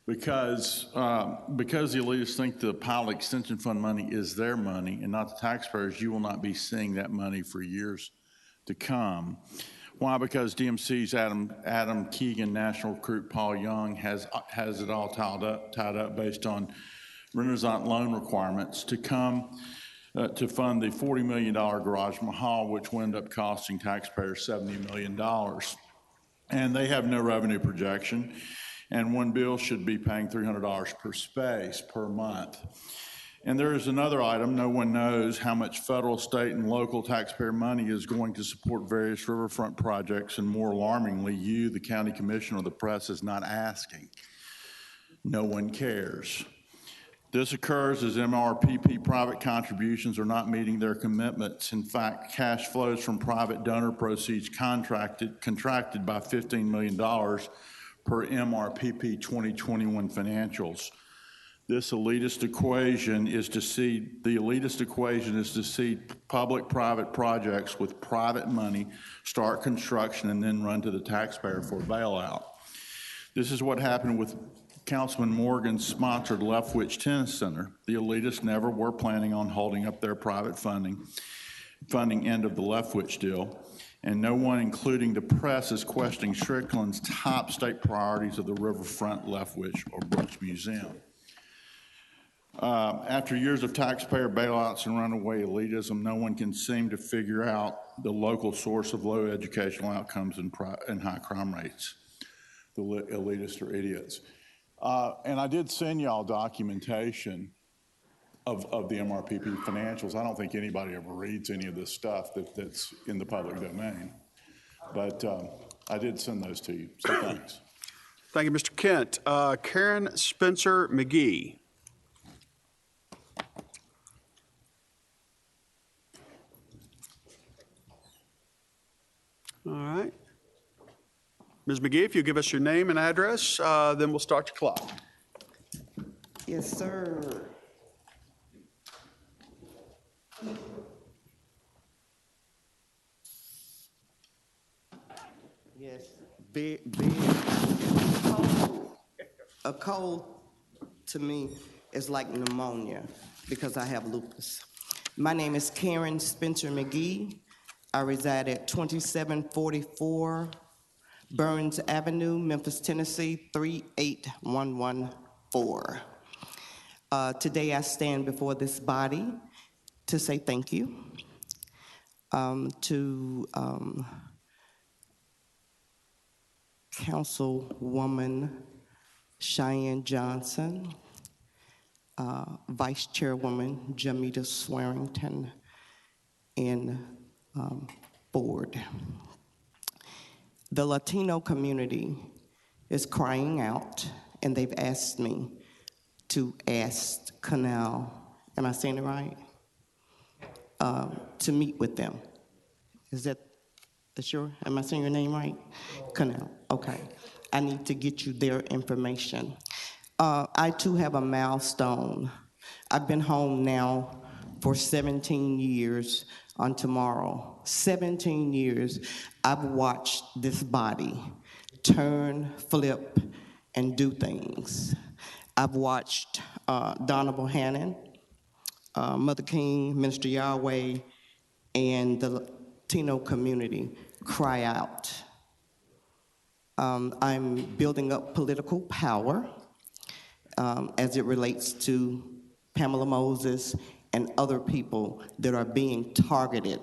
because the elitists think the pilot extension fund money is their money and not the taxpayers. You will not be seeing that money for years to come. Why? Because DMC's Adam Keegan, National Recruit Paul Young has it all tied up based on Renaissance loan requirements to come to fund the $40 million Garage Mahal, which will end up costing taxpayers $70 million. And they have no revenue projection. And one bill should be paying $300 per space per month. And there is another item. No one knows how much federal, state, and local taxpayer money is going to support various riverfront projects. And more alarmingly, you, the county commissioner of the press, is not asking. No one cares. This occurs as MRPP private contributions are not meeting their commitments. In fact, cash flows from private donor proceeds contracted by $15 million per MRPP 2021 financials. This elitist equation is to see public-private projects with private money start construction and then run to the taxpayer for a bailout. This is what happened with Councilman Morgan's sponsored Leftwich Tennis Center. The elitists never were planning on holding up their private funding end of the Leftwich deal. And no one, including the press, is questioning Strickland's top state priorities of the Riverfront, Leftwich, or Brooks Museum. After years of taxpayer bailouts and runaway elitism, no one can seem to figure out the local source of low educational outcomes and high crime rates. The elitists are idiots. And I did send y'all documentation of the MRPP financials. I don't think anybody ever reads any of this stuff that's in the public domain. But I did send those to you, so thanks. Thank you, Mr. Kent. Karen Spencer McGee. All right. Ms. McGee, if you'll give us your name and address, then we'll start your clock. Yes, sir. Yes, big. A cold to me is like pneumonia because I have lupus. My name is Karen Spencer McGee. I reside at 2744 Burns Avenue, Memphis, Tennessee, 38114. Today I stand before this body to say thank you to Councilwoman Cheyenne Johnson, Vice Chairwoman Jamita Swearington, and board. The Latino community is crying out, and they've asked me to ask Canal, am I saying it right? To meet with them. Is that sure? Am I saying your name right? Canal, okay. I need to get you their information. I too have a milestone. I've been home now for 17 years on tomorrow. 17 years, I've watched this body turn, flip, and do things. I've watched Donna Bohannon, Mother King, Minister Yahweh, and the Latino community cry out. I'm building up political power as it relates to Pamela Moses and other people that are being targeted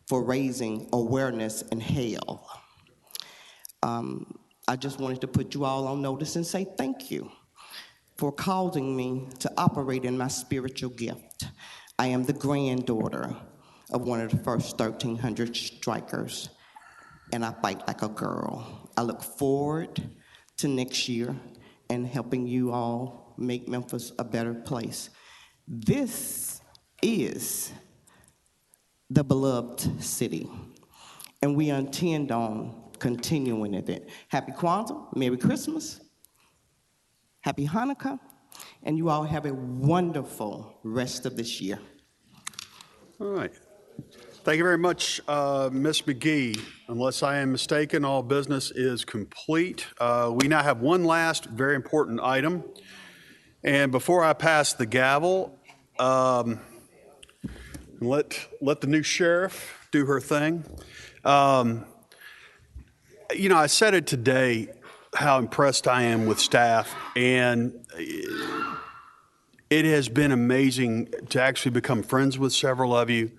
for raising awareness in hell. I just wanted to put you all on notice and say thank you for causing me to operate in my spiritual gift. I am the granddaughter of one of the first 1,300 strikers, and I fight like a girl. I look forward to next year and helping you all make Memphis a better place. This is the beloved city, and we intend on continuing it. Happy Kwanzaa, Merry Christmas, Happy Hanukkah, and you all have a wonderful rest of this year. All right. Thank you very much, Ms. McGee. Unless I am mistaken, all business is complete. We now have one last very important item. And before I pass the gavel, let the new sheriff do her thing. You know, I said it today, how impressed I am with staff, and it has been amazing to actually become friends with several of you,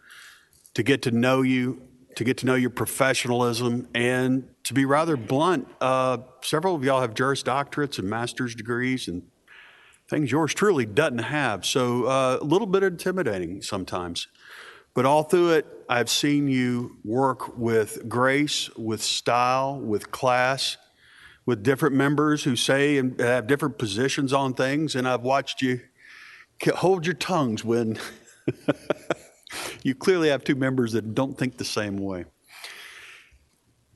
to get to know you, to get to know your professionalism, and to be rather blunt, several of y'all have Juris Doctorates and master's degrees and things yours truly doesn't have. So a little bit intimidating sometimes. But all through it, I've seen you work with grace, with style, with class, with different members who say and have different positions on things. And I've watched you hold your tongues when you clearly have two members that don't think the same way.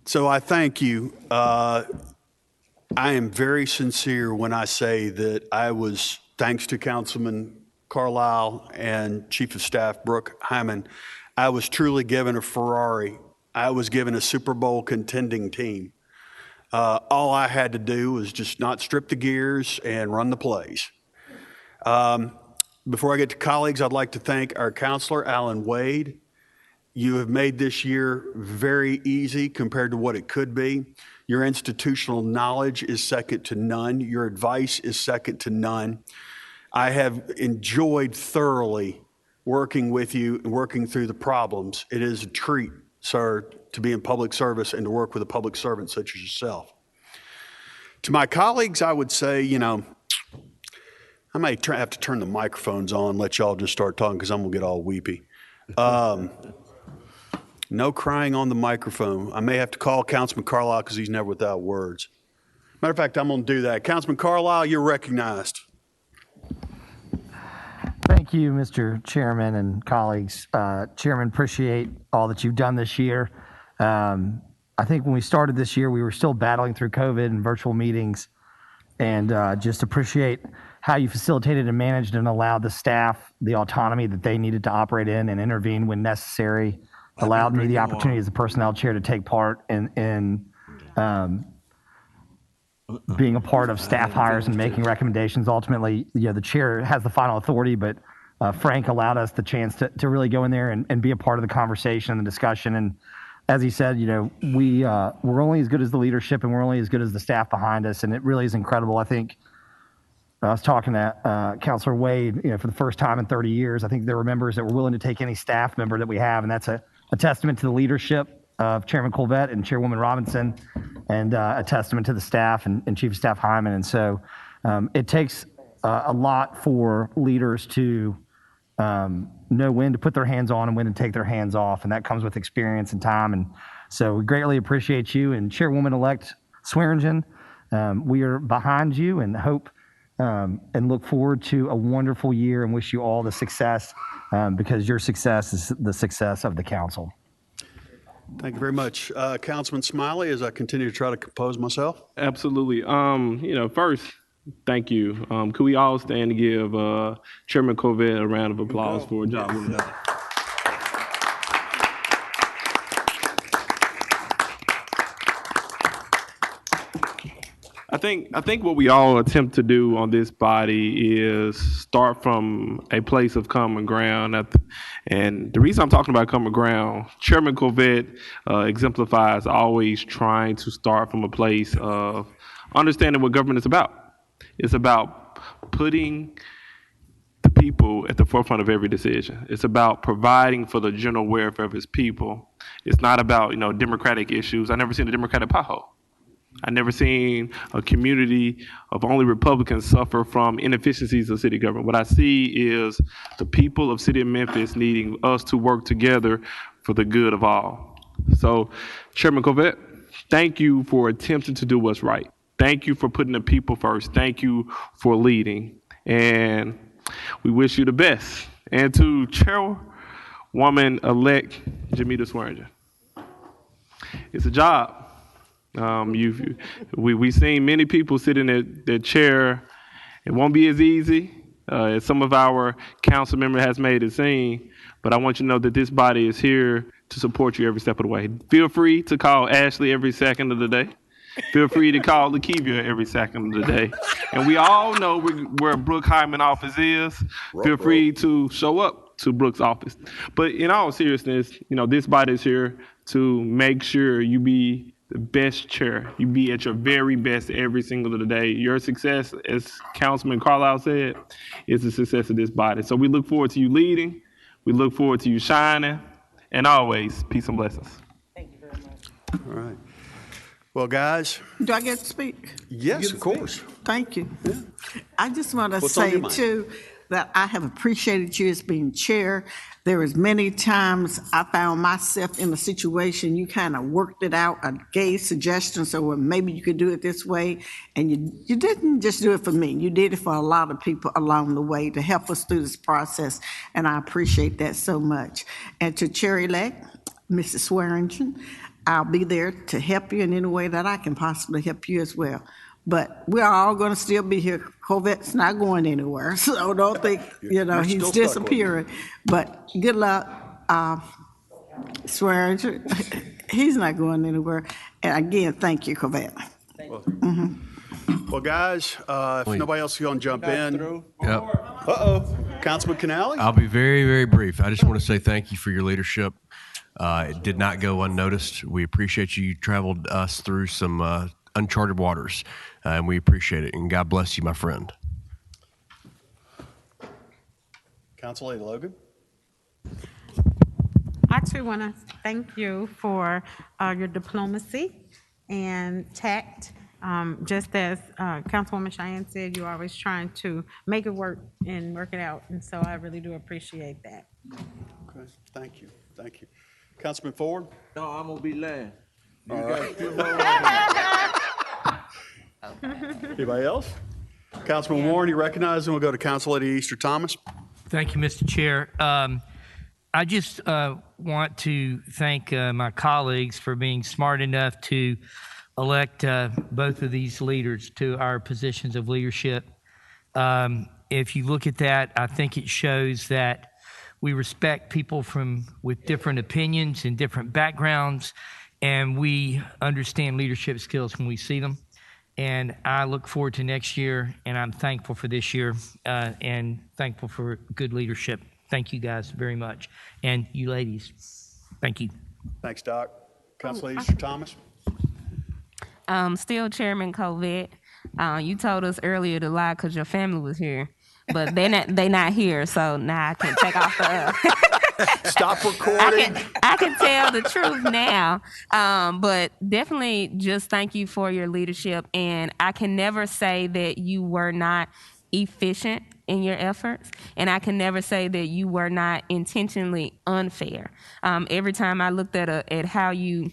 So I thank you. I am very sincere when I say that I was, thanks to Councilman Carlisle and Chief of Staff Brooke Hyman, I was truly given a Ferrari. I was given a Super Bowl contending team. All I had to do was just not strip the gears and run the plays. Before I get to colleagues, I'd like to thank our counselor, Alan Wade. You have made this year very easy compared to what it could be. Your institutional knowledge is second to none. Your advice is second to none. I have enjoyed thoroughly working with you and working through the problems. It is a treat, sir, to be in public service and to work with a public servant such as yourself. To my colleagues, I would say, you know, I may have to turn the microphones on, let y'all just start talking because I'm going to get all weepy. No crying on the microphone. I may have to call Councilman Carlisle because he's never without words. Matter of fact, I'm going to do that. Councilman Carlisle, you're recognized. Thank you, Mr. Chairman and colleagues. Chairman, appreciate all that you've done this year. I think when we started this year, we were still battling through COVID and virtual meetings, and just appreciate how you facilitated and managed and allowed the staff the autonomy that they needed to operate in and intervene when necessary. Allowed me the opportunity as the personnel chair to take part in being a part of staff hires and making recommendations. Ultimately, you know, the chair has the final authority, but Frank allowed us the chance to really go in there and be a part of the conversation and the discussion. And as he said, you know, we're only as good as the leadership and we're only as good as the staff behind us. And it really is incredible. I think I was talking to Councilor Wade, you know, for the first time in 30 years. I think there were members that were willing to take any staff member that we have, and that's a testament to the leadership of Chairman Colvett and Chairwoman Robinson, and a testament to the staff and Chief of Staff Hyman. And so it takes a lot for leaders to know when to put their hands on and when to take their hands off, and that comes with experience and time. And so we greatly appreciate you. And Chairwoman-elect Swearingen, we are behind you and hope and look forward to a wonderful year and wish you all the success because your success is the success of the council. Thank you very much. Councilman Smiley, as I continue to try to compose myself. Absolutely. You know, first, thank you. Could we all stand to give Chairman Colvett a round of applause for a job well done? I think what we all attempt to do on this body is start from a place of common ground. And the reason I'm talking about common ground, Chairman Colvett exemplifies always trying to start from a place of understanding what government is about. It's about putting the people at the forefront of every decision. It's about providing for the general welfare of his people. It's not about, you know, democratic issues. I've never seen a Democratic pothole. I never seen a community of only Republicans suffer from inefficiencies of city government. What I see is the people of city of Memphis needing us to work together for the good of all. So, Chairman Covette, thank you for attempting to do what's right. Thank you for putting the people first. Thank you for leading. And we wish you the best. And to Chairwoman-elect Jamita Swearinger, it's a job. We've seen many people sit in their chair. It won't be as easy as some of our council member has made it seem, but I want you to know that this body is here to support you every step of the way. Feel free to call Ashley every second of the day. Feel free to call Lakevia every second of the day. And we all know where Brooke Hyman office is. Feel free to show up to Brooke's office. But in all seriousness, this body is here to make sure you be the best chair. You be at your very best every single of the day. Your success, as Councilman Carlisle said, is the success of this body. So we look forward to you leading. We look forward to you shining. And always, peace and blessings. Thank you very much. All right. Well, guys. Do I get to speak? Yes, of course. Thank you. Yeah. I just want to What's on say, your mind? too, that I have appreciated you as being chair. There was many times I found myself in a situation, you kind of worked it out, I gave suggestions, so well, maybe you could do it this way, and you didn't just do it for me, you did it for a lot of people along the way to help us through this process, and I appreciate that so much. And to Chair-elect, Mrs. Swearingen, I'll be there to help you in any way that I can possibly help you as well. But we're all going to still be here. Covette's not going anywhere, so don't think, he's disappearing. But good luck, Swearinger. He's not going anywhere. And again, thank you, Covette. Well, guys, if nobody else is going to jump in. Yep. Councilman Canale? I'll be very, very brief. I just want to say thank you for your leadership. It did not go unnoticed. We appreciate you. You traveled us through some uncharted waters, and we appreciate it. And God bless you, my friend. Council Lady Logan? I too want to thank you for your diplomacy and tact. Just as Councilwoman Cheyenne said, you're always trying to make it work and work it out. And so I really do appreciate that. Okay, thank you. Thank you. Councilman Ford? No, I'm going to be last. You All got right. 2 more. Anybody else? Councilman Warren, you recognize, and we'll go to Council Lady Easter Thomas. Thank you, Mr. Chair. I just want to thank my colleagues for being smart enough to elect both of these leaders to our positions of leadership. If you look at that, I think it shows that we respect people with different opinions and different backgrounds, and we understand leadership skills when we see them. And I look forward to next year, and I'm thankful for this year and thankful for good leadership. Thank you guys very much. And you ladies, thank you. Thanks, Doc. Council Lady Easter Thomas? Still Chairman Covette. You told us earlier to lie because your family was here, but they not here, so now I can take off the... Stop recording. I can tell the truth now, but definitely just thank you for your leadership. And I can never say that you were not efficient in your efforts, and I can never say that you were not intentionally unfair. Every time I looked at how you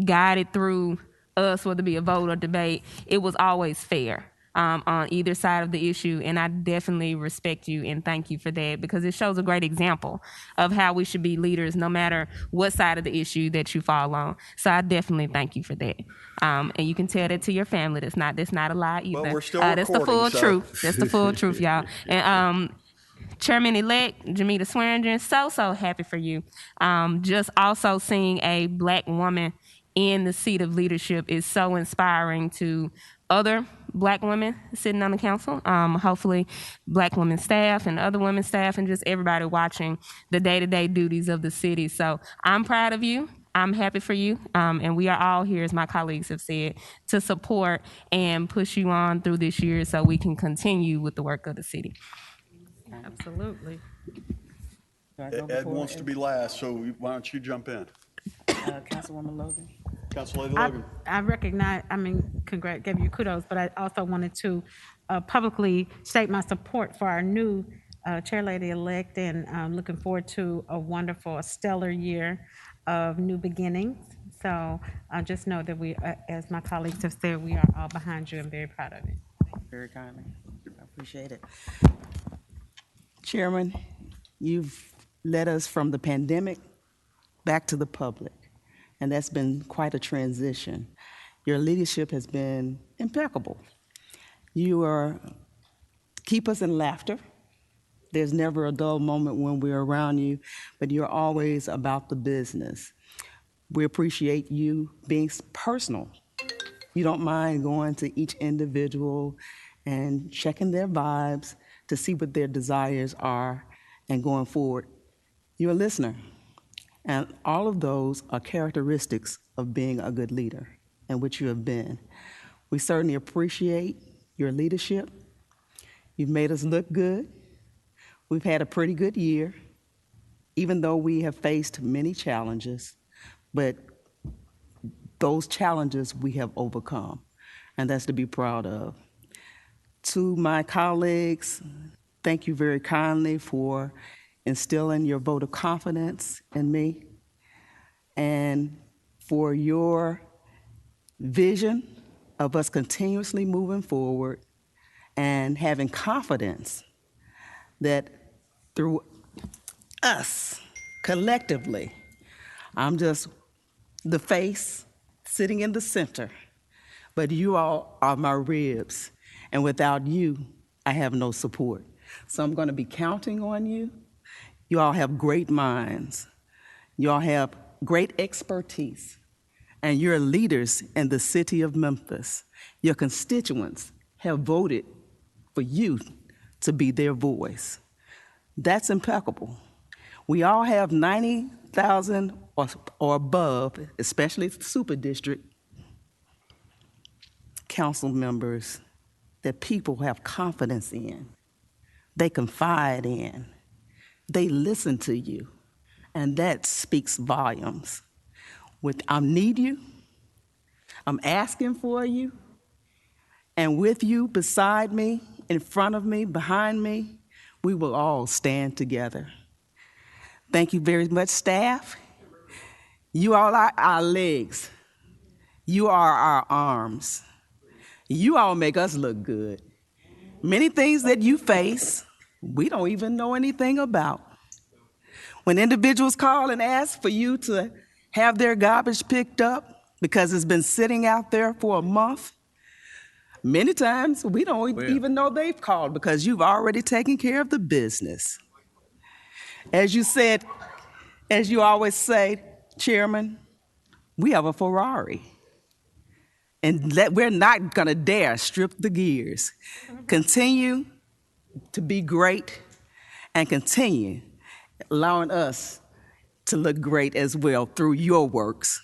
guided through us, whether it be a vote or debate, it was always fair. On either side of the issue, and I definitely respect you and thank you for that, because it shows a great example of how we should be leaders no matter what side of the issue that you fall on. So I definitely thank you for that. And you can tell that to your family. That's not a lie either. Well, we're still That's the full recording, so. truth. That's the full truth, y'all. And Chairman-elect Jamita Swearingen, so happy for you. Just also seeing a Black woman in the seat of leadership is so inspiring to other Black women sitting on the council, hopefully Black women staff and other women staff, and just everybody watching the day-to-day duties of the city. So I'm proud of you. I'm happy for you. And we are all here, as my colleagues have said, to support and push you on through this year so we can continue with the work of the city. Absolutely. Ed wants to be last, so why don't you jump in? Councilwoman Logan. Councilor Logan. I recognize, give you kudos, but I also wanted to publicly state my support for our new chair lady-elect, and I'm looking forward to a wonderful, a stellar year of new beginnings. So just know that we, as my colleagues have said, we are all behind you and very proud of you. Very kindly. I appreciate it. Chairman, you've led us from the pandemic back to the public, and that's been quite a transition. Your leadership has been impeccable. You keep us in laughter. There's never a dull moment when we're around you, but you're always about the business. We appreciate you being personal. You don't mind going to each individual and checking their vibes to see what their desires are and going forward. You're a listener. And all of those are characteristics of being a good leader, and which you have been. We certainly appreciate your leadership. You've made us look good. We've had a pretty good year, even though we have faced many challenges, but those challenges we have overcome, and that's to be proud of. To my colleagues, thank you very kindly for instilling your vote of confidence in me and for your vision of us continuously moving forward and having confidence that through us collectively, I'm just the face sitting in the center, but you all are my ribs, and without you, I have no support. So I'm going to be counting on you. You all have great minds. You all have great expertise, and you're leaders in the city of Memphis. Your constituents have voted for you to be their voice. That's impeccable. We all have 90,000 or above, especially the super district council members that people have confidence in. They confide in. They listen to you. And that speaks volumes. I need you. I'm asking for you. And with you, beside me, in front of me, behind me, we will all stand together. Thank you very much, staff. You all are our legs. You are our arms. You all make us look good. Many things that you face, we don't even know anything about. When individuals call and ask for you to have their garbage picked up because it's been sitting out there for a month, many times we don't even know they've called because you've already taken care of the business. As you said, as you always say, Chairman, we have a Ferrari. And we're not gonna dare strip the gears. Continue to be great and continue allowing us to look great as well through your works.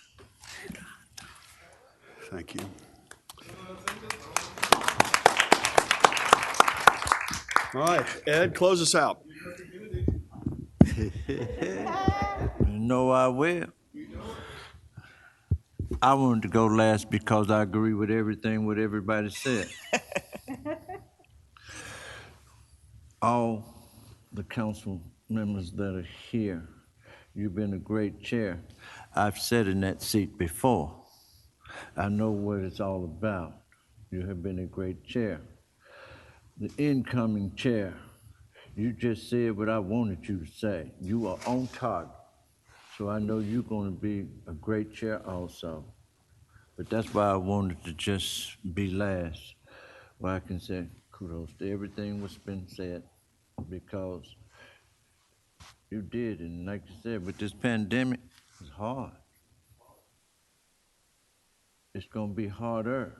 Thank you. All right, Ed, close us out. No, I will. I wanted to go last because I agree with everything what everybody said. All the council members that are here, you've been a great chair. I've sat in that seat before. I know what it's all about. You have been a great chair. The incoming chair, you just said what I wanted you to say. You are on target. So I know you're going to be a great chair also. But that's why I wanted to just be last, where I can say kudos to everything that's been said, because you did. And like you said, with this pandemic, it's hard. It's going to be harder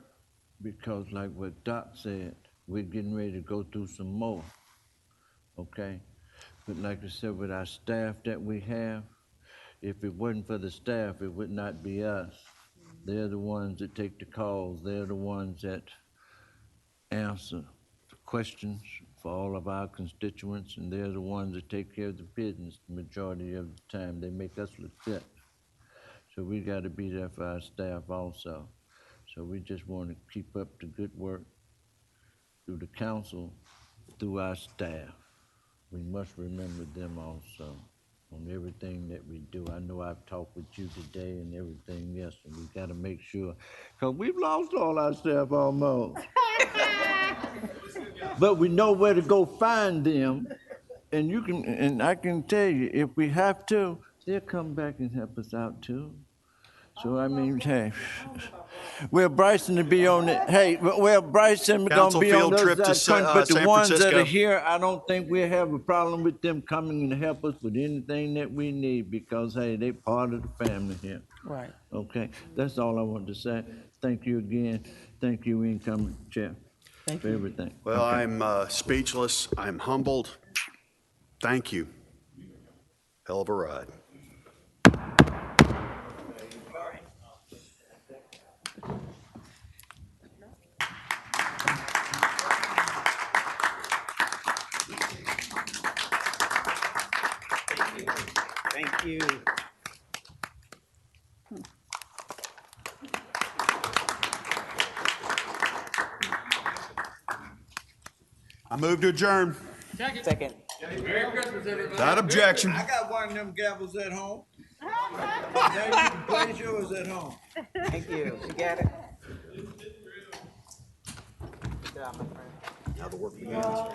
because like what Doc said, we're getting ready to go through some more, okay? But like I said, with our staff that we have, if it wasn't for the staff, it would not be us. They're the ones that take the calls. They're the ones that answer the questions for all of our constituents, and they're the ones that take care of the business the majority of the time. They make us look good. So we got to be there for our staff also. So we just want to keep up the good work through the council, through our staff. We must remember them also on everything that we do. I know I've talked with you today and everything else, and we got to make sure, because we've lost all our staff almost. But we know where to go find them, and you can, and I can tell you, if we have to, they'll come back and help us out too. So I mean, hey, well, Bryson to be on it. Hey, well, Bryson gonna Council be on field the trip other to side of country, but the San ones that Francisco. are here, I don't think we'll have a problem with them coming and help us with anything that we need because hey, they part of the family here. Right. Okay, that's all I wanted to say. Thank you again. Thank you, incoming chair, Thank for you. everything. Well, Okay. I'm speechless. I'm humbled. Thank you. Hell of a ride. Thank you. I move to adjourn. Second. Merry Christmas, everybody. Without objection. I got one of them gavels at home. Now you can place yours at home. Thank you. You got it? Good job, my friend. Now the work begins.